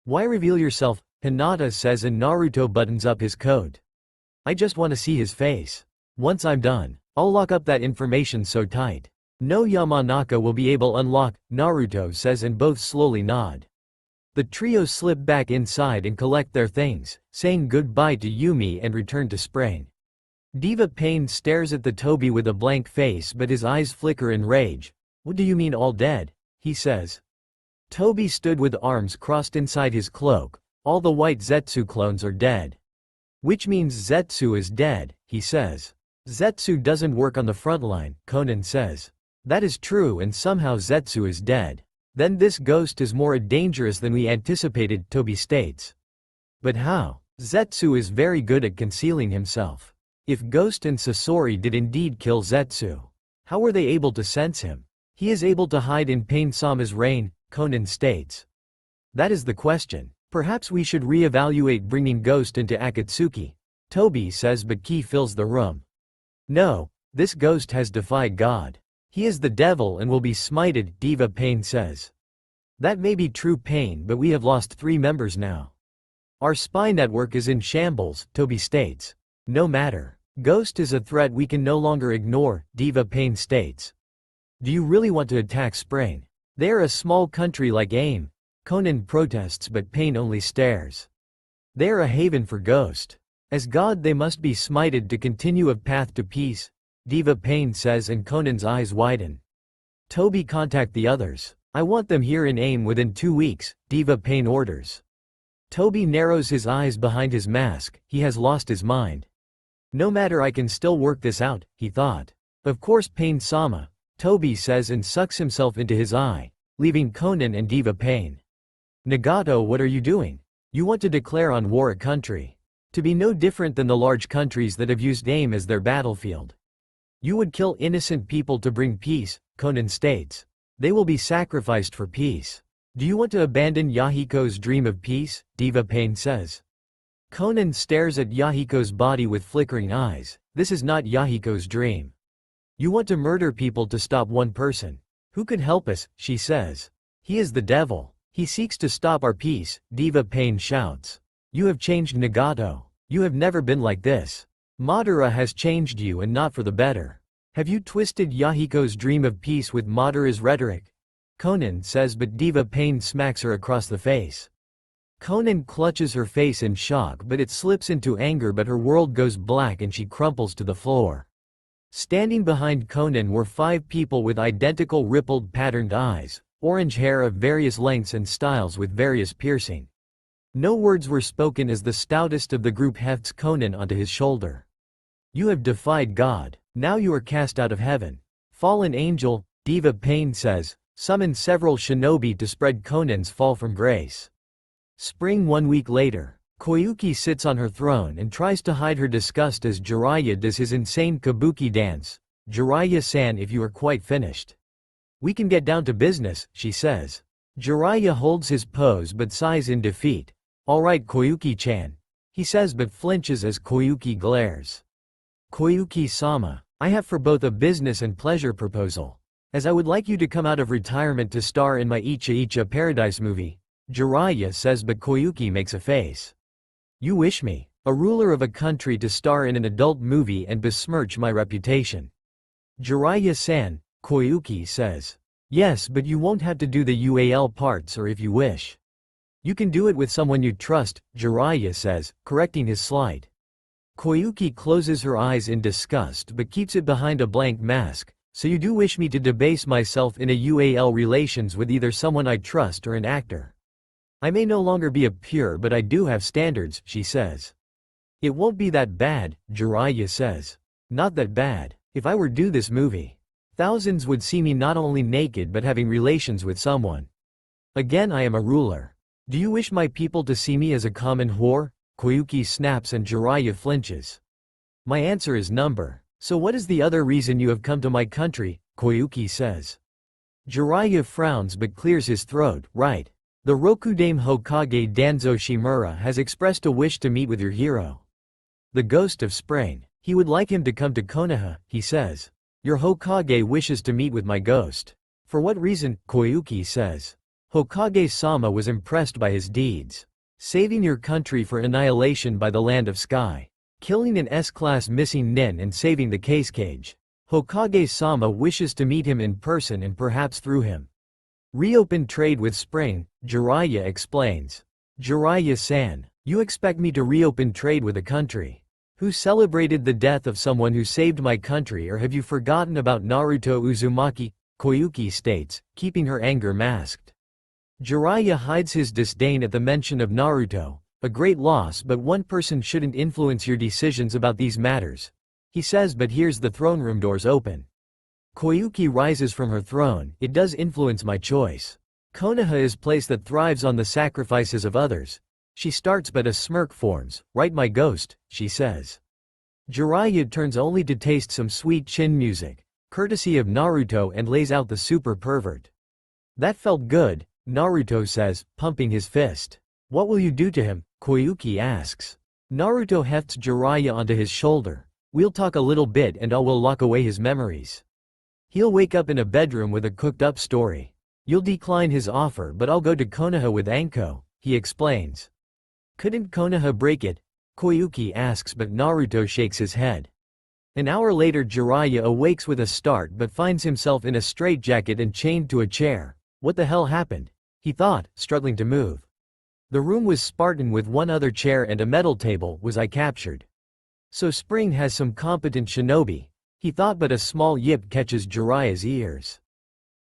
Why reveal yourself? Hinata says, and Naruto buttons up his coat. I just want to see his face. Once I'm done, I'll lock up that information so tight. No Yamanaka will be able to unlock, Naruto says, and both slowly nod. The trio slip back inside and collect their things, saying goodbye to Yumi and return to Spring. Diva Pain stares at the Toby with a blank face, but his eyes flicker in rage. What do you mean all dead? He says. Toby stood with arms crossed inside his cloak. All the white Zetsu clones are dead. Which means Zetsu is dead, he says. Zetsu doesn't work on the front line, Conan says. That is true, and somehow Zetsu is dead. Then this ghost is more dangerous than we anticipated, Toby states. But how? Zetsu is very good at concealing himself. If Ghost and Sasori did indeed kill Zetsu, how were they able to sense him? He is able to hide in Pain-sama's reign, Conan states. That is the question. Perhaps we should re-evaluate bringing Ghost into Akatsuki, Toby says, but Ki fills the room. No, this ghost has defied God. He is the devil and will be smited, Diva Pain says. That may be true, Pain, but we have lost 3 members now. Our spy network is in shambles, Toby states. No matter. Ghost is a threat we can no longer ignore, Diva Pain states. Do you really want to attack Spring? They are a small country like AIM. Conan protests, but Pain only stares. They are a haven for Ghost. As God they must be smited to continue a path to peace, Diva Pain says, and Conan's eyes widen. Toby, contact the others. I want them here in AIM within 2 weeks, Diva Pain orders. Toby narrows his eyes behind his mask. He has lost his mind. No matter, I can still work this out, he thought. Of course, Pain-sama, Toby says, and sucks himself into his eye, leaving Conan and Diva Pain. Nagato, what are you doing? You want to declare on war a country. To be no different than the large countries that have used AIM as their battlefield. You would kill innocent people to bring peace, Conan states. They will be sacrificed for peace. Do you want to abandon Yahiko's dream of peace? Diva Pain says. Conan stares at Yahiko's body with flickering eyes. This is not Yahiko's dream. You want to murder people to stop one person. Who could help us, she says. He is the devil. He seeks to stop our peace, Diva Pain shouts. You have changed, Nagato. You have never been like this. Madara has changed you, and not for the better. Have you twisted Yahiko's dream of peace with Madara's rhetoric? Conan says, but Diva Pain smacks her across the face. Conan clutches her face in shock, but it slips into anger, but her world goes black and she crumples to the floor. Standing behind Conan were 5 people with identical rippled patterned eyes, orange hair of various lengths and styles with various piercing. No words were spoken as the stoutest of the group hefts Conan onto his shoulder. You have defied God. Now you are cast out of heaven. Fallen angel, Diva Pain says, summon several shinobi to spread Conan's fall from grace. Spring 1 week later, Koyuki sits on her throne and tries to hide her disgust as Jiraiya does his insane kabuki dance. Jiraiya-san, if you are quite finished, we can get down to business, she says. Jiraiya holds his pose but sighs in defeat. Alright, Koyuki-chan, he says, but flinches as Koyuki glares. Koyuki-sama, I have for both a business and pleasure proposal. As I would like you to come out of retirement to star in my Icha Icha Paradise movie, Jiraiya says, but Koyuki makes a face. You wish me, a ruler of a country, to star in an adult movie and besmirch my reputation? Jiraiya-san, Koyuki says. Yes, but you won't have to do the UAL parts, or if you wish, you can do it with someone you trust, Jiraiya says, correcting his slight. Koyuki closes her eyes in disgust but keeps it behind a blank mask. So you do wish me to debase myself in a UAL relations with either someone I trust or an actor? I may no longer be a pure, but I do have standards, she says. It won't be that bad, Jiraiya says. Not that bad. If I were do this movie, thousands would see me not only naked but having relations with someone. Again I am a ruler. Do you wish my people to see me as a common whore? Koyuki snaps and Jiraiya flinches. My answer is number. So what is the other reason you have come to my country? Koyuki says. Jiraiya frowns but clears his throat. Right. The Rokudame Hokage Danzo Shimura has expressed a wish to meet with your hero, the Ghost of Spring. He would like him to come to Konoha, he says. Your Hokage wishes to meet with my ghost. For what reason? Koyuki says. Hokage-sama was impressed by his deeds. Saving your country for annihilation by the Land of Sky. Killing an S-class missing nin and saving the case cage. Hokage-sama wishes to meet him in person and perhaps through him reopen trade with Spring, Jiraiya explains. Jiraiya-san, you expect me to reopen trade with a country who celebrated the death of someone who saved my country, or have you forgotten about Naruto Uzumaki? Koyuki states, keeping her anger masked. Jiraiya hides his disdain at the mention of Naruto. A great loss, but one person shouldn't influence your decisions about these matters, he says, but here's the throne room doors open. Koyuki rises from her throne. It does influence my choice. Konoha is place that thrives on the sacrifices of others. She starts but a smirk forms. Right, my ghost, she says. Jiraiya turns only to taste some sweet chin music, courtesy of Naruto, and lays out the super pervert. That felt good, Naruto says, pumping his fist. What will you do to him? Koyuki asks. Naruto hefts Jiraiya onto his shoulder. We'll talk a little bit and I will lock away his memories. He'll wake up in a bedroom with a cooked-up story. You'll decline his offer, but I'll go to Konoha with Anko, he explains. Couldn't Konoha break it? Koyuki asks, but Naruto shakes his head. An hour later, Jiraiya awakes with a start but finds himself in a straitjacket and chained to a chair. What the hell happened? He thought, struggling to move. The room was Spartan with one other chair and a metal table. Was I captured? So Spring has some competent shinobi, he thought, but a small yip catches Jiraiya's ears.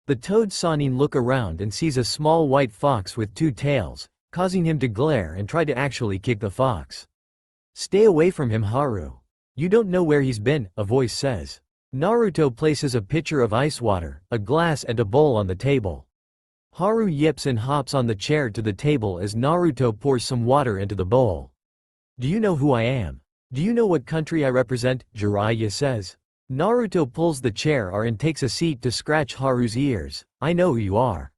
The Toad Sanin look around and sees a small white fox with two tails, causing him to glare and try to actually kick the fox. Stay away from him, Haru. You don't know where he's been, a voice says. Naruto places a pitcher of ice water, a glass and a bowl on the table. Haru yips and hops on the chair to the table as Naruto pours some water into the bowl. Do you know who I am? Do you know what country I represent? Jiraiya says. Naruto pulls the chair arm and takes a seat to scratch Haru's ears. I know who you are.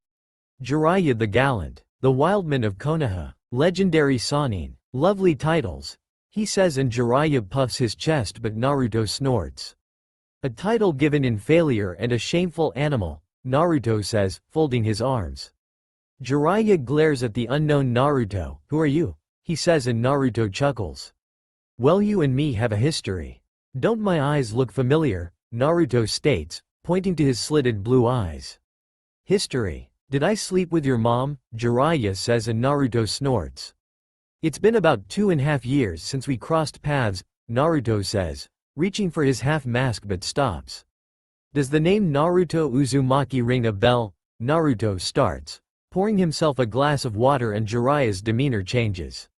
Jiraiya the Gallant, the Wildman of Konoha, Legendary Sanin. Lovely titles, he says, and Jiraiya puffs his chest, but Naruto snorts. A title given in failure and a shameful animal, Naruto says, folding his arms. Jiraiya glares at the unknown Naruto. Who are you? He says, and Naruto chuckles. Well, you and me have a history. Don't my eyes look familiar? Naruto states, pointing to his slitted blue eyes. History? Did I sleep with your mom? Jiraiya says, and Naruto snorts. It's been about 2.5 years since we crossed paths, Naruto says, reaching for his half mask but stops. Does the name Naruto Uzumaki ring a bell? Naruto starts, pouring himself a glass of water, and Jiraiya's demeanor changes.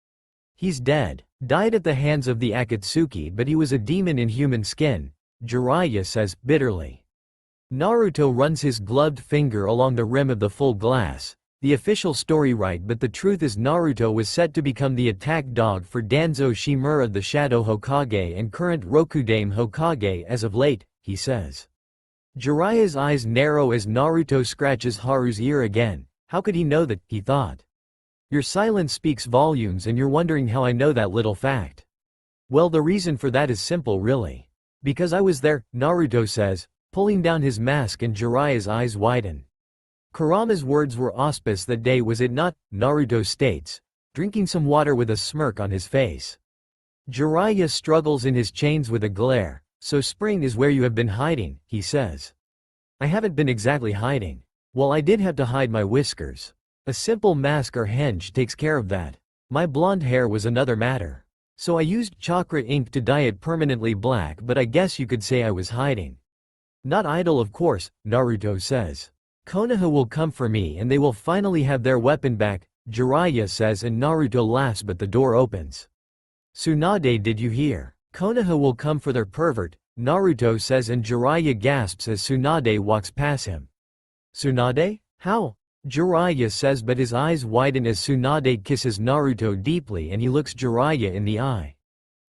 He's dead. Died at the hands of the Akatsuki, but he was a demon in human skin, Jiraiya says, bitterly. Naruto runs his gloved finger along the rim of the full glass. The official story, right, but the truth is Naruto was set to become the attack dog for Danzo Shimura, the Shadow Hokage and current Rokudame Hokage as of late, he says. Jiraiya's eyes narrow as Naruto scratches Haru's ear again. How could he know that, he thought. Your silence speaks volumes, and you're wondering how I know that little fact. Well, the reason for that is simple, really. Because I was there, Naruto says, pulling down his mask, and Jiraiya's eyes widen. Kurama's words were auspicious that day, was it not? Naruto states, drinking some water with a smirk on his face. Jiraiya struggles in his chains with a glare. So Spring is where you have been hiding, he says. I haven't been exactly hiding. Well, I did have to hide my whiskers. A simple mask or henge takes care of that. My blonde hair was another matter. So I used chakra ink to dye it permanently black, but I guess you could say I was hiding. Not idle, of course, Naruto says. Konoha will come for me and they will finally have their weapon back, Jiraiya says, and Naruto laughs, but the door opens. Tsunade, did you hear? Konoha will come for their pervert, Naruto says, and Jiraiya gasps as Tsunade walks past him. Tsunade? How? Jiraiya says, but his eyes widen as Tsunade kisses Naruto deeply and he looks Jiraiya in the eye.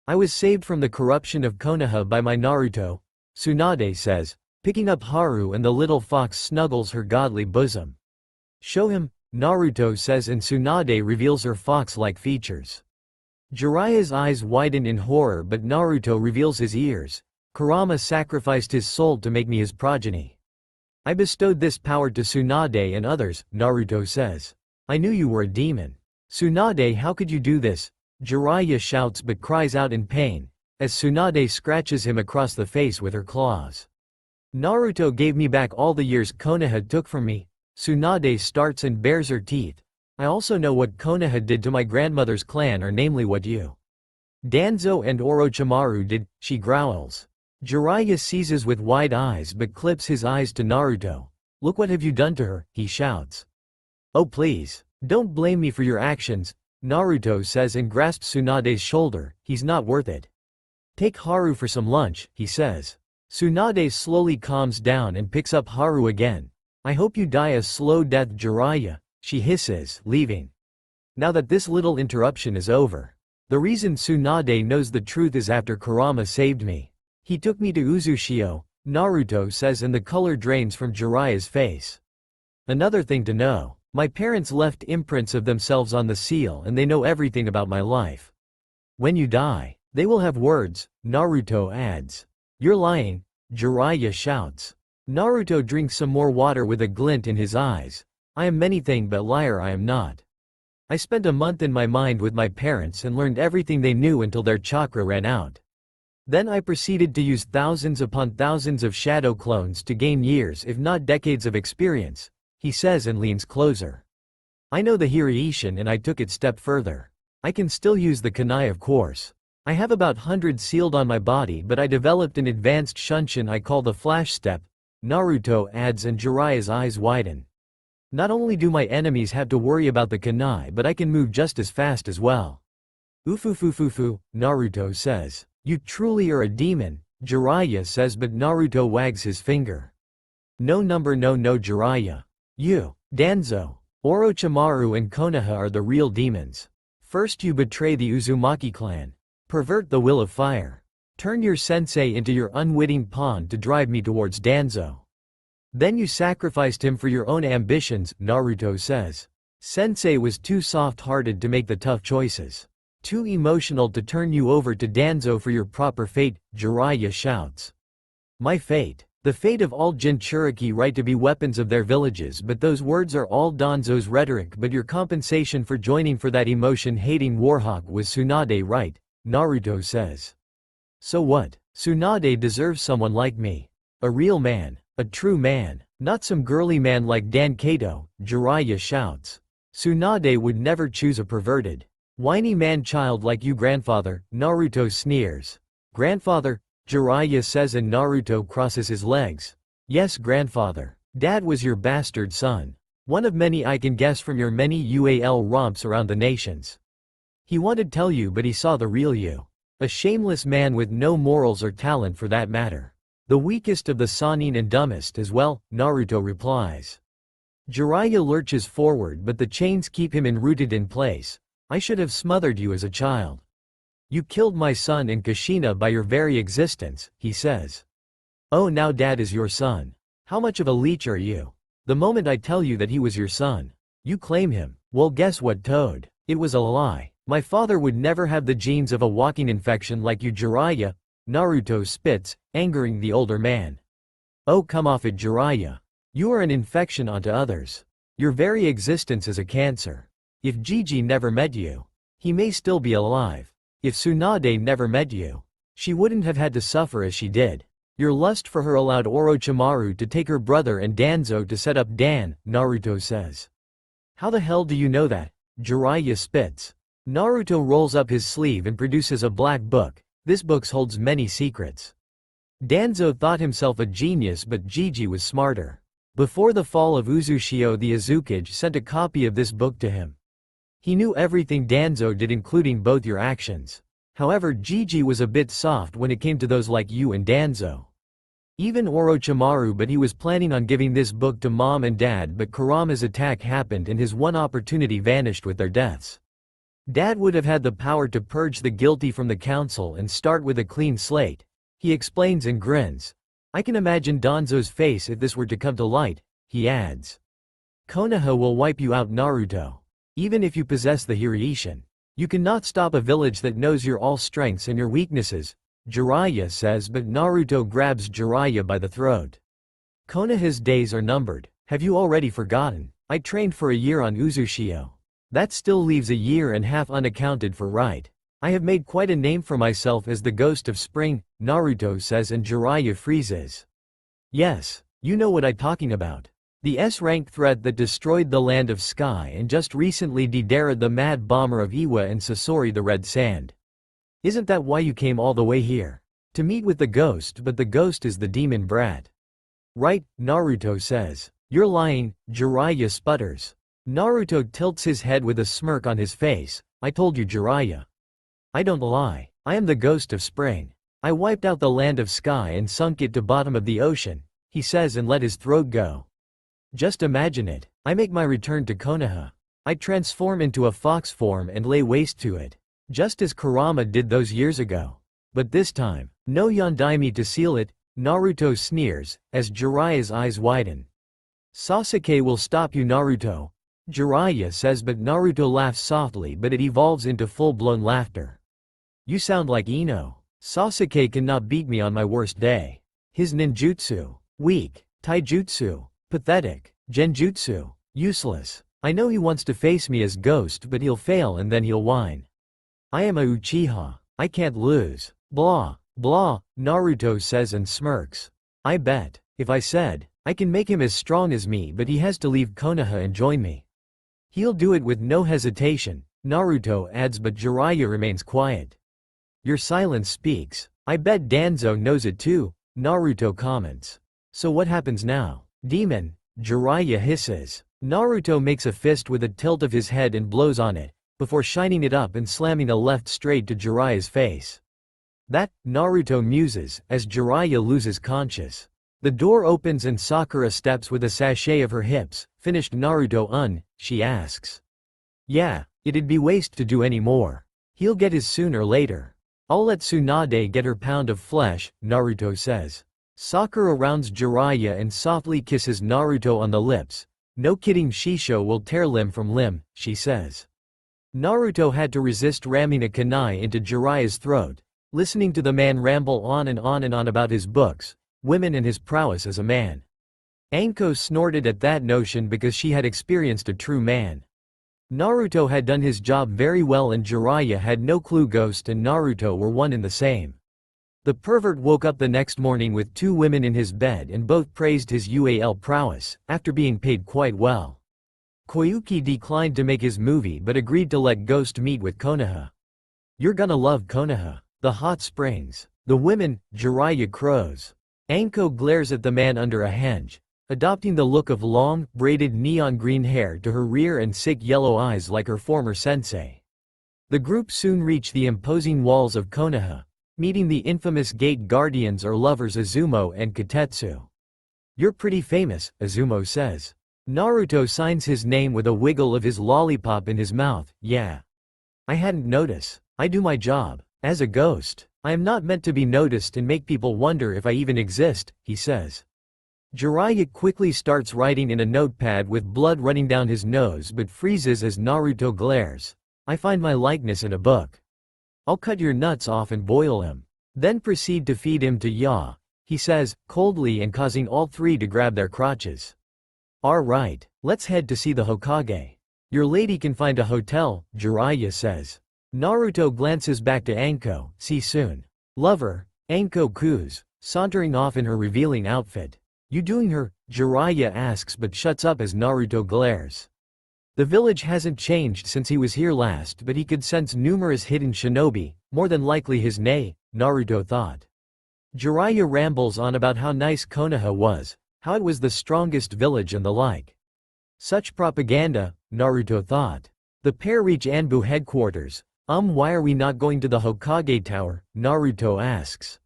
I was saved from the corruption of Konoha by my Naruto, Tsunade says, picking up Haru, and the little fox snuggles her godly bosom. Show him, Naruto says, and Tsunade reveals her fox-like features. Jiraiya's eyes widen in horror, but Naruto reveals his ears. Kurama sacrificed his soul to make me his progeny. I bestowed this power to Tsunade and others, Naruto says. I knew you were a demon. Tsunade, how could you do this? Jiraiya shouts but cries out in pain, as Tsunade scratches him across the face with her claws. Naruto gave me back all the years Konoha took from me. Tsunade starts and bares her teeth. I also know what Konoha did to my grandmother's clan, or namely what you, Danzo and Orochimaru did, she growls. Jiraiya seizes with wide eyes but clips his eyes to Naruto. Look, what have you done to her, he shouts. Oh please, don't blame me for your actions, Naruto says and grasps Tsunade's shoulder. He's not worth it. Take Haru for some lunch, he says. Tsunade slowly calms down and picks up Haru again. I hope you die a slow death, Jiraiya, she hisses, leaving. Now that this little interruption is over. The reason Tsunade knows the truth is after Kurama saved me. He took me to Uzushio, Naruto says, and the color drains from Jiraiya's face. Another thing to know. My parents left imprints of themselves on the seal and they know everything about my life. When you die, they will have words, Naruto adds. You're lying, Jiraiya shouts. Naruto drinks some more water with a glint in his eyes. I am many things but liar I am not. I spent a month in my mind with my parents and learned everything they knew until their chakra ran out. Then I proceeded to use thousands upon thousands of shadow clones to gain years if not decades of experience, he says and leans closer. I know the Hiraishin and I took it step further. I can still use the kunai, of course. I have about 100 sealed on my body, but I developed an advanced shunshin I call the flash step, Naruto adds, and Jiraiya's eyes widen. Not only do my enemies have to worry about the kunai, but I can move just as fast as well. Ufufufufu, Naruto says. You truly are a demon, Jiraiya says, but Naruto wags his finger. No, Jiraiya. You, Danzo, Orochimaru and Konoha are the real demons. First you betray the Uzumaki clan. Pervert the will of fire. Turn your sensei into your unwitting pawn to drive me towards Danzo. Then you sacrificed him for your own ambitions, Naruto says. Sensei was too soft-hearted to make the tough choices. Too emotional to turn you over to Danzo for your proper fate, Jiraiya shouts. My fate. The fate of all Jinchuriki right to be weapons of their villages, but those words are all Danzo's rhetoric, but your compensation for joining for that emotion-hating warhawk was Tsunade, right? Naruto says. So what? Tsunade deserves someone like me. A real man. A true man. Not some girly man like Dan Kato, Jiraiya shouts. Tsunade would never choose a perverted, whiny man-child like you, grandfather, Naruto sneers. Grandfather? Jiraiya says, and Naruto crosses his legs. Yes, grandfather. Dad was your bastard son. One of many I can guess from your many UAL romps around the nations. He wanted to tell you, but he saw the real you. A shameless man with no morals or talent for that matter. The weakest of the Sannin and dumbest as well, Naruto replies. Jiraiya lurches forward, but the chains keep him enrooted in place. I should have smothered you as a child. You killed my son and Kushina by your very existence, he says. Oh, now Dad is your son. How much of a leech are you? The moment I tell you that he was your son, you claim him. Well, guess what, Toad? It was a lie. My father would never have the genes of a walking infection like you, Jiraiya, Naruto spits, angering the older man. Oh, come off it, Jiraiya. You are an infection onto others. Your very existence is a cancer. If Gigi never met you, he may still be alive. If Tsunade never met you, she wouldn't have had to suffer as she did. Your lust for her allowed Orochimaru to take her brother and Danzo to set up Dan, Naruto says. How the hell do you know that? Jiraiya spits. Naruto rolls up his sleeve and produces a black book. This book holds many secrets. Danzo thought himself a genius, but Gigi was smarter. Before the fall of Uzushio, the Azuki sent a copy of this book to him. He knew everything Danzo did, including both your actions. However, Gigi was a bit soft when it came to those like you and Danzo. Even Orochimaru, but he was planning on giving this book to mom and dad, but Kurama's attack happened and his one opportunity vanished with their deaths. Dad would have had the power to purge the guilty from the council and start with a clean slate, he explains and grins. I can imagine Danzo's face if this were to come to light, he adds. Konoha will wipe you out, Naruto. Even if you possess the Hiraishin. You cannot stop a village that knows your all strengths and your weaknesses, Jiraiya says, but Naruto grabs Jiraiya by the throat. Konoha's days are numbered. Have you already forgotten? I trained for a year on Uzushio. That still leaves a year and a half unaccounted for, right? I have made quite a name for myself as the ghost of spring, Naruto says, and Jiraiya freezes. Yes, you know what I'm talking about. The S-rank threat that destroyed the land of Sky and just recently Deidara the mad bomber of Iwa and Sasori the red sand. Isn't that why you came all the way here? To meet with the ghost, but the ghost is the demon brat. Right, Naruto says. You're lying, Jiraiya sputters. Naruto tilts his head with a smirk on his face. I told you, Jiraiya. I don't lie. I am the ghost of spring. I wiped out the land of Sky and sunk it to bottom of the ocean, he says and let his throat go. Just imagine it. I make my return to Konoha. I transform into a fox form and lay waste to it. Just as Kurama did those years ago. But this time, no Yondaime to seal it, Naruto sneers, as Jiraiya's eyes widen. Sasuke will stop you, Naruto. Jiraiya says, but Naruto laughs softly, but it evolves into full-blown laughter. You sound like Ino. Sasuke cannot beat me on my worst day. His ninjutsu. Weak. Taijutsu. Pathetic. Genjutsu. Useless. I know he wants to face me as ghost, but he'll fail and then he'll whine. I am a Uchiha. I can't lose. Blah. Blah, Naruto says and smirks. I bet. If I said, I can make him as strong as me, but he has to leave Konoha and join me. He'll do it with no hesitation, Naruto adds, but Jiraiya remains quiet. Your silence speaks. I bet Danzo knows it too, Naruto comments. So what happens now? Demon, Jiraiya hisses. Naruto makes a fist with a tilt of his head and blows on it, before shining it up and slamming a left straight to Jiraiya's face. That, Naruto muses, as Jiraiya loses conscious. The door opens and Sakura steps with a sachet of her hips. Finished, Naruto? She asks. Yeah, it'd be waste to do any more. He'll get his sooner or later. I'll let Tsunade get her pound of flesh, Naruto says. Sakura rounds Jiraiya and softly kisses Naruto on the lips. No kidding, Shisho will tear limb from limb, she says. Naruto had to resist ramming a kunai into Jiraiya's throat, listening to the man ramble on and on and on about his books, women and his prowess as a man. Anko snorted at that notion because she had experienced a true man. Naruto had done his job very well and Jiraiya had no clue Ghost and Naruto were one and the same. The pervert woke up the next morning with two women in his bed and both praised his UAL prowess, after being paid quite well. Koyuki declined to make his movie but agreed to let Ghost meet with Konoha. You're gonna love Konoha. The hot springs. The women, Jiraiya crows. Anko glares at the man under a henge, adopting the look of long, braided neon green hair to her rear and sick yellow eyes like her former sensei. The group soon reach the imposing walls of Konoha, meeting the infamous gate guardians or lovers Izumo and Kotetsu. You're pretty famous, Izumo says. Naruto signs his name with a wiggle of his lollipop in his mouth. Yeah. I hadn't noticed. I do my job. As a ghost, I am not meant to be noticed and make people wonder if I even exist, he says. Jiraiya quickly starts writing in a notepad with blood running down his nose but freezes as Naruto glares. I find my likeness in a book. I'll cut your nuts off and boil him. Then proceed to feed him to Ya, he says, coldly and causing all three to grab their crotches. Alright, let's head to see the Hokage. Your lady can find a hotel, Jiraiya says. Naruto glances back to Anko. See soon. Lover, Anko coos, sauntering off in her revealing outfit. You doing her? Jiraiya asks but shuts up as Naruto glares. The village hasn't changed since he was here last, but he could sense numerous hidden shinobi, more than likely his nei, Naruto thought. Jiraiya rambles on about how nice Konoha was, how it was the strongest village and the like. Such propaganda, Naruto thought. The pair reach Anbu headquarters, Why are we not going to the Hokage Tower? Naruto asks.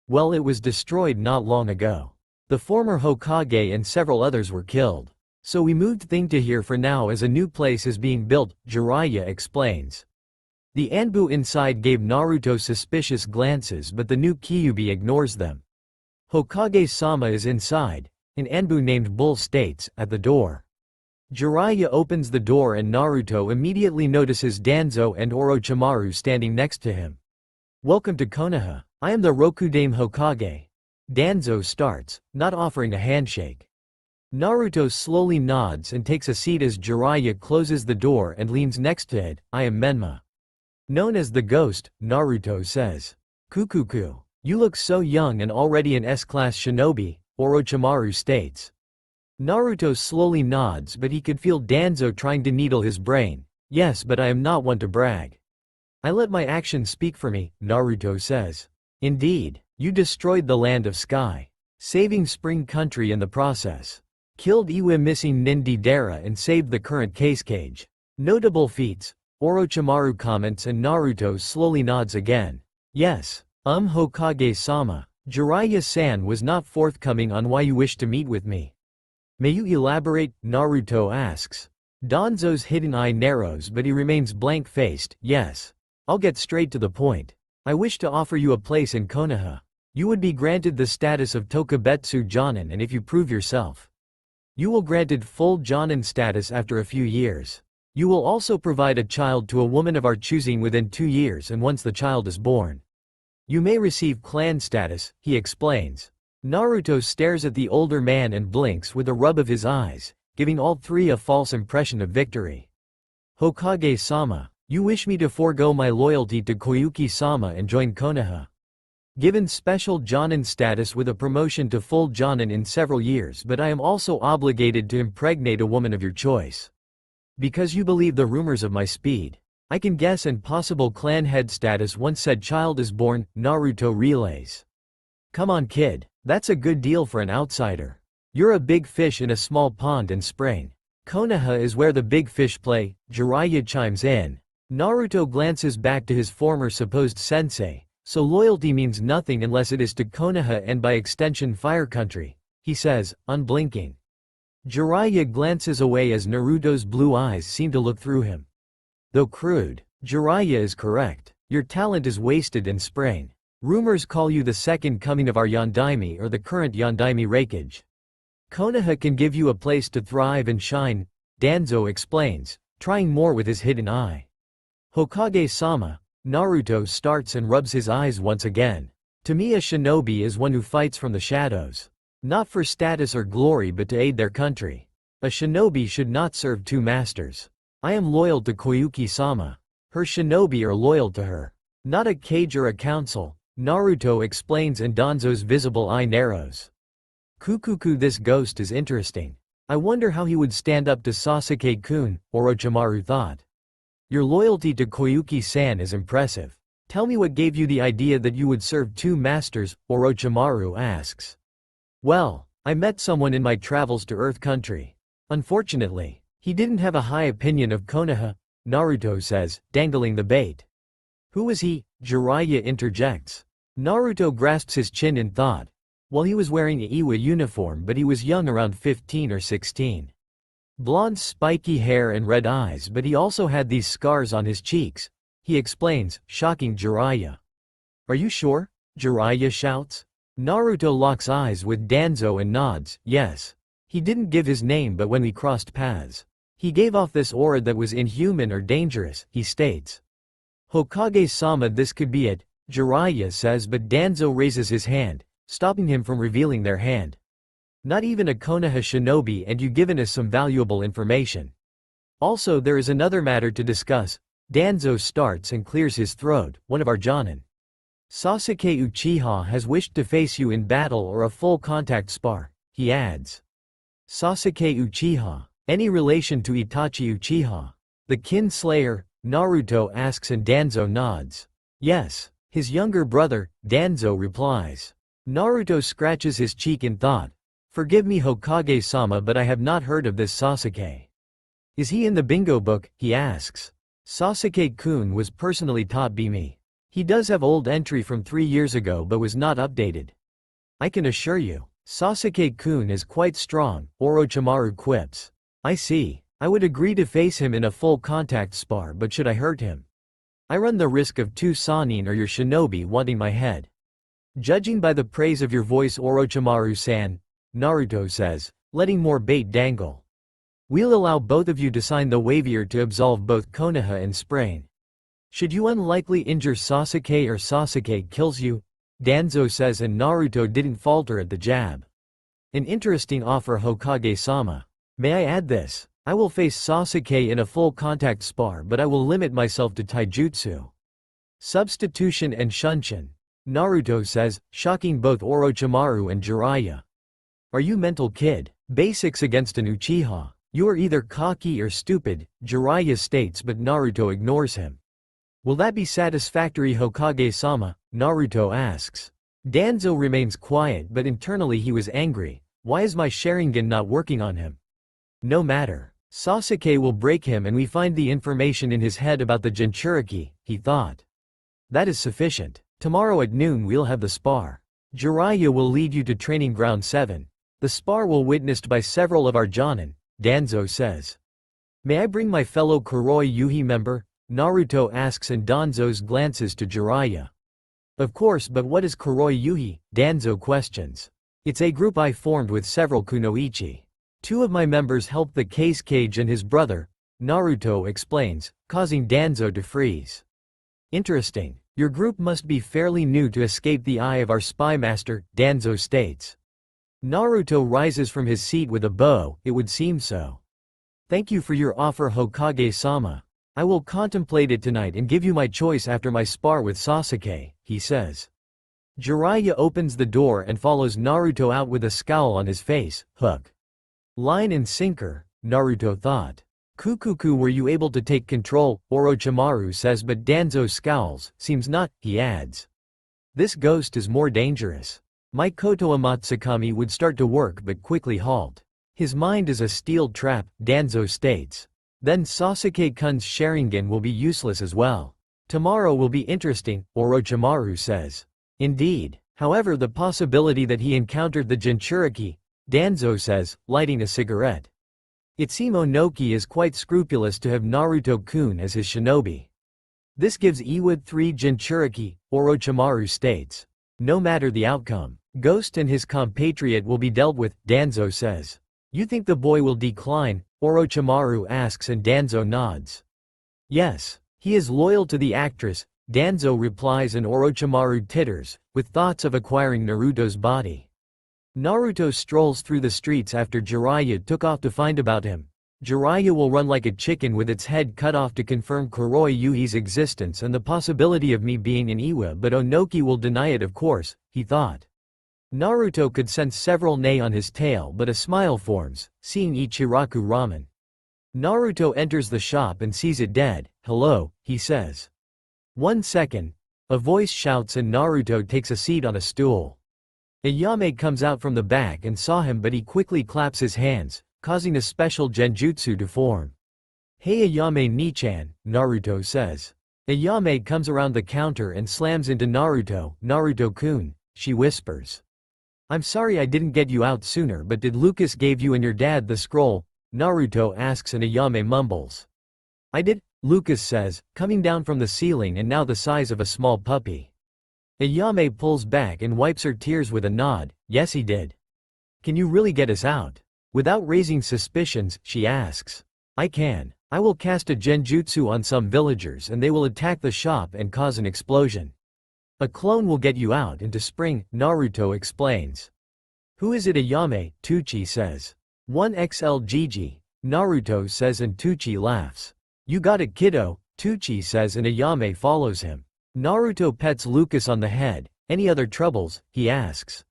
Well, it was destroyed not long ago. The former Hokage and several others were killed. So we moved thing to here for now as a new place is being built, Jiraiya explains. The Anbu inside gave Naruto suspicious glances, but the new Kyuubi ignores them. Hokage-sama is inside, an Anbu named Bull states, at the door. Jiraiya opens the door and Naruto immediately notices Danzo and Orochimaru standing next to him. Welcome to Konoha. I am the Rokudame Hokage. Danzo starts, not offering a handshake. Naruto slowly nods and takes a seat as Jiraiya closes the door and leans next to it. I am Menma. Known as the Ghost, Naruto says. Kukuku. You look so young and already an S-class shinobi, Orochimaru states. Naruto slowly nods, but he could feel Danzo trying to needle his brain. Yes, but I am not one to brag. I let my actions speak for me, Naruto says. Indeed, you destroyed the land of sky, saving Spring Country in the process. Killed Iwa missing Nindidera and saved the current case cage. Notable feats, Orochimaru comments and Naruto slowly nods again. Yes, Hokage-sama. Jiraiya-san was not forthcoming on why you wish to meet with me. May you elaborate? Naruto asks. Danzo's hidden eye narrows but he remains blank-faced. Yes. I'll get straight to the point. I wish to offer you a place in Konoha. You would be granted the status of Tokubetsu Jonin, and if you prove yourself, you will granted full Jonin status after a few years. You will also provide a child to a woman of our choosing within 2 years, and once the child is born, you may receive clan status, he explains. Naruto stares at the older man and blinks with a rub of his eyes, giving all three a false impression of victory. Hokage-sama, you wish me to forego my loyalty to Koyuki-sama and join Konoha. Given special Jonin status with a promotion to full Jonin in several years, but I am also obligated to impregnate a woman of your choice. Because you believe the rumors of my speed, I can guess and possible clan head status once said child is born, Naruto relays. Come on kid, that's a good deal for an outsider. You're a big fish in a small pond in spring. Konoha is where the big fish play, Jiraiya chimes in. Naruto glances back to his former supposed sensei, so loyalty means nothing unless it is to Konoha and by extension Fire Country, he says, unblinking. Jiraiya glances away as Naruto's blue eyes seem to look through him. Though crude, Jiraiya is correct. Your talent is wasted in spring. Rumors call you the second coming of our Yondaime or the current Yondaime Raikage. Konoha can give you a place to thrive and shine, Danzo explains, trying more with his hidden eye. Hokage-sama, Naruto starts and rubs his eyes once again. To me a shinobi is one who fights from the shadows. Not for status or glory but to aid their country. A shinobi should not serve two masters. I am loyal to Koyuki-sama. Her shinobi are loyal to her. Not a cage or a council, Naruto explains and Danzo's visible eye narrows. Kukuku, this ghost is interesting. I wonder how he would stand up to Sasuke-kun, Orochimaru thought. Your loyalty to Koyuki-san is impressive. Tell me what gave you the idea that you would serve two masters, Orochimaru asks. Well, I met someone in my travels to Earth Country. Unfortunately, he didn't have a high opinion of Konoha, Naruto says, dangling the bait. Who was he? Jiraiya interjects. Naruto grasps his chin in thought. Well, he was wearing a Iwa uniform but he was young, around 15 or 16. Blonde spiky hair and red eyes, but he also had these scars on his cheeks, he explains, shocking Jiraiya. Are you sure? Jiraiya shouts. Naruto locks eyes with Danzo and nods. Yes. He didn't give his name, but when we crossed paths, he gave off this aura that was inhuman or dangerous, he states. Hokage-sama, this could be it, Jiraiya says, but Danzo raises his hand, stopping him from revealing their hand. Not even a Konoha shinobi, and you given us some valuable information. Also there is another matter to discuss. Danzo starts and clears his throat. One of our Jonin, Sasuke Uchiha, has wished to face you in battle or a full contact spar, he adds. Sasuke Uchiha, any relation to Itachi Uchiha? The kin slayer, Naruto asks and Danzo nods. Yes, his younger brother, Danzo replies. Naruto scratches his cheek in thought. Forgive me Hokage-sama, but I have not heard of this Sasuke. Is he in the bingo book, he asks. Sasuke-kun was personally taught by me. He does have old entry from 3 years ago but was not updated. I can assure you, Sasuke-kun is quite strong, Orochimaru quips. I see. I would agree to face him in a full contact spar, but should I hurt him? I run the risk of 2 Sannin or your shinobi wanting my head. Judging by the praise of your voice, Orochimaru-san, Naruto says, letting more bait dangle. We'll allow both of you to sign the waiver to absolve both Konoha and Sprain. Should you unlikely injure Sasuke or Sasuke kills you, Danzo says, and Naruto didn't falter at the jab. An interesting offer, Hokage-sama. May I add this? I will face Sasuke in a full contact spar, but I will limit myself to taijutsu. Substitution and shunshin. Naruto says, shocking both Orochimaru and Jiraiya. Are you mental, kid? Basics against an Uchiha. You are either cocky or stupid, Jiraiya states, but Naruto ignores him. Will that be satisfactory, Hokage-sama? Naruto asks. Danzo remains quiet, but internally he was angry. Why is my Sharingan not working on him? No matter. Sasuke will break him and we find the information in his head about the Jinchuriki, he thought. That is sufficient. Tomorrow at noon we'll have the spar. Jiraiya will lead you to training ground 7. The spar will witnessed by several of our Jonin, Danzo says. May I bring my fellow Kuroi Yuhi member? Naruto asks, and Danzo glances to Jiraiya. Of course, but what is Kuroi Yuhi? Danzo questions. It's a group I formed with several kunoichi. 2 of my members helped the Case Cage and his brother, Naruto explains, causing Danzo to freeze. Interesting. Your group must be fairly new to escape the eye of our spy master, Danzo states. Naruto rises from his seat with a bow. It would seem so. Thank you for your offer, Hokage-sama. I will contemplate it tonight and give you my choice after my spar with Sasuke, he says. Jiraiya opens the door and follows Naruto out with a scowl on his face. Hook, line and sinker, Naruto thought. Kukuku, were you able to take control? Orochimaru says, but Danzo scowls. Seems not, he adds. This ghost is more dangerous. My Kotoa Matsukami would start to work but quickly halt. His mind is a steel trap, Danzo states. Then Sasuke-kun's Sharingan will be useless as well. Tomorrow will be interesting, Orochimaru says. Indeed. However, the possibility that he encountered the Jinchuriki, Danzo says, lighting a cigarette. It seems Onoki is quite scrupulous to have Naruto-kun as his shinobi. This gives Iwa 3 Jinchuriki, Orochimaru states. No matter the outcome, Ghost and his compatriot will be dealt with, Danzo says. You think the boy will decline? Orochimaru asks, and Danzo nods. Yes. He is loyal to the actress, Danzo replies, and Orochimaru titters, with thoughts of acquiring Naruto's body. Naruto strolls through the streets after Jiraiya took off to find about him. Jiraiya will run like a chicken with its head cut off to confirm Kuroi Yuhi's existence and the possibility of me being in Iwa, but Onoki will deny it, of course, he thought. Naruto could sense several nay on his tail, but a smile forms, seeing Ichiraku ramen. Naruto enters the shop and sees it dead. Hello, he says. 1 second. A voice shouts and Naruto takes a seat on a stool. Ayame comes out from the back and saw him, but he quickly claps his hands, causing a special genjutsu to form. Hey Ayame Nichan, Naruto says. Ayame comes around the counter and slams into Naruto. Naruto-kun, she whispers. I'm sorry I didn't get you out sooner, but did Lucas gave you and your dad the scroll? Naruto asks and Ayame mumbles. I did, Lucas says, coming down from the ceiling and now the size of a small puppy. Ayame pulls back and wipes her tears with a nod. Yes, he did. Can you really get us out? Without raising suspicions, she asks. I can. I will cast a genjutsu on some villagers and they will attack the shop and cause an explosion. A clone will get you out into spring, Naruto explains. Who is it? Ayame, Tuchi says. 1XL Gigi, Naruto says, and Tuchi laughs. You got it, kiddo, Tuchi says, and Ayame follows him. Naruto pets Lucas on the head. Any other troubles? He asks.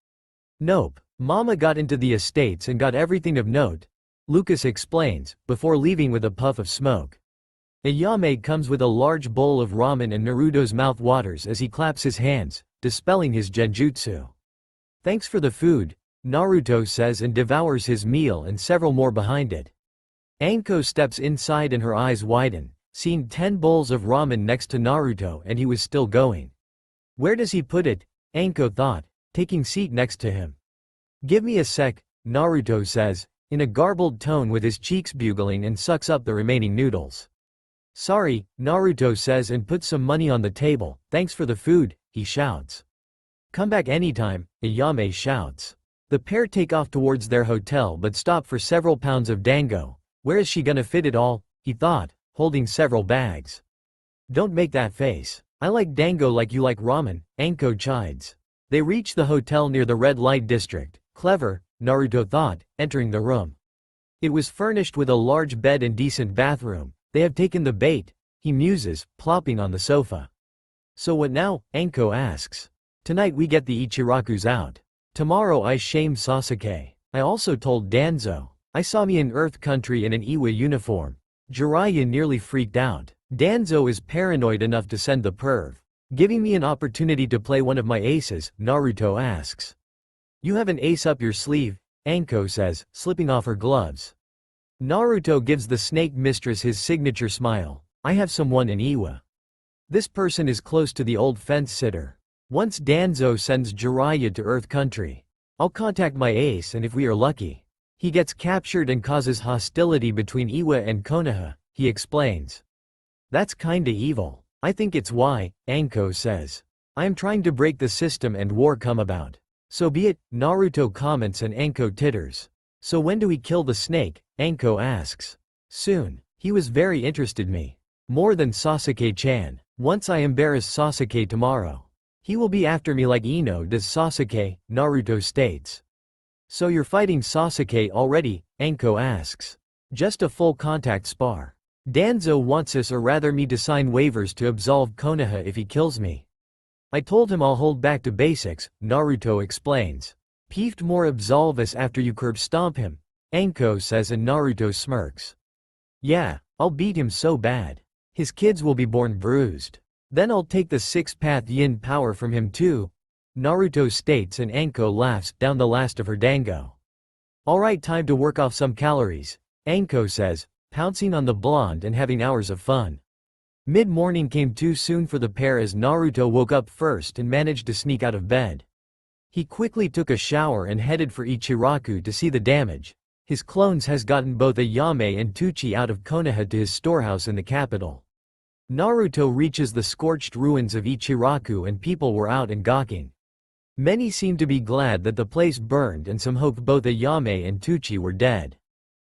Nope. Mama got into the estates and got everything of note, Lucas explains, before leaving with a puff of smoke. Ayame comes with a large bowl of ramen and Naruto's mouth waters as he claps his hands, dispelling his genjutsu. Thanks for the food, Naruto says, and devours his meal and several more behind it. Anko steps inside and her eyes widen, seeing 10 bowls of ramen next to Naruto and he was still going. Where does he put it? Anko thought, taking seat next to him. Give me a sec, Naruto says, in a garbled tone with his cheeks bugling and sucks up the remaining noodles. Sorry, Naruto says and puts some money on the table. Thanks for the food, he shouts. Come back anytime, Ayame shouts. The pair take off towards their hotel but stop for several pounds of dango. Where is she gonna fit it all? He thought, holding several bags. Don't make that face. I like dango like you like ramen, Anko chides. They reach the hotel near the red light district. Clever, Naruto thought, entering the room. It was furnished with a large bed and decent bathroom. They have taken the bait, he muses, plopping on the sofa. So what now? Anko asks. Tonight we get the Ichirakus out. Tomorrow I shame Sasuke. I also told Danzo. I saw me in Earth Country in an Iwa uniform. Jiraiya nearly freaked out. Danzo is paranoid enough to send the perv. Giving me an opportunity to play one of my aces, Naruto asks. You have an ace up your sleeve, Anko says, slipping off her gloves. Naruto gives the snake mistress his signature smile. I have someone in Iwa. This person is close to the old fence sitter. Once Danzo sends Jiraiya to Earth Country, I'll contact my ace and if we are lucky, he gets captured and causes hostility between Iwa and Konoha, he explains. That's kinda evil. I think it's why, Anko says. I am trying to break the system and war come about. So be it, Naruto comments and Anko titters. So when do we kill the snake? Anko asks. Soon. He was very interested me. More than Sasuke-chan. Once I embarrass Sasuke tomorrow, he will be after me like Ino does Sasuke, Naruto states. So you're fighting Sasuke already? Anko asks. Just a full contact spar. Danzo wants us or rather me to sign waivers to absolve Konoha if he kills me. I told him I'll hold back to basics, Naruto explains. Peeved more absolve us after you curb stomp him, Anko says and Naruto smirks. Yeah, I'll beat him so bad. His kids will be born bruised. Then I'll take the six-path yin power from him too, Naruto states and Anko laughs down the last of her dango. Alright, time to work off some calories, Anko says, pouncing on the blonde and having hours of fun. Mid-morning came too soon for the pair as Naruto woke up first and managed to sneak out of bed. He quickly took a shower and headed for Ichiraku to see the damage. His clones has gotten both Ayame and Tuchi out of Konoha to his storehouse in the capital. Naruto reaches the scorched ruins of Ichiraku and people were out and gawking. Many seemed to be glad that the place burned and some hoped both Ayame and Tuchi were dead.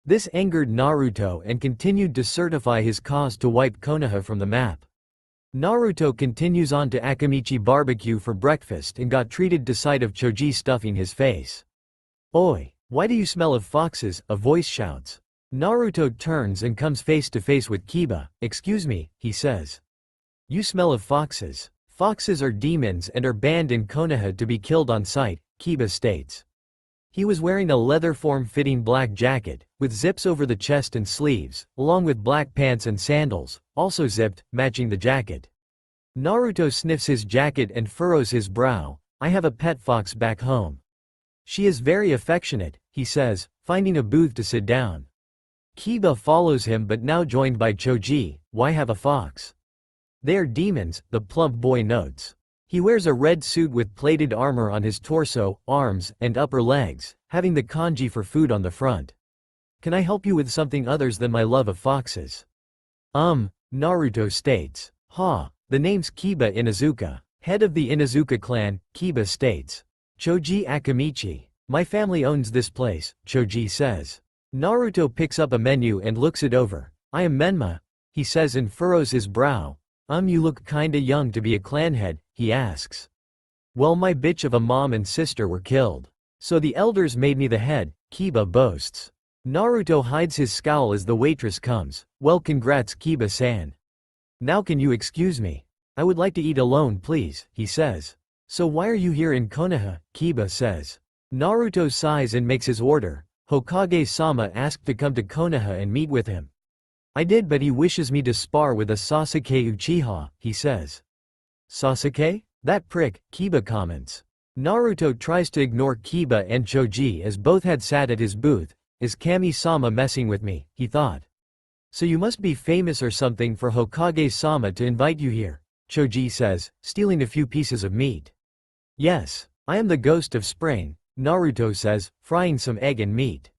This angered Naruto and continued to certify his cause to wipe Konoha from the map. Naruto continues on to Akamichi barbecue for breakfast and got treated to sight of Choji stuffing his face. Oi, why do you smell of foxes? A voice shouts. Naruto turns and comes face to face with Kiba. Excuse me, he says. You smell of foxes. Foxes are demons and are banned in Konoha to be killed on sight, Kiba states. He was wearing a leather form-fitting black jacket, with zips over the chest and sleeves, along with black pants and sandals, also zipped, matching the jacket. Naruto sniffs his jacket and furrows his brow. I have a pet fox back home. She is very affectionate, he says, finding a booth to sit down. Kiba follows him but now joined by Choji. Why have a fox? They are demons, the plump boy notes. He wears a red suit with plated armor on his torso, arms, and upper legs, having the kanji for food on the front. Can I help you with something others than my love of foxes? Naruto states. The name's Kiba Inuzuka. Head of the Inuzuka clan, Kiba states. Choji Akamichi. My family owns this place, Choji says. Naruto picks up a menu and looks it over. I am Menma, he says and furrows his brow. You look kinda young to be a clan head, he asks. Well, my bitch of a mom and sister were killed. So the elders made me the head, Kiba boasts. Naruto hides his scowl as the waitress comes. Well, congrats Kiba-san. Now can you excuse me? I would like to eat alone please, he says. So why are you here in Konoha? Kiba says. Naruto sighs and makes his order. Hokage-sama asked to come to Konoha and meet with him. I did but he wishes me to spar with a Sasuke Uchiha, he says. Sasuke? That prick, Kiba comments. Naruto tries to ignore Kiba and Choji as both had sat at his booth. Is Kami-sama messing with me, he thought. So you must be famous or something for Hokage-sama to invite you here, Choji says, stealing a few pieces of meat. Yes, I am the ghost of spring, Naruto says, frying some egg and meat.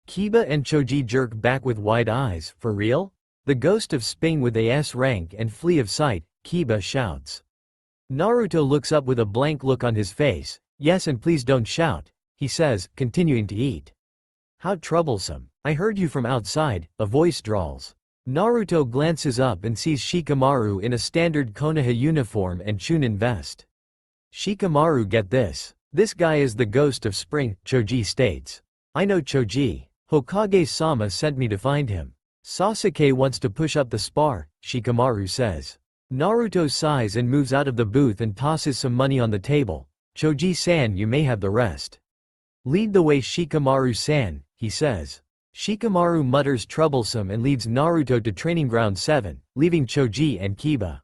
Kiba and Choji jerk back with wide eyes. For real? The ghost of spring with a S rank and flee of sight, Kiba shouts. Naruto looks up with a blank look on his face. Yes, and please don't shout, he says, continuing to eat. How troublesome. I heard you from outside, a voice drawls. Naruto glances up and sees Shikamaru in a standard Konoha uniform and Chunin vest. Shikamaru, get this. This guy is the ghost of spring, Choji states. I know Choji. Hokage-sama sent me to find him. Sasuke wants to push up the spar, Shikamaru says. Naruto sighs and moves out of the booth and tosses some money on the table. Choji-san, you may have the rest. Lead the way, Shikamaru-san, he says. Shikamaru mutters troublesome and leads Naruto to Training Ground 7, leaving Choji and Kiba.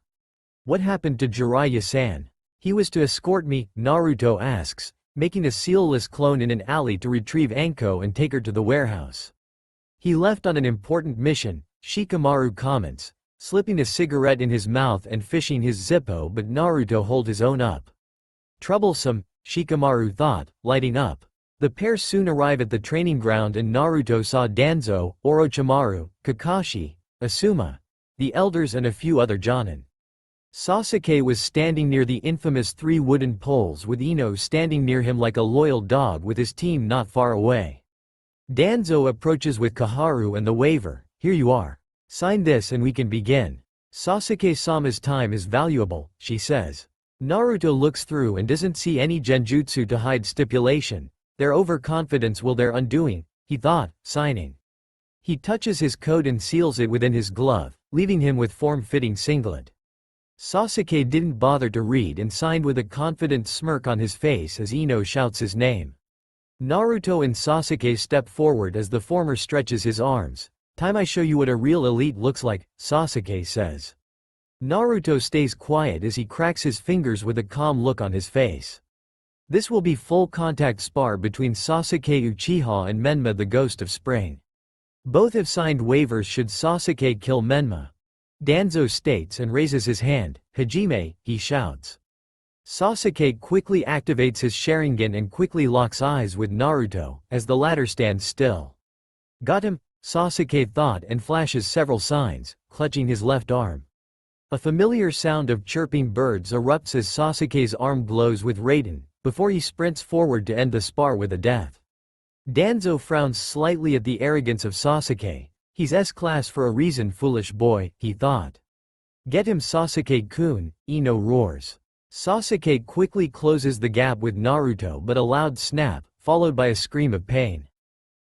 What happened to Jiraiya-san? He was to escort me, Naruto asks, making a sealless clone in an alley to retrieve Anko and take her to the warehouse. He left on an important mission, Shikamaru comments, slipping a cigarette in his mouth and fishing his Zippo, but Naruto holds his own up. Troublesome, Shikamaru thought, lighting up. The pair soon arrive at the training ground and Naruto saw Danzo, Orochimaru, Kakashi, Asuma, the elders and a few other jonin. Sasuke was standing near the infamous 3 wooden poles with Ino standing near him like a loyal dog with his team not far away. Danzo approaches with Kaharu and the waiver. Here you are. Sign this and we can begin. Sasuke-sama's time is valuable, she says. Naruto looks through and doesn't see any genjutsu to hide stipulation. Their overconfidence will their undoing, he thought, signing. He touches his coat and seals it within his glove, leaving him with form-fitting singlet. Sasuke didn't bother to read and signed with a confident smirk on his face as Ino shouts his name. Naruto and Sasuke step forward as the former stretches his arms. Time I show you what a real elite looks like, Sasuke says. Naruto stays quiet as he cracks his fingers with a calm look on his face. This will be full contact spar between Sasuke Uchiha and Menma the Ghost of Spring. Both have signed waivers should Sasuke kill Menma. Danzo states and raises his hand. Hajime, he shouts. Sasuke quickly activates his Sharingan and quickly locks eyes with Naruto, as the latter stands still. Got him, Sasuke thought and flashes several signs, clutching his left arm. A familiar sound of chirping birds erupts as Sasuke's arm glows with Raiden, before he sprints forward to end the spar with a death. Danzo frowns slightly at the arrogance of Sasuke. He's S-class for a reason, foolish boy, he thought. Get him, Sasuke-kun, Ino roars. Sasuke quickly closes the gap with Naruto but a loud snap, followed by a scream of pain.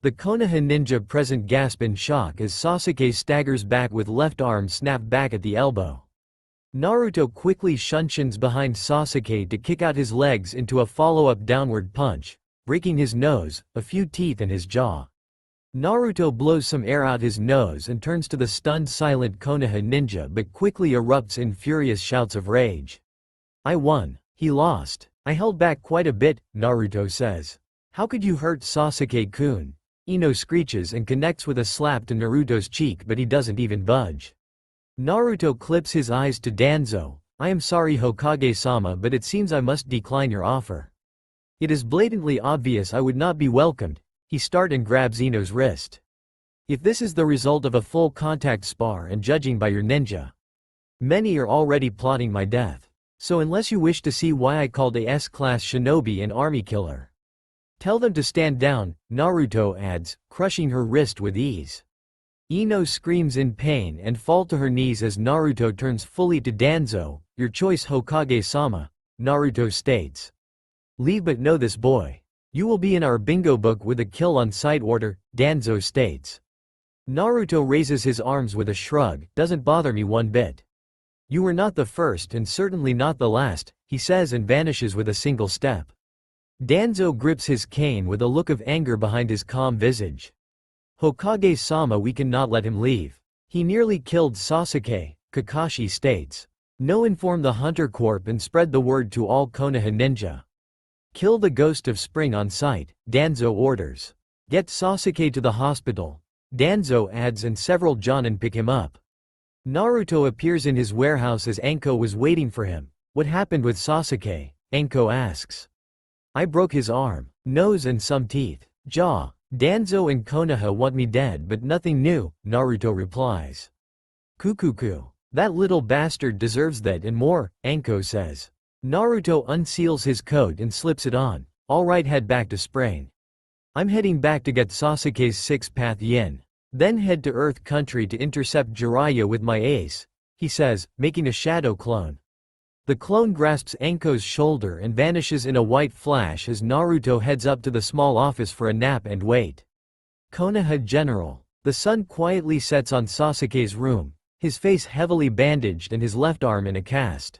The Konoha ninja present gasp in shock as Sasuke staggers back with left arm snapped back at the elbow. Naruto quickly shunshions behind Sasuke to kick out his legs into a follow-up downward punch, breaking his nose, a few teeth in his jaw. Naruto blows some air out his nose and turns to the stunned silent Konoha ninja but quickly erupts in furious shouts of rage. I won. He lost. I held back quite a bit, Naruto says. How could you hurt Sasuke-kun? Ino screeches and connects with a slap to Naruto's cheek but he doesn't even budge. Naruto clips his eyes to Danzo. I am sorry Hokage-sama but it seems I must decline your offer. It is blatantly obvious I would not be welcomed. He starts and grabs Ino's wrist. If this is the result of a full contact spar and judging by your ninja, many are already plotting my death. So unless you wish to see why I called a S-class shinobi an army killer, tell them to stand down, Naruto adds, crushing her wrist with ease. Ino screams in pain and falls to her knees as Naruto turns fully to Danzo. Your choice, Hokage-sama, Naruto states. Leave but know this boy. You will be in our bingo book with a kill on sight order, Danzo states. Naruto raises his arms with a shrug. Doesn't bother me one bit. You were not the first and certainly not the last, he says and vanishes with a single step. Danzo grips his cane with a look of anger behind his calm visage. Hokage-sama, we cannot let him leave. He nearly killed Sasuke, Kakashi states. No, inform the Hunter Corp and spread the word to all Konoha ninja. Kill the Ghost of Spring on sight, Danzo orders. Get Sasuke to the hospital. Danzo adds, and several Jonin pick him up. Naruto appears in his warehouse as Anko was waiting for him. What happened with Sasuke? Anko asks. I broke his arm, nose and some teeth, jaw. Danzo and Konoha want me dead but nothing new, Naruto replies. Kukuku. That little bastard deserves that and more, Anko says. Naruto unseals his coat and slips it on. Alright, head back to Sprain. I'm heading back to get Sasuke's six-path yin. Then head to Earth Country to intercept Jiraiya with my ace, he says, making a shadow clone. The clone grasps Anko's shoulder and vanishes in a white flash as Naruto heads up to the small office for a nap and wait. Konoha General. The sun quietly sets on Sasuke's room, his face heavily bandaged and his left arm in a cast.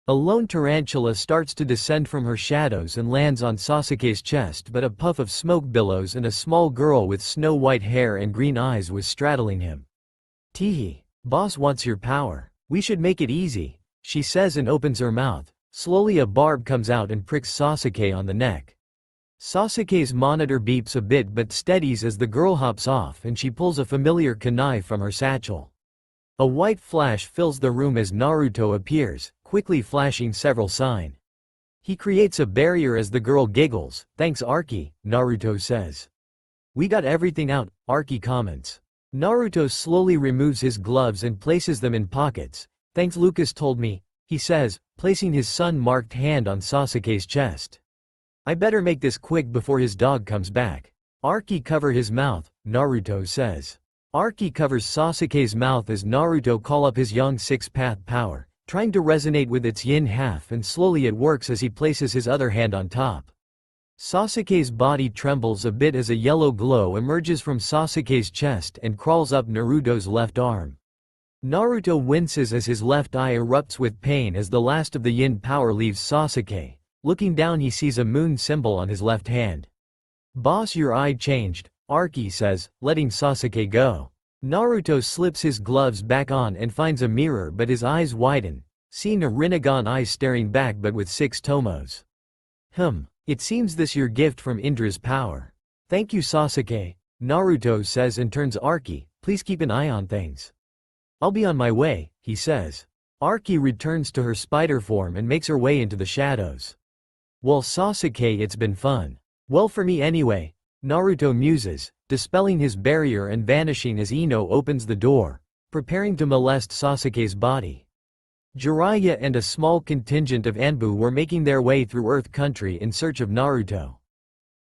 A lone tarantula starts to descend from her shadows and lands on Sasuke's chest, but a puff of smoke billows and a small girl with snow-white hair and green eyes was straddling him. Teehee. Boss wants your power. We should make it easy, she says and opens her mouth. Slowly a barb comes out and pricks Sasuke on the neck. Sasuke's monitor beeps a bit but steadies as the girl hops off and she pulls a familiar kunai from her satchel. A white flash fills the room as Naruto appears, quickly flashing several signs. He creates a barrier as the girl giggles. Thanks Arki, Naruto says. We got everything out, Arki comments. Naruto slowly removes his gloves and places them in pockets. Thanks Lucas told me, he says, placing his sun-marked hand on Sasuke's chest. I better make this quick before his dog comes back. Arki cover his mouth, Naruto says. Arki covers Sasuke's mouth as Naruto call up his young six-path power, trying to resonate with its yin half, and slowly it works as he places his other hand on top. Sasuke's body trembles a bit as a yellow glow emerges from Sasuke's chest and crawls up Naruto's left arm. Naruto winces as his left eye erupts with pain as the last of the yin power leaves Sasuke. Looking down he sees a moon symbol on his left hand. Boss, your eye changed, Arki says, letting Sasuke go. Naruto slips his gloves back on and finds a mirror but his eyes widen, seeing a Rinnegan eye staring back but with 6 tomos. It seems this your gift from Indra's power. Thank you Sasuke, Naruto says and turns Arki, please keep an eye on things. I'll be on my way, he says. Arki returns to her spider form and makes her way into the shadows. Well Sasuke, it's been fun. Well for me anyway, Naruto muses, dispelling his barrier and vanishing as Ino opens the door, preparing to molest Sasuke's body. Jiraiya and a small contingent of Anbu were making their way through Earth Country in search of Naruto.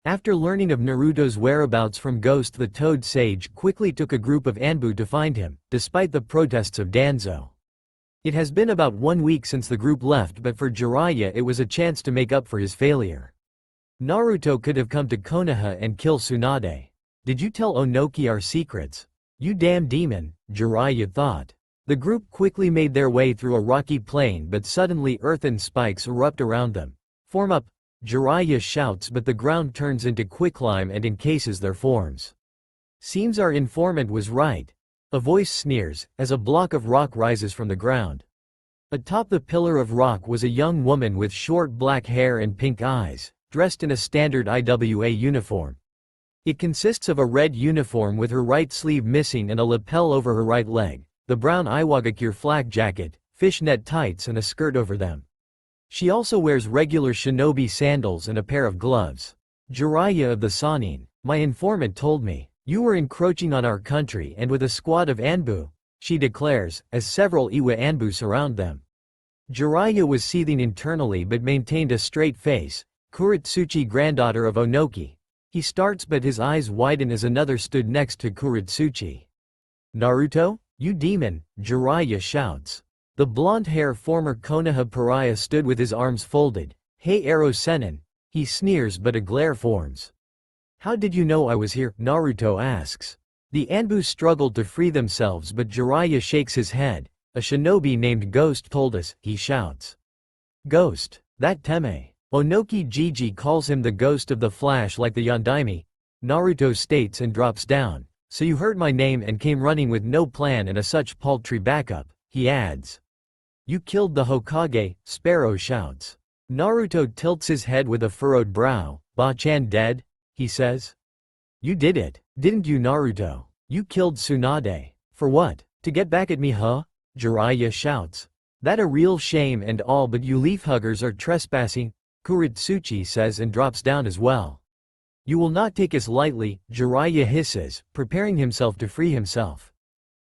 After learning of Naruto's whereabouts from Ghost, the Toad Sage quickly took a group of Anbu to find him, despite the protests of Danzo. It has been about 1 week since the group left, but for Jiraiya it was a chance to make up for his failure. Naruto could have come to Konoha and kill Tsunade. Did you tell Onoki our secrets? You damn demon, Jiraiya thought. The group quickly made their way through a rocky plain, but suddenly earthen spikes erupt around them. Form up, Jiraiya shouts, but the ground turns into quicklime and encases their forms. Seems our informant was right. A voice sneers, as a block of rock rises from the ground. Atop the pillar of rock was a young woman with short black hair and pink eyes, dressed in a standard IWA uniform. It consists of a red uniform with her right sleeve missing and a lapel over her right leg, the brown Iwagakure flak jacket, fishnet tights and a skirt over them. She also wears regular shinobi sandals and a pair of gloves. Jiraiya of the Sannin, my informant told me, you were encroaching on our country and with a squad of Anbu, she declares, as several Iwa Anbu surround them. Jiraiya was seething internally but maintained a straight face. Kuritsuchi, granddaughter of Onoki. He starts but his eyes widen as another stood next to Kuritsuchi. Naruto? You demon, Jiraiya shouts. The blonde-hair former Konoha pariah stood with his arms folded. Hey Ero Sennin. He sneers but a glare forms. How did you know I was here? Naruto asks. The Anbu struggled to free themselves but Jiraiya shakes his head. A shinobi named Ghost told us, he shouts. Ghost? That Teme. Onoki Jiji calls him the ghost of the Flash like the Yondaime, Naruto states and drops down. So you heard my name and came running with no plan and a such paltry backup, he adds. You killed the Hokage, Sparrow shouts. Naruto tilts his head with a furrowed brow. Ba-chan dead? He says. You did it, didn't you Naruto? You killed Tsunade. For what? To get back at me, huh? Jiraiya shouts. That a real shame and all, but you leafhuggers are trespassing, Kuritsuchi says and drops down as well. You will not take us lightly, Jiraiya hisses, preparing himself to free himself.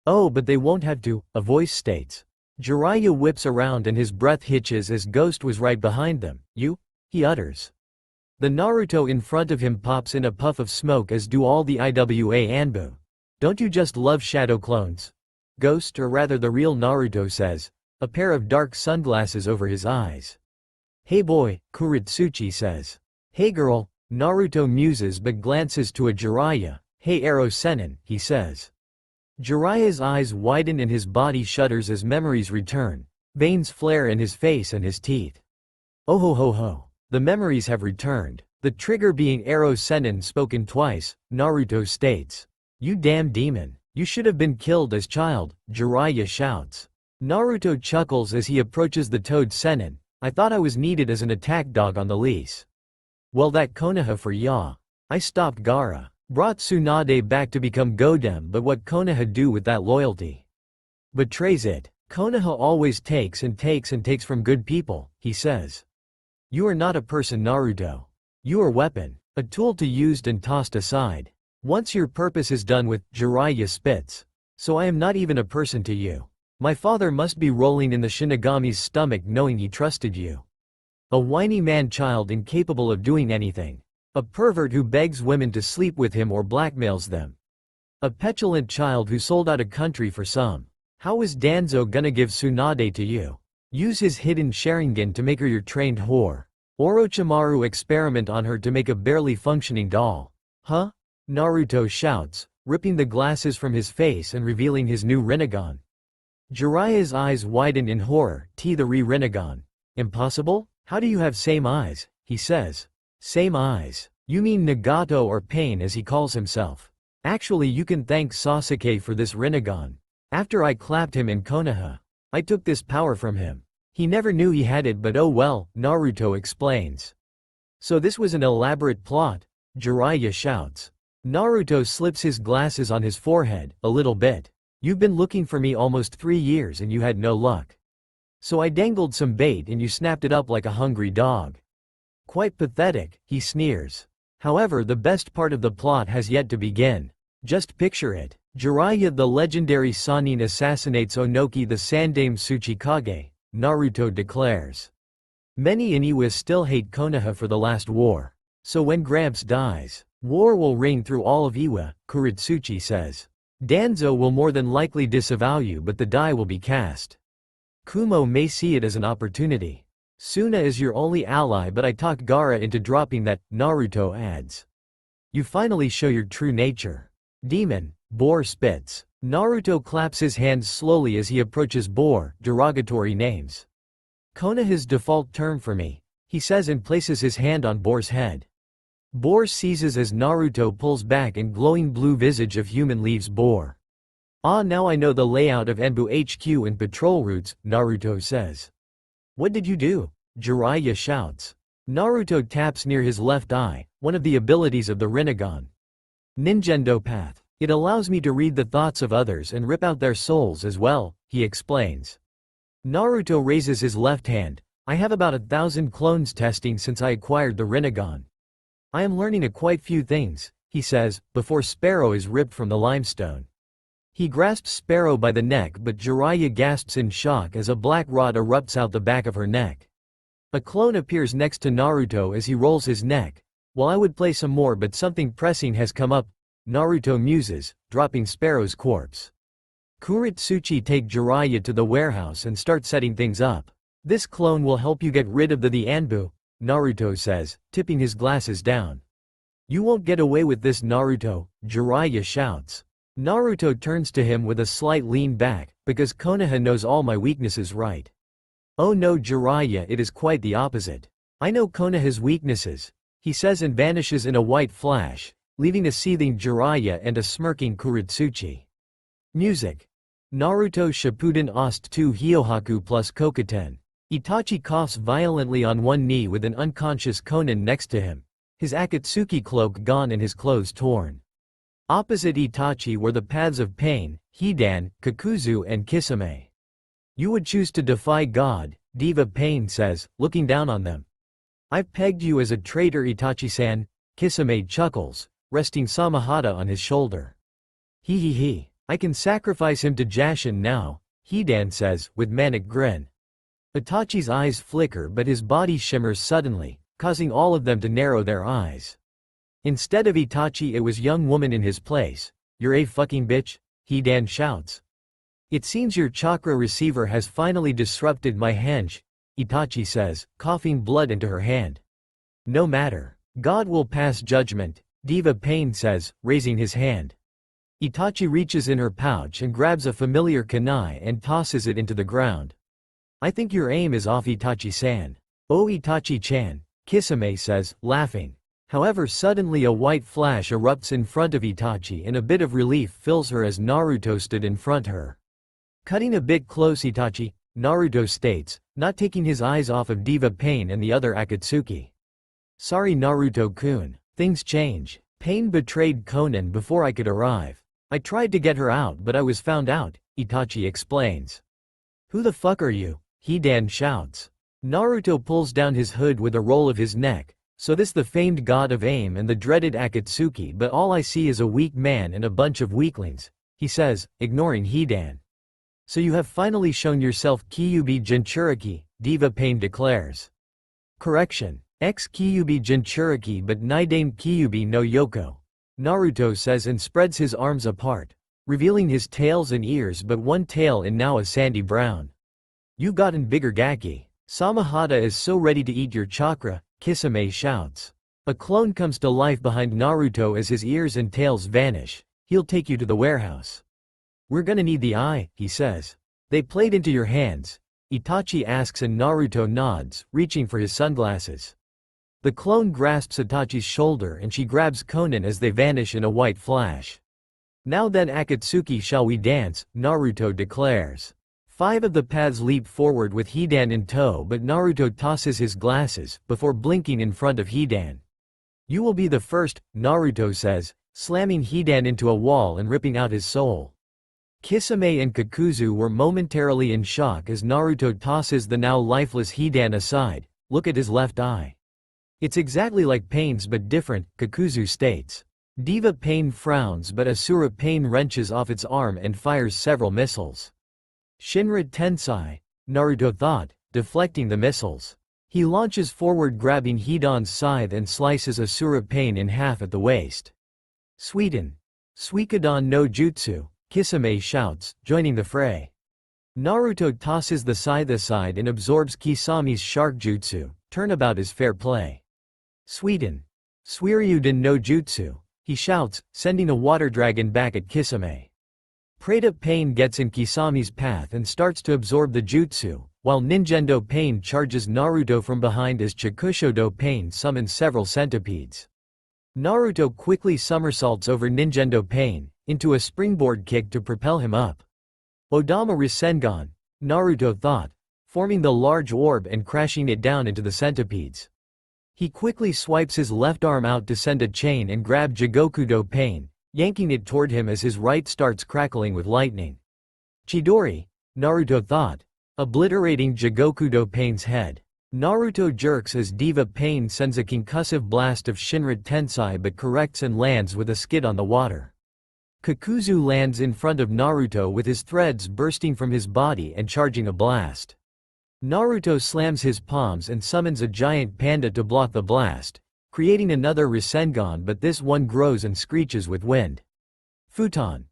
Oh, but they won't have to, a voice states. Jiraiya whips around and his breath hitches as Ghost was right behind them. You? He utters. The Naruto in front of him pops in a puff of smoke, as do all the IWA Anbu. Don't you just love shadow clones? Ghost, or rather the real Naruto, says, a pair of dark sunglasses over his eyes. Hey boy, Kuritsuchi says. Hey girl, Naruto muses but glances to a Jiraiya. Hey Ero Sennin, he says. Jiraiya's eyes widen and his body shudders as memories return. Veins flare in his face and his teeth. Oh ho ho ho. The memories have returned. The trigger being Ero Sennin spoken twice, Naruto states. You damn demon. You should have been killed as child, Jiraiya shouts. Naruto chuckles as he approaches the toad Sennin. I thought I was needed as an attack dog on the lease. Well, that Konoha for ya. I stopped Gaara. Brought Tsunade back to become Godem, but what Konoha do with that loyalty? Betrays it. Konoha always takes and takes and takes from good people, he says. You are not a person, Naruto. You are weapon. A tool to used and tossed aside. Once your purpose is done with, Jiraiya spits. So I am not even a person to you. My father must be rolling in the Shinigami's stomach knowing he trusted you. A whiny man-child incapable of doing anything. A pervert who begs women to sleep with him or blackmails them. A petulant child who sold out a country for some. How is Danzo gonna give Tsunade to you? Use his hidden Sharingan to make her your trained whore. Orochimaru experiment on her to make a barely functioning doll. Huh? Naruto shouts, ripping the glasses from his face and revealing his new Rinnegan. Jiraiya's eyes widen in horror. The Rinnegan. Impossible? How do you have same eyes? He says. Same eyes. You mean Nagato, or Pain as he calls himself. Actually, you can thank Sasuke for this Rinnegan. After I clapped him in Konoha, I took this power from him. He never knew he had it, but oh well, Naruto explains. So this was an elaborate plot? Jiraiya shouts. Naruto slips his glasses on his forehead, a little bit. You've been looking for me almost 3 years and you had no luck. So I dangled some bait and you snapped it up like a hungry dog. Quite pathetic, he sneers. However, the best part of the plot has yet to begin. Just picture it. Jiraiya the legendary Sannin assassinates Onoki the Sandame Tsuchikage, Naruto declares. Many in Iwa still hate Konoha for the last war. So when Gramps dies, war will ring through all of Iwa, Kuritsuchi says. Danzo will more than likely disavow you, but the die will be cast. Kumo may see it as an opportunity. Suna is your only ally, but I talked Gaara into dropping that, Naruto adds. You finally show your true nature. Demon, Boar spits. Naruto claps his hands slowly as he approaches Boar, derogatory names. Konoha's default term for me, he says and places his hand on Boar's head. Boar seizes as Naruto pulls back and glowing blue visage of human leaves Boar. Ah, now I know the layout of Enbu HQ and patrol routes, Naruto says. What did you do? Jiraiya shouts. Naruto taps near his left eye, one of the abilities of the Rinnegan. Ninjendo Path. It allows me to read the thoughts of others and rip out their souls as well, he explains. Naruto raises his left hand. I have about 1,000 clones testing since I acquired the Rinnegan. I am learning quite few things, he says, before Sparrow is ripped from the limestone. He grasps Sparrow by the neck, but Jiraiya gasps in shock as a black rod erupts out the back of her neck. A clone appears next to Naruto as he rolls his neck. Well, I would play some more, but something pressing has come up, Naruto muses, dropping Sparrow's corpse. Kuritsuchi take Jiraiya to the warehouse and start setting things up. This clone will help you get rid of the Anbu, Naruto says, tipping his glasses down. You won't get away with this, Naruto, Jiraiya shouts. Naruto turns to him with a slight lean back, because Konoha knows all my weaknesses, right? Oh no, Jiraiya, it is quite the opposite. I know Konoha's weaknesses, he says and vanishes in a white flash, leaving a seething Jiraiya and a smirking Kuritsuchi. Music. Naruto Shippuden Ost 2 Hyohaku plus Kokaten. Itachi coughs violently on one knee with an unconscious Konan next to him. His Akatsuki cloak gone and his clothes torn. Opposite Itachi were the paths of pain, Hidan, Kakuzu and Kisame. You would choose to defy God, Diva Pain says, looking down on them. I've pegged you as a traitor, Itachi-san, Kisame chuckles, resting Samahata on his shoulder. He. I can sacrifice him to Jashin now, Hidan says, with manic grin. Itachi's eyes flicker but his body shimmers suddenly, causing all of them to narrow their eyes. Instead of Itachi it was young woman in his place. You're a fucking bitch, Hidan shouts. It seems your chakra receiver has finally disrupted my henge, Itachi says, coughing blood into her hand. No matter. God will pass judgment, Diva Pain says, raising his hand. Itachi reaches in her pouch and grabs a familiar kunai and tosses it into the ground. I think your aim is off, Itachi-san. Oh, Itachi-chan, Kisame says, laughing. However, suddenly a white flash erupts in front of Itachi and a bit of relief fills her as Naruto stood in front of her. Cutting a bit close, Itachi, Naruto states, not taking his eyes off of Diva Pain and the other Akatsuki. Sorry Naruto-kun, things change. Pain betrayed Konan before I could arrive. I tried to get her out but I was found out, Itachi explains. Who the fuck are you? Hidan shouts. Naruto pulls down his hood with a roll of his neck. So this the famed god of aim and the dreaded Akatsuki, but all I see is a weak man and a bunch of weaklings, he says, ignoring Hidan. So you have finally shown yourself, Kyuubi Jinchuriki, Diva Pain declares. Correction. Kyuubi Jinchuriki but Nidaime Kyuubi no Yoko. Naruto says and spreads his arms apart, revealing his tails and ears but one tail in now a sandy brown. You've gotten bigger, Gaki. Samahata is so ready to eat your chakra, Kisame shouts. A clone comes to life behind Naruto as his ears and tails vanish. He'll take you to the warehouse. We're gonna need the eye, he says. They played into your hands, Itachi asks and Naruto nods, reaching for his sunglasses. The clone grasps Itachi's shoulder and she grabs Konan as they vanish in a white flash. Now then Akatsuki, shall we dance, Naruto declares. 5 of the paths leap forward with Hidan in tow but Naruto tosses his glasses, before blinking in front of Hidan. You will be the first, Naruto says, slamming Hidan into a wall and ripping out his soul. Kisame and Kakuzu were momentarily in shock as Naruto tosses the now lifeless Hidan aside. Look at his left eye. It's exactly like Pain's but different, Kakuzu states. Diva Pain frowns but Asura Pain wrenches off its arm and fires several missiles. Shinra Tensei, Naruto thought, deflecting the missiles. He launches forward grabbing Hidan's scythe and slices Asura Pain in half at the waist. Suikoden no Jutsu, Kisame shouts, joining the fray. Naruto tosses the scythe aside and absorbs Kisami's shark jutsu, turnabout is fair play. Suikoden no Jutsu, he shouts, sending a water dragon back at Kisame. Preta Pain gets in Kisami's path and starts to absorb the jutsu, while Ninjendo Pain charges Naruto from behind as Chikushodo Pain summons several centipedes. Naruto quickly somersaults over Ninjendo Pain, into a springboard kick to propel him up. Odama Rasengan, Naruto thought, forming the large orb and crashing it down into the centipedes. He quickly swipes his left arm out to send a chain and grab Jigokudo Pain, yanking it toward him as his right starts crackling with lightning. Chidori, Naruto thought, obliterating Jigokudo Pain's head. Naruto jerks as Diva Pain sends a concussive blast of Shinra Tensei but corrects and lands with a skid on the water. Kakuzu lands in front of Naruto with his threads bursting from his body and charging a blast. Naruto slams his palms and summons a giant panda to block the blast, creating another Rasengan but this one grows and screeches with wind. Futon.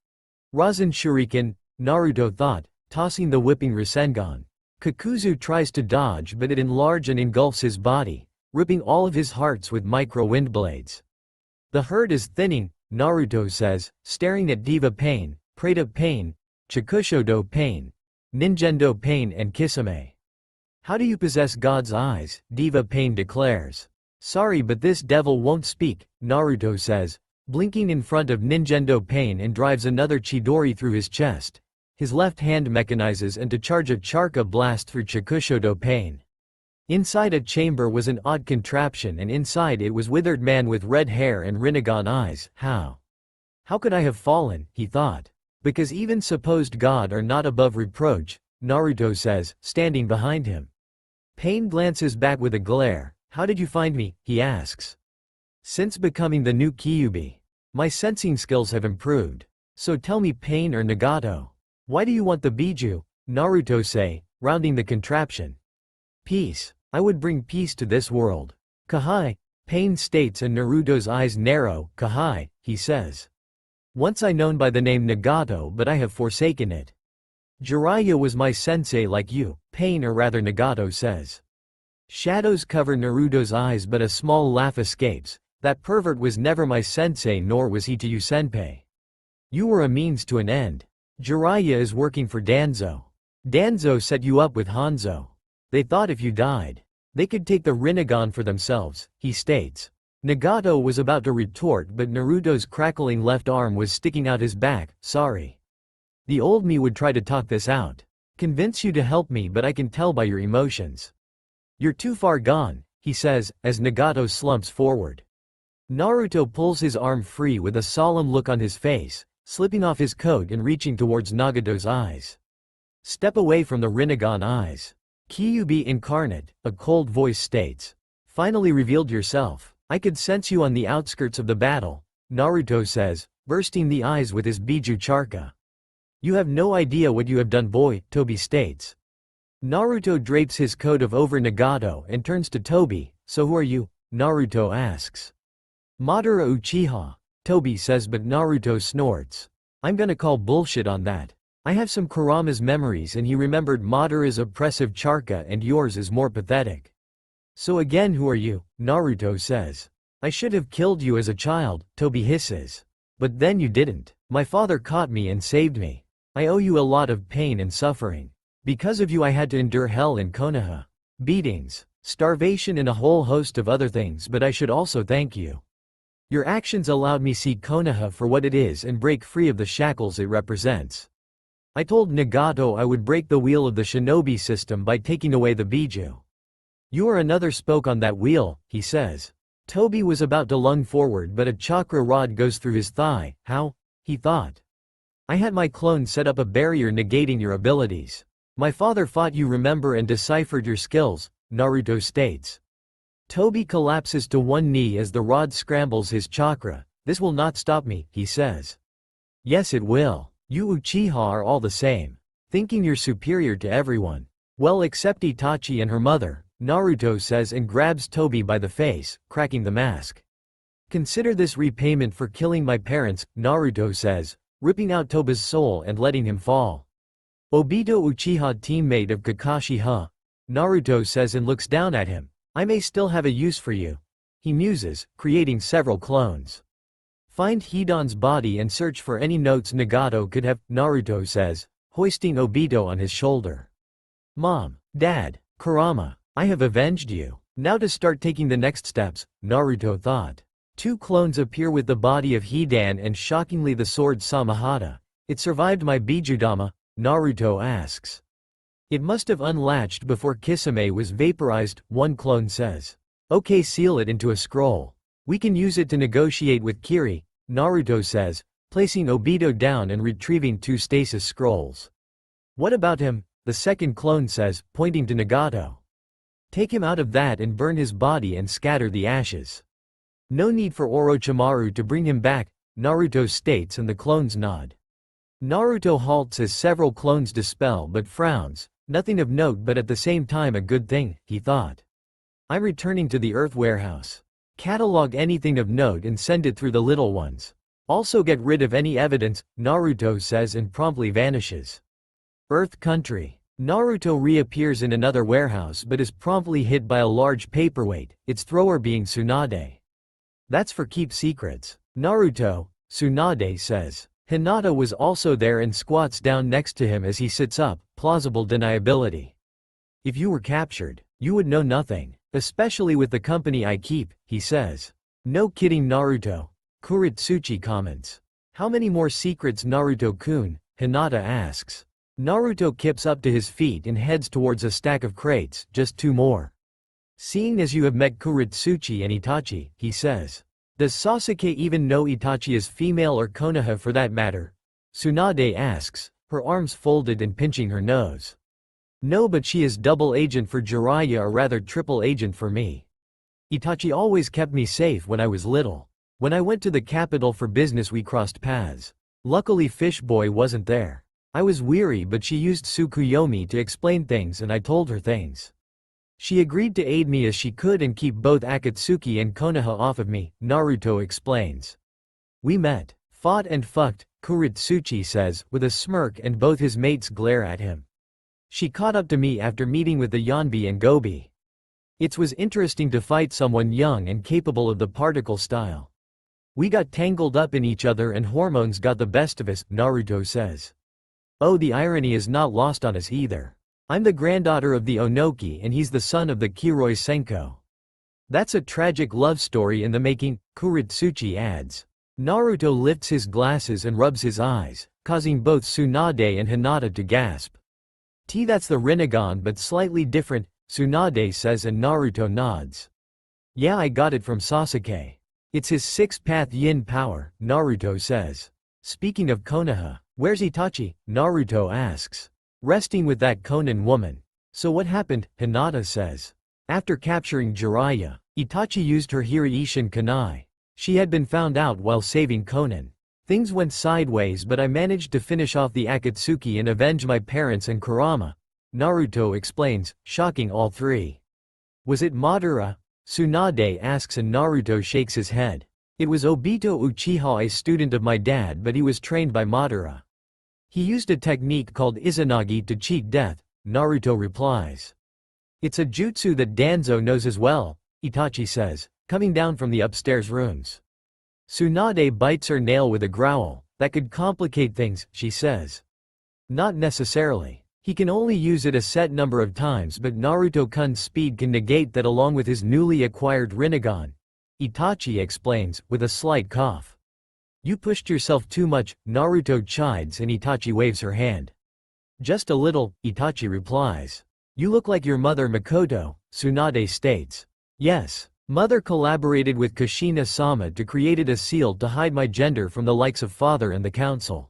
Rasen Shuriken, Naruto thought, tossing the whipping Rasengan. Kakuzu tries to dodge but it enlarges and engulfs his body, ripping all of his hearts with micro wind blades. The herd is thinning, Naruto says, staring at Diva Pain, Preta Pain, Chikushodo Pain, Ninjendo Pain and Kisame. How do you possess God's eyes? Diva Pain declares. Sorry but this devil won't speak, Naruto says, blinking in front of Ninjendo Pain and drives another Chidori through his chest. His left hand mechanizes and to charge a Charka blast through Chikushodo Pain. Inside a chamber was an odd contraption and inside it was withered man with red hair and Rinnegan eyes. How? How could I have fallen, he thought. Because even supposed God are not above reproach, Naruto says, standing behind him. Pain glances back with a glare. How did you find me, he asks. Since becoming the new Kyuubi, my sensing skills have improved. So tell me, Pain or Nagato, why do you want the Biju? Naruto say, rounding the contraption. Peace. I would bring peace to this world. Kahai, Pain states, and Naruto's eyes narrow. Kahai, he says. Once I known by the name Nagato, but I have forsaken it. Jiraiya was my sensei like you, Pain, or rather Nagato says. Shadows cover Naruto's eyes, but a small laugh escapes. That pervert was never my sensei, nor was he to you, senpai. You were a means to an end. Jiraiya is working for Danzo. Danzo set you up with Hanzo. They thought if you died, they could take the Rinnegan for themselves, he states. Nagato was about to retort, but Naruto's crackling left arm was sticking out his back. Sorry. The old me would try to talk this out. Convince you to help me, but I can tell by your emotions. You're too far gone, he says, as Nagato slumps forward. Naruto pulls his arm free with a solemn look on his face, slipping off his coat and reaching towards Nagato's eyes. Step away from the Rinnegan eyes. Kyuubi incarnate, a cold voice states. Finally revealed yourself. I could sense you on the outskirts of the battle, Naruto says, bursting the eyes with his Biju Charka. You have no idea what you have done, boy, Tobi states. Naruto drapes his coat over Nagato and turns to Tobi. So who are you? Naruto asks. Madara Uchiha, Tobi says, but Naruto snorts. I'm gonna call bullshit on that. I have some Kurama's memories, and he remembered Madara's oppressive Charka, and yours is more pathetic. So again, who are you? Naruto says. I should have killed you as a child, Tobi hisses. But then you didn't. My father caught me and saved me. I owe you a lot of pain and suffering. Because of you I had to endure hell in Konoha. Beatings, starvation, and a whole host of other things, but I should also thank you. Your actions allowed me see Konoha for what it is and break free of the shackles it represents. I told Nagato I would break the wheel of the shinobi system by taking away the Biju. You are another spoke on that wheel, he says. Tobi was about to lunge forward, but a chakra rod goes through his thigh. How? He thought. I had my clone set up a barrier negating your abilities. My father fought you, remember, and deciphered your skills, Naruto states. Tobi collapses to one knee as the rod scrambles his chakra. This will not stop me, he says. Yes, it will. You Uchiha are all the same. Thinking you're superior to everyone. Well, except Itachi and her mother, Naruto says, and grabs Tobi by the face, cracking the mask. Consider this repayment for killing my parents, Naruto says, ripping out Tobi's soul and letting him fall. Obito Uchiha, teammate of Kakashi, Naruto says, and looks down at him. I may still have a use for you. He muses, creating several clones. Find Hidan's body and search for any notes Nagato could have, Naruto says, hoisting Obito on his shoulder. Mom, Dad, Kurama, I have avenged you. Now to start taking the next steps, Naruto thought. Two clones appear with the body of Hidan and shockingly the sword Samahata. It survived my Bijudama, Naruto asks. It must have unlatched before Kisame was vaporized, one clone says. Okay, seal it into a scroll. We can use it to negotiate with Kiri, Naruto says, placing Obito down and retrieving two stasis scrolls. What about him? The second clone says, pointing to Nagato. Take him out of that and burn his body and scatter the ashes. No need for Orochimaru to bring him back, Naruto states, and the clones nod. Naruto halts as several clones dispel but frowns. Nothing of note, but at the same time a good thing, he thought. I'm returning to the Earth warehouse. Catalog anything of note and send it through the little ones. Also get rid of any evidence, Naruto says, and promptly vanishes. Earth country. Naruto reappears in another warehouse but is promptly hit by a large paperweight, its thrower being Tsunade. That's for keep secrets. Naruto, Tsunade says. Hinata was also there and squats down next to him as he sits up, plausible deniability. If you were captured, you would know nothing, especially with the company I keep, he says. No kidding, Naruto. Kuritsuchi comments. How many more secrets, Naruto-kun? Hinata asks. Naruto kips up to his feet and heads towards a stack of crates, just two more. Seeing as you have met Kuritsuchi and Itachi, he says. Does Sasuke even know Itachi is female or Konoha for that matter? Tsunade asks, her arms folded and pinching her nose. No, but she is double agent for Jiraiya, or rather triple agent for me. Itachi always kept me safe when I was little. When I went to the capital for business we crossed paths. Luckily Fish Boy wasn't there. I was weary, but she used Tsukuyomi to explain things and I told her things. She agreed to aid me as she could and keep both Akatsuki and Konoha off of me, Naruto explains. We met, fought and fucked, Kuritsuchi says, with a smirk, and both his mates glare at him. She caught up to me after meeting with the Yanbi and Gobi. It was interesting to fight someone young and capable of the particle style. We got tangled up in each other and hormones got the best of us, Naruto says. Oh, the irony is not lost on us either. I'm the granddaughter of the Onoki and he's the son of the Kiroi Senko. That's a tragic love story in the making, Kuritsuchi adds. Naruto lifts his glasses and rubs his eyes, causing both Tsunade and Hinata to gasp. That's the Rinnegan but slightly different, Tsunade says, and Naruto nods. Yeah, I got it from Sasuke. It's his six-path yin power, Naruto says. Speaking of Konoha, where's Itachi? Naruto asks. Resting with that Konan woman. So what happened? Hinata says. After capturing Jiraiya, Itachi used her Hiraishin Kunai. She had been found out while saving Konan. Things went sideways, but I managed to finish off the Akatsuki and avenge my parents and Kurama. Naruto explains, shocking all three. Was it Madara? Tsunade asks and Naruto shakes his head. It was Obito Uchiha, a student of my dad, but he was trained by Madara. He used a technique called Izanagi to cheat death, Naruto replies. It's a jutsu that Danzo knows as well, Itachi says, coming down from the upstairs rooms. Tsunade bites her nail with a growl. That could complicate things, she says. Not necessarily. He can only use it a set number of times, but Naruto-kun's speed can negate that along with his newly acquired Rinnegan. Itachi explains, with a slight cough. You pushed yourself too much, Naruto chides and Itachi waves her hand. Just a little, Itachi replies. You look like your mother Makoto, Tsunade states. Yes, mother collaborated with Kushina-sama to create a seal to hide my gender from the likes of father and the council.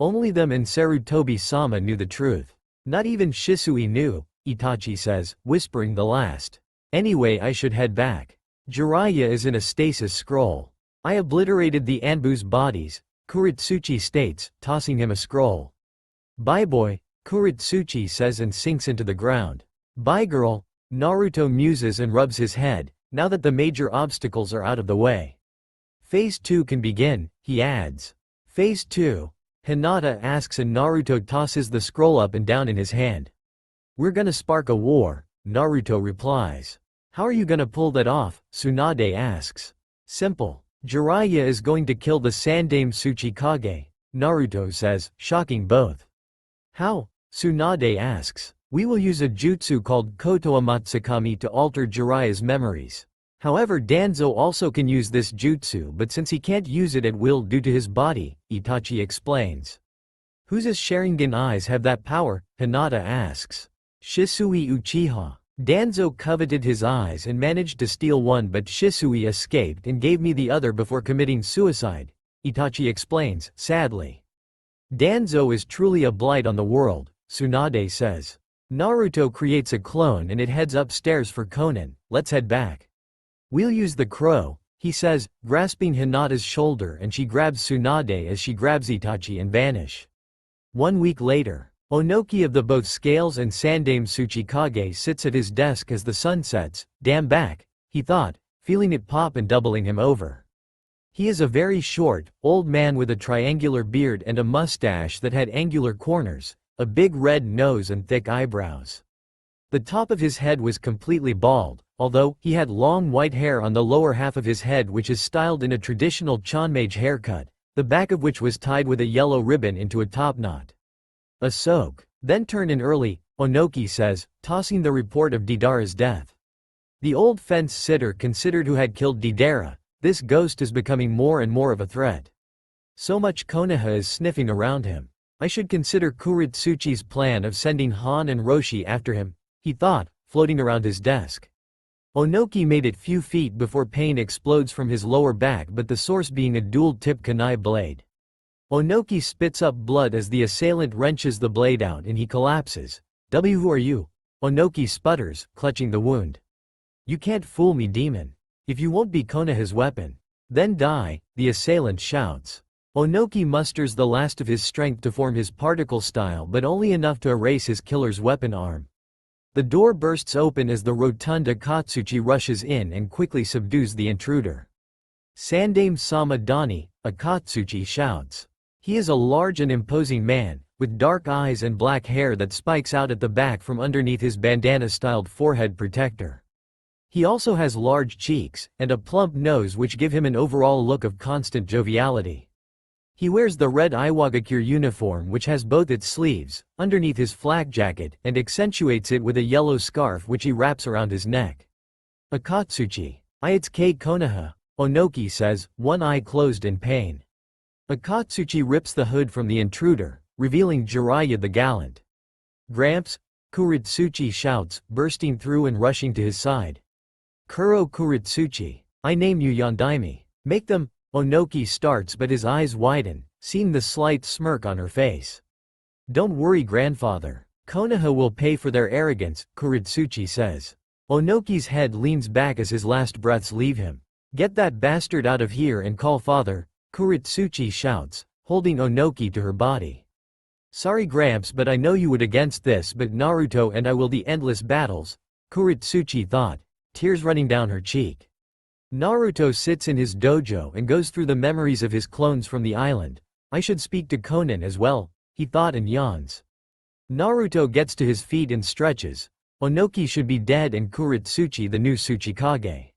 Only them and Sarutobi-sama knew the truth. Not even Shisui knew, Itachi says, whispering the last. Anyway, I should head back. Jiraiya is in a stasis scroll. I obliterated the Anbu's bodies, Kuritsuchi states, tossing him a scroll. Bye boy, Kuritsuchi says and sinks into the ground. Bye girl, Naruto muses and rubs his head, now that the major obstacles are out of the way. Phase 2 can begin, he adds. Phase 2? Hinata asks and Naruto tosses the scroll up and down in his hand. We're gonna spark a war, Naruto replies. How are you gonna pull that off? Tsunade asks. Simple. Jiraiya is going to kill the Sandaime Tsuchikage, Naruto says, shocking both. How? Tsunade asks. We will use a jutsu called Kotoa Matsukami to alter Jiraiya's memories. However, Danzo also can use this jutsu, but since he can't use it at will due to his body, Itachi explains. Whose Sharingan eyes have that power? Hinata asks. Shisui Uchiha. Danzo coveted his eyes and managed to steal one, but Shisui escaped and gave me the other before committing suicide, Itachi explains, sadly. Danzo is truly a blight on the world, Tsunade says. Naruto creates a clone and it heads upstairs for Konan. Let's head back. We'll use the crow, he says, grasping Hinata's shoulder, and she grabs Tsunade as she grabs Itachi and vanish. 1 week later. Onoki of the both Scales and Sandaime Tsuchikage sits at his desk as the sun sets. Damn back, he thought, feeling it pop and doubling him over. He is a very short, old man with a triangular beard and a mustache that had angular corners, a big red nose and thick eyebrows. The top of his head was completely bald, although he had long white hair on the lower half of his head, which is styled in a traditional Chanmage haircut, the back of which was tied with a yellow ribbon into a top knot. A soak. Then turn in early, Onoki says, tossing the report of Deidara's death. The old fence sitter considered who had killed Deidara. This ghost is becoming more and more of a threat. So much Konoha is sniffing around him. I should consider Kuritsuchi's plan of sending Han and Roshi after him, he thought, floating around his desk. Onoki made it few feet before pain explodes from his lower back, but the source being a dual-tip kunai blade. Onoki spits up blood as the assailant wrenches the blade out and he collapses. Who are you? Onoki sputters, clutching the wound. You can't fool me, demon. If you won't be Konoha's weapon, then die, the assailant shouts. Onoki musters the last of his strength to form his particle style, but only enough to erase his killer's weapon arm. The door bursts open as the rotund Akatsuchi rushes in and quickly subdues the intruder. Sandame Sama Dani, Akatsuchi shouts. He is a large and imposing man, with dark eyes and black hair that spikes out at the back from underneath his bandana-styled forehead protector. He also has large cheeks, and a plump nose which give him an overall look of constant joviality. He wears the red Iwagakure uniform which has both its sleeves, underneath his flak jacket, and accentuates it with a yellow scarf which he wraps around his neck. Akatsuchi. It's Konoha, Onoki says, one eye closed in pain. Akatsuchi rips the hood from the intruder, revealing Jiraiya the Gallant. Gramps, Kuritsuchi shouts, bursting through and rushing to his side. Kuro Kuritsuchi. I name you Yondaime. Make them. Onoki starts but his eyes widen, seeing the slight smirk on her face. Don't worry, grandfather. Konoha will pay for their arrogance, Kuritsuchi says. Onoki's head leans back as his last breaths leave him. Get that bastard out of here and call father, Kuritsuchi shouts, holding Onoki to her body. Sorry Gramps, but I know you would against this, but Naruto and I will the endless battles, Kuritsuchi thought, tears running down her cheek. Naruto sits in his dojo and goes through the memories of his clones from the island. I should speak to Konan as well, he thought and yawns. Naruto gets to his feet and stretches. Onoki should be dead and Kuritsuchi the new Tsuchikage.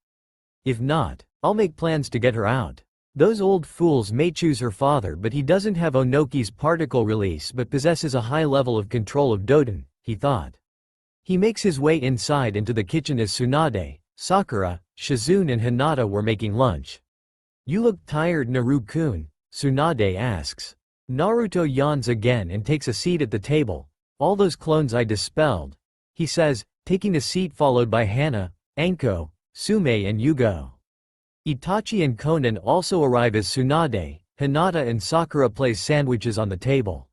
If not, I'll make plans to get her out. Those old fools may choose her father, but he doesn't have Onoki's particle release but possesses a high level of control of Doden, he thought. He makes his way inside into the kitchen as Tsunade, Sakura, Shizune and Hinata were making lunch. You look tired, Naru-kun, Tsunade asks. Naruto yawns again and takes a seat at the table. All those clones I dispelled, he says, taking a seat followed by Hana, Anko, Sume and Yugo. Itachi and Konan also arrive as Tsunade, Hinata and Sakura place sandwiches on the table.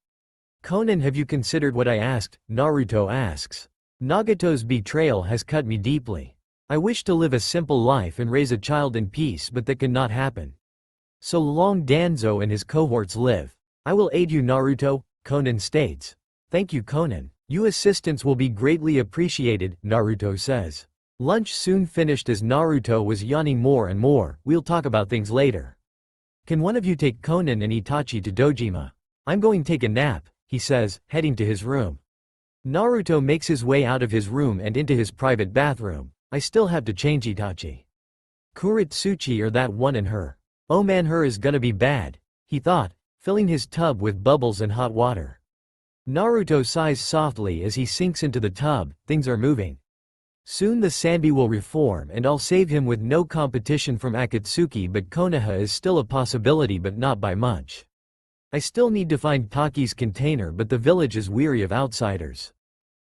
Konan, have you considered what I asked? Naruto asks. Nagato's betrayal has cut me deeply. I wish to live a simple life and raise a child in peace, but that cannot happen. So long Danzo and his cohorts live. I will aid you, Naruto, Konan states. Thank you, Konan. Your assistance will be greatly appreciated, Naruto says. Lunch soon finished as Naruto was yawning more and more. We'll talk about things later. Can one of you take Konan and Itachi to Dojima? I'm going to take a nap, he says, heading to his room. Naruto makes his way out of his room and into his private bathroom. I still have to change Itachi. Kuritsuchi or that one and her. Oh man, her is gonna be bad, he thought, filling his tub with bubbles and hot water. Naruto sighs softly as he sinks into the tub. Things are moving. Soon the Sanbi will reform and I'll save him with no competition from Akatsuki, but Konoha is still a possibility but not by much. I still need to find Taki's container, but the village is weary of outsiders.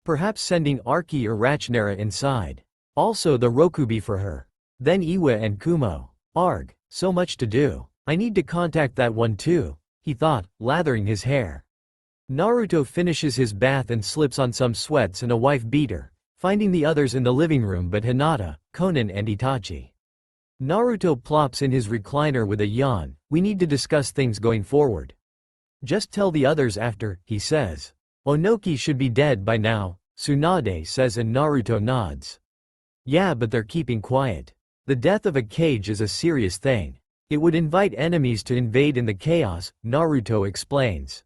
Perhaps sending Arki or Rachnera inside. Also the Rokubi for her. Then Iwa and Kumo. Arg, so much to do. I need to contact that one too, he thought, lathering his hair. Naruto finishes his bath and slips on some sweats and a wife beater, finding the others in the living room but Hinata, Konan and Itachi. Naruto plops in his recliner with a yawn. We need to discuss things going forward. Just tell the others after, he says. Onoki should be dead by now, Tsunade says and Naruto nods. Yeah, but they're keeping quiet. The death of a Kage is a serious thing. It would invite enemies to invade in the chaos, Naruto explains.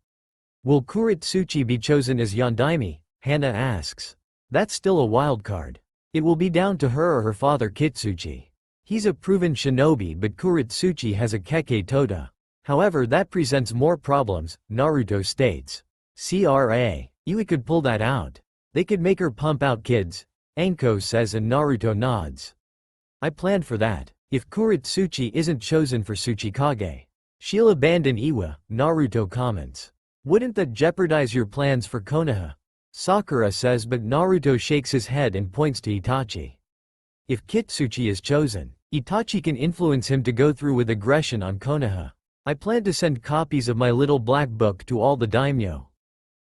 Will Kuritsuchi be chosen as Yondaime? Hana asks. That's still a wild card. It will be down to her or her father Kitsuchi. He's a proven shinobi, but Kuritsuchi has a Keke Toda. However, that presents more problems, Naruto states. Iwa could pull that out. They could make her pump out kids, Anko says and Naruto nods. I planned for that. If Kuritsuchi isn't chosen for Tsuchikage, she'll abandon Iwa, Naruto comments. Wouldn't that jeopardize your plans for Konoha? Sakura says, but Naruto shakes his head and points to Itachi. If Kitsuchi is chosen, Itachi can influence him to go through with aggression on Konoha. I plan to send copies of my little black book to all the daimyo.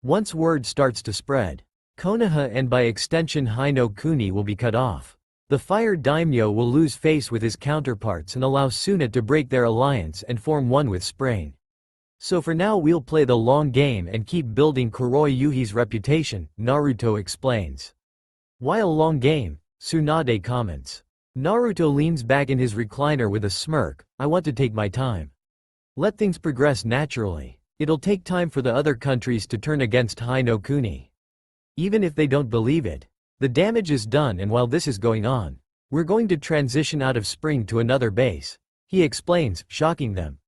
Once word starts to spread, Konoha and by extension Hino Kuni will be cut off. The Fire Daimyo will lose face with his counterparts and allow Suna to break their alliance and form one with Spring. So for now we'll play the long game and keep building Kuroyuhi's reputation, Naruto explains. While long game, Tsunade comments. Naruto leans back in his recliner with a smirk, I want to take my time. Let things progress naturally. It'll take time for the other countries to turn against Hino Kuni. Even if they don't believe it, the damage is done, and while this is going on, we're going to transition out of Spring to another base. He explains, shocking them.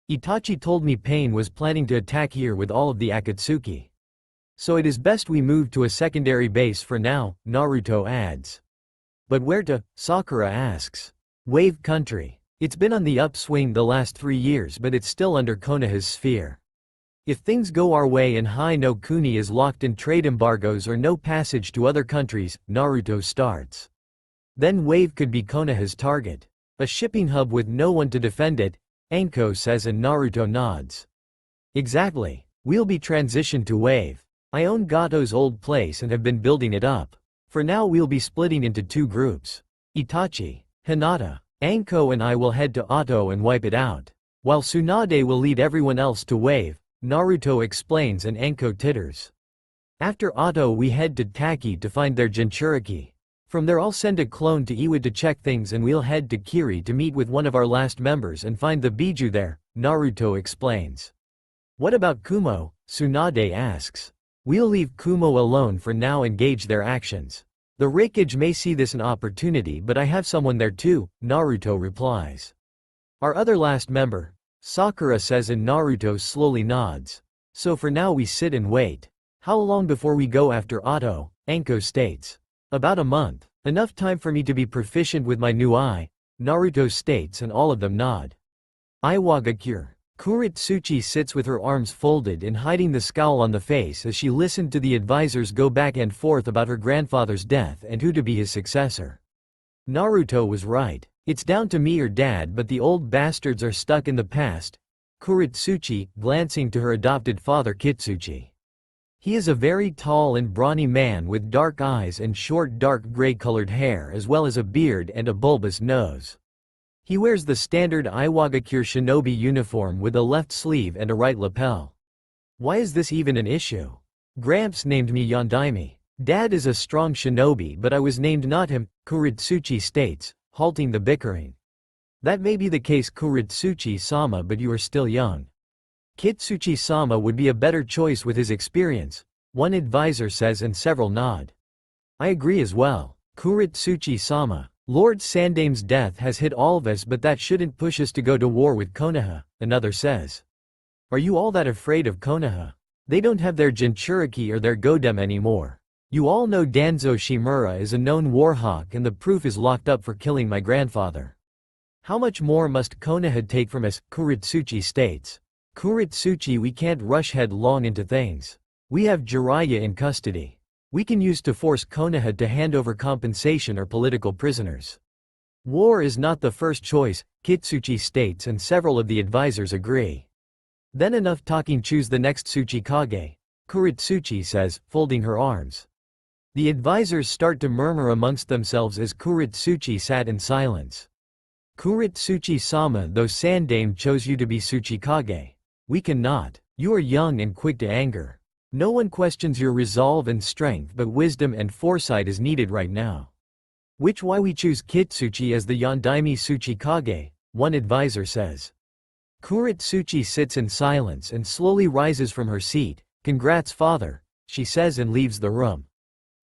Itachi told me Pain was planning to attack here with all of the Akatsuki. So it is best we move to a secondary base for now, Naruto adds. But where to? Sakura asks. Wave Country. It's been on the upswing the last 3 years, but it's still under Konoha's sphere. If things go our way and Hino Kuni is locked in trade embargoes or no passage to other countries, Naruto starts. Then Wave could be Konoha's target. A shipping hub with no one to defend it, Anko says, and Naruto nods. Exactly. We'll be transitioned to Wave. I own Gato's old place and have been building it up. For now we'll be splitting into 2 groups. Itachi, Hinata, Anko and I will head to Otto and wipe it out. While Tsunade will lead everyone else to Wave, Naruto explains, and Anko titters. After Otto we head to Taki to find their Jinchuriki. From there I'll send a clone to Iwa to check things, and we'll head to Kiri to meet with one of our last members and find the Biju there, Naruto explains. What about Kumo? Tsunade asks. We'll leave Kumo alone for now and gauge their actions. The Raikage may see this an opportunity, but I have someone there too, Naruto replies. Our other last member? Sakura says, and Naruto slowly nods. So for now we sit and wait. How long before we go after Otto? Anko states. About a month. Enough time for me to be proficient with my new eye, Naruto states, and all of them nod. Iwagakure. Kuritsuchi sits with her arms folded and hiding the scowl on the face as she listened to the advisors go back and forth about her grandfather's death and who to be his successor. Naruto was right. It's down to me or dad, but the old bastards are stuck in the past. Kuritsuchi, glancing to her adopted father Kitsuchi. He is a very tall and brawny man with dark eyes and short dark gray-colored hair, as well as a beard and a bulbous nose. He wears the standard Iwagakure shinobi uniform with a left sleeve and a right lapel. Why is this even an issue? Gramps named me Yondaime. Dad is a strong shinobi, but I was named not him, Kuritsuchi states, halting the bickering. That may be the case, Kuritsuchi-sama, but you are still young. Kitsuchi-sama would be a better choice with his experience, one advisor says, and several nod. I agree as well. Kuritsuchi-sama. Lord Sandame's death has hit all of us, but that shouldn't push us to go to war with Konoha, another says. Are you all that afraid of Konoha? They don't have their Jinchuriki or their Godem anymore. You all know Danzo Shimura is a known warhawk, and the proof is locked up for killing my grandfather. How much more must Konoha take from us? Kuritsuchi states. Kuritsuchi, we can't rush headlong into things. We have Jiraiya in custody. We can use to force Konoha to hand over compensation or political prisoners. War is not the first choice, Kitsuchi states, and several of the advisors agree. Then enough talking, choose the next Tsuchikage, Kuritsuchi says, folding her arms. The advisors start to murmur amongst themselves as Kuritsuchi sat in silence. Kuritsuchi-sama, though Sandame chose you to be Tsuchikage. We cannot. You are young and quick to anger. No one questions your resolve and strength, but wisdom and foresight is needed right now. Which why we choose Kitsuchi as the Yondaime Tsuchikage, one advisor says. Kuritsuchi sits in silence and slowly rises from her seat. Congrats, father, she says, and leaves the room.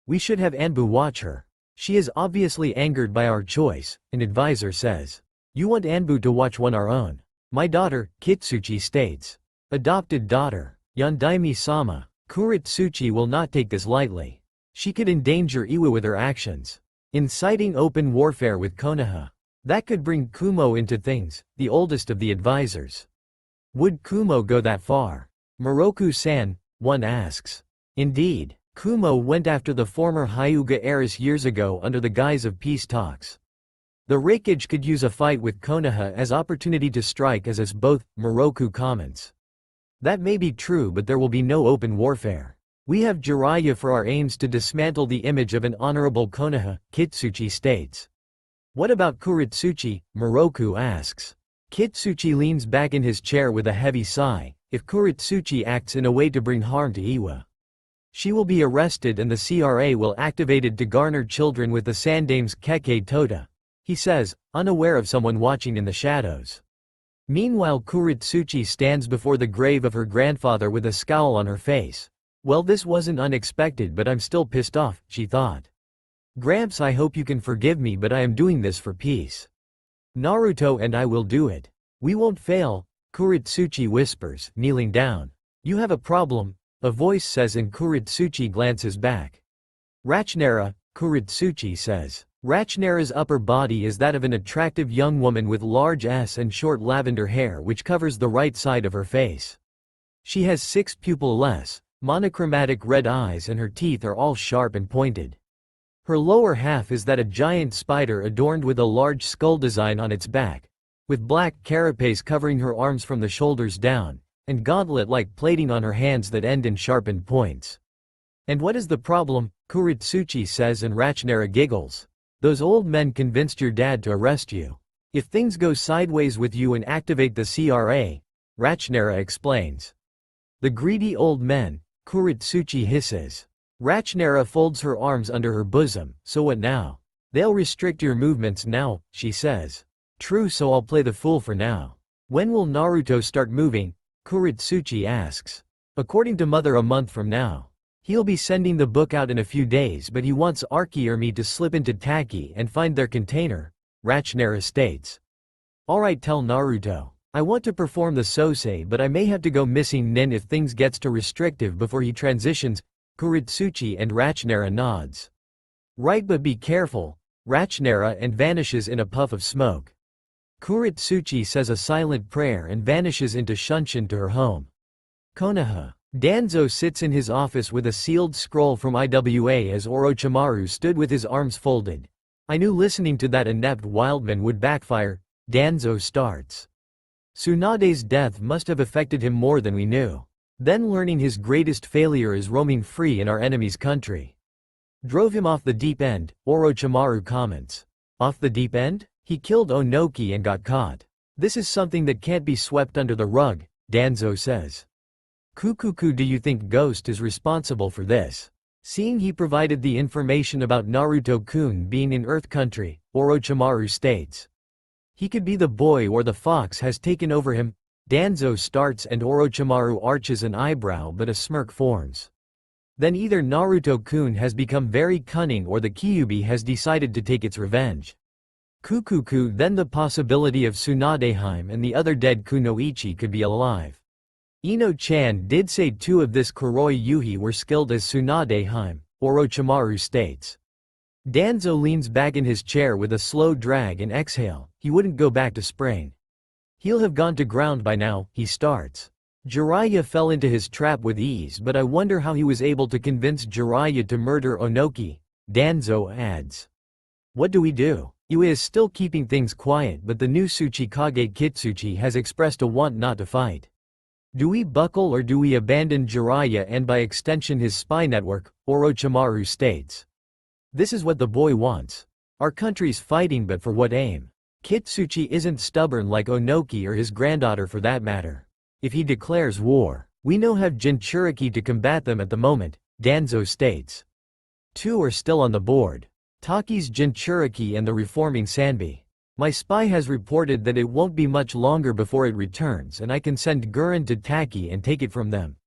We should have Anbu watch her. She is obviously angered by our choice, an advisor says. You want Anbu to watch one our own. My daughter, Kitsuchi states. Adopted daughter, Yondaime-sama. Kuritsuchi will not take this lightly. She could endanger Iwa with her actions. Inciting open warfare with Konoha. That could bring Kumo into things, the oldest of the advisors. Would Kumo go that far? Moroku-san, one asks. Indeed. Kumo went after the former Hyuga heiress years ago under the guise of peace talks. The Raikage could use a fight with Konoha as opportunity to strike as both, Moroku comments. That may be true, but there will be no open warfare. We have Jiraiya for our aims to dismantle the image of an honorable Konoha, Kitsuchi states. What about Kuritsuchi? Moroku asks. Kitsuchi leans back in his chair with a heavy sigh. If Kuritsuchi acts in a way to bring harm to Iwa, she will be arrested and the CRA will activated to garner children with the Sandame's Kekkei Tota, he says, unaware of someone watching in the shadows. Meanwhile, Kuritsuchi stands before the grave of her grandfather with a scowl on her face. Well, this wasn't unexpected, but I'm still pissed off, she thought. Gramps, I hope you can forgive me, but I am doing this for peace. Naruto and I will do it. We won't fail, Kuritsuchi whispers, kneeling down. You have a problem, a voice says, and Kuritsuchi glances back. Rachnara, Kuritsuchi says. Rachnara's upper body is that of an attractive young woman with large S and short lavender hair which covers the right side of her face. She has 6 pupil-less, monochromatic red eyes and her teeth are all sharp and pointed. Her lower half is that a giant spider adorned with a large skull design on its back, with black carapace covering her arms from the shoulders down, and gauntlet-like plating on her hands that end in sharpened points. And what is the problem? Kuritsuchi says, and Rachnara giggles. Those old men convinced your dad to arrest you. If things go sideways with you and activate the CRA, Rachnara explains. The greedy old men, Kuritsuchi hisses. Rachnara folds her arms under her bosom. So what now? They'll restrict your movements now, she says. True, so I'll play the fool for now. When will Naruto start moving? Kuritsuchi asks. According to Mother, a month from now. He'll be sending the book out in a few days, but he wants Arki or me to slip into Taki and find their container, Rachnara states. Alright, tell Naruto. I want to perform the Sosei, but I may have to go missing nin if things gets too restrictive before he transitions, Kuritsuchi, and Rachnara nods. Right, but be careful, Rachnara, and vanishes in a puff of smoke. Kuritsuchi says a silent prayer and vanishes into Shunshin to her home. Konoha. Danzo sits in his office with a sealed scroll from IWA as Orochimaru stood with his arms folded. I knew listening to that inept wildman would backfire, Danzo starts. Tsunade's death must have affected him more than we knew. Then learning his greatest failure is roaming free in our enemy's country. Drove him off the deep end, Orochimaru comments. Off the deep end? He killed Onoki and got caught. This is something that can't be swept under the rug, Danzo says. Kukuku, do you think Ghost is responsible for this? Seeing he provided the information about Naruto-kun being in Earth Country, Orochimaru states. He could be the boy or the fox has taken over him, Danzo starts, and Orochimaru arches an eyebrow but a smirk forms. Then either Naruto-kun has become very cunning or the Kyuubi has decided to take its revenge. Kukuku, then the possibility of Tsunadeheim and the other dead Kunoichi could be alive. Ino-chan did say 2 of this Kuroi Yuhi were skilled as Tsunadeheim, Orochimaru states. Danzo leans back in his chair with a slow drag and exhale. He wouldn't go back to spring. He'll have gone to ground by now, he starts. Jiraiya fell into his trap with ease, but I wonder how he was able to convince Jiraiya to murder Onoki, Danzo adds. What do we do? Iwa is still keeping things quiet, but the new Tsuchikage Kitsuchi has expressed a want not to fight. Do we buckle or do we abandon Jiraiya and by extension his spy network, Orochimaru states. This is what the boy wants. Our country's fighting, but for what aim? Kitsuchi isn't stubborn like Onoki or his granddaughter for that matter. If he declares war, we know have Jinchuriki to combat them at the moment, Danzo states. 2 are still on the board. Taki's Jinchuriki and the reforming Sanbi. My spy has reported that it won't be much longer before it returns and I can send Gurren to Taki and take it from them.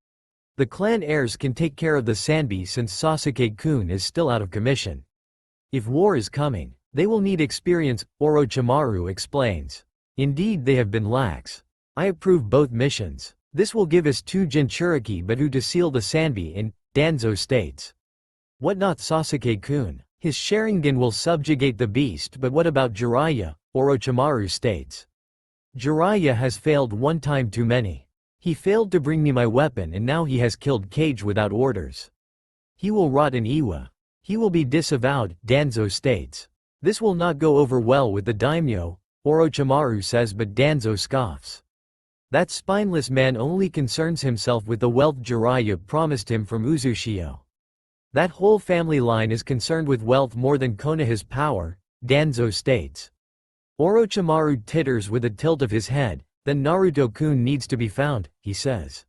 The clan heirs can take care of the Sanbi since Sasuke-kun is still out of commission. If war is coming, they will need experience, Orochimaru explains. Indeed, they have been lax. I approve both missions. This will give us 2 Jinchuriki, but who to seal the Sanbi in, Danzo states. What not Sasuke-kun? His Sharingan will subjugate the beast, but what about Jiraiya? Orochimaru states. Jiraiya has failed one time too many. He failed to bring me my weapon and now he has killed Kage without orders. He will rot in Iwa. He will be disavowed, Danzo states. This will not go over well with the daimyo, Orochimaru says, but Danzo scoffs. That spineless man only concerns himself with the wealth Jiraiya promised him from Uzushio. That whole family line is concerned with wealth more than Konoha's power, Danzo states. Orochimaru titters with a tilt of his head. Then Naruto-kun needs to be found, he says.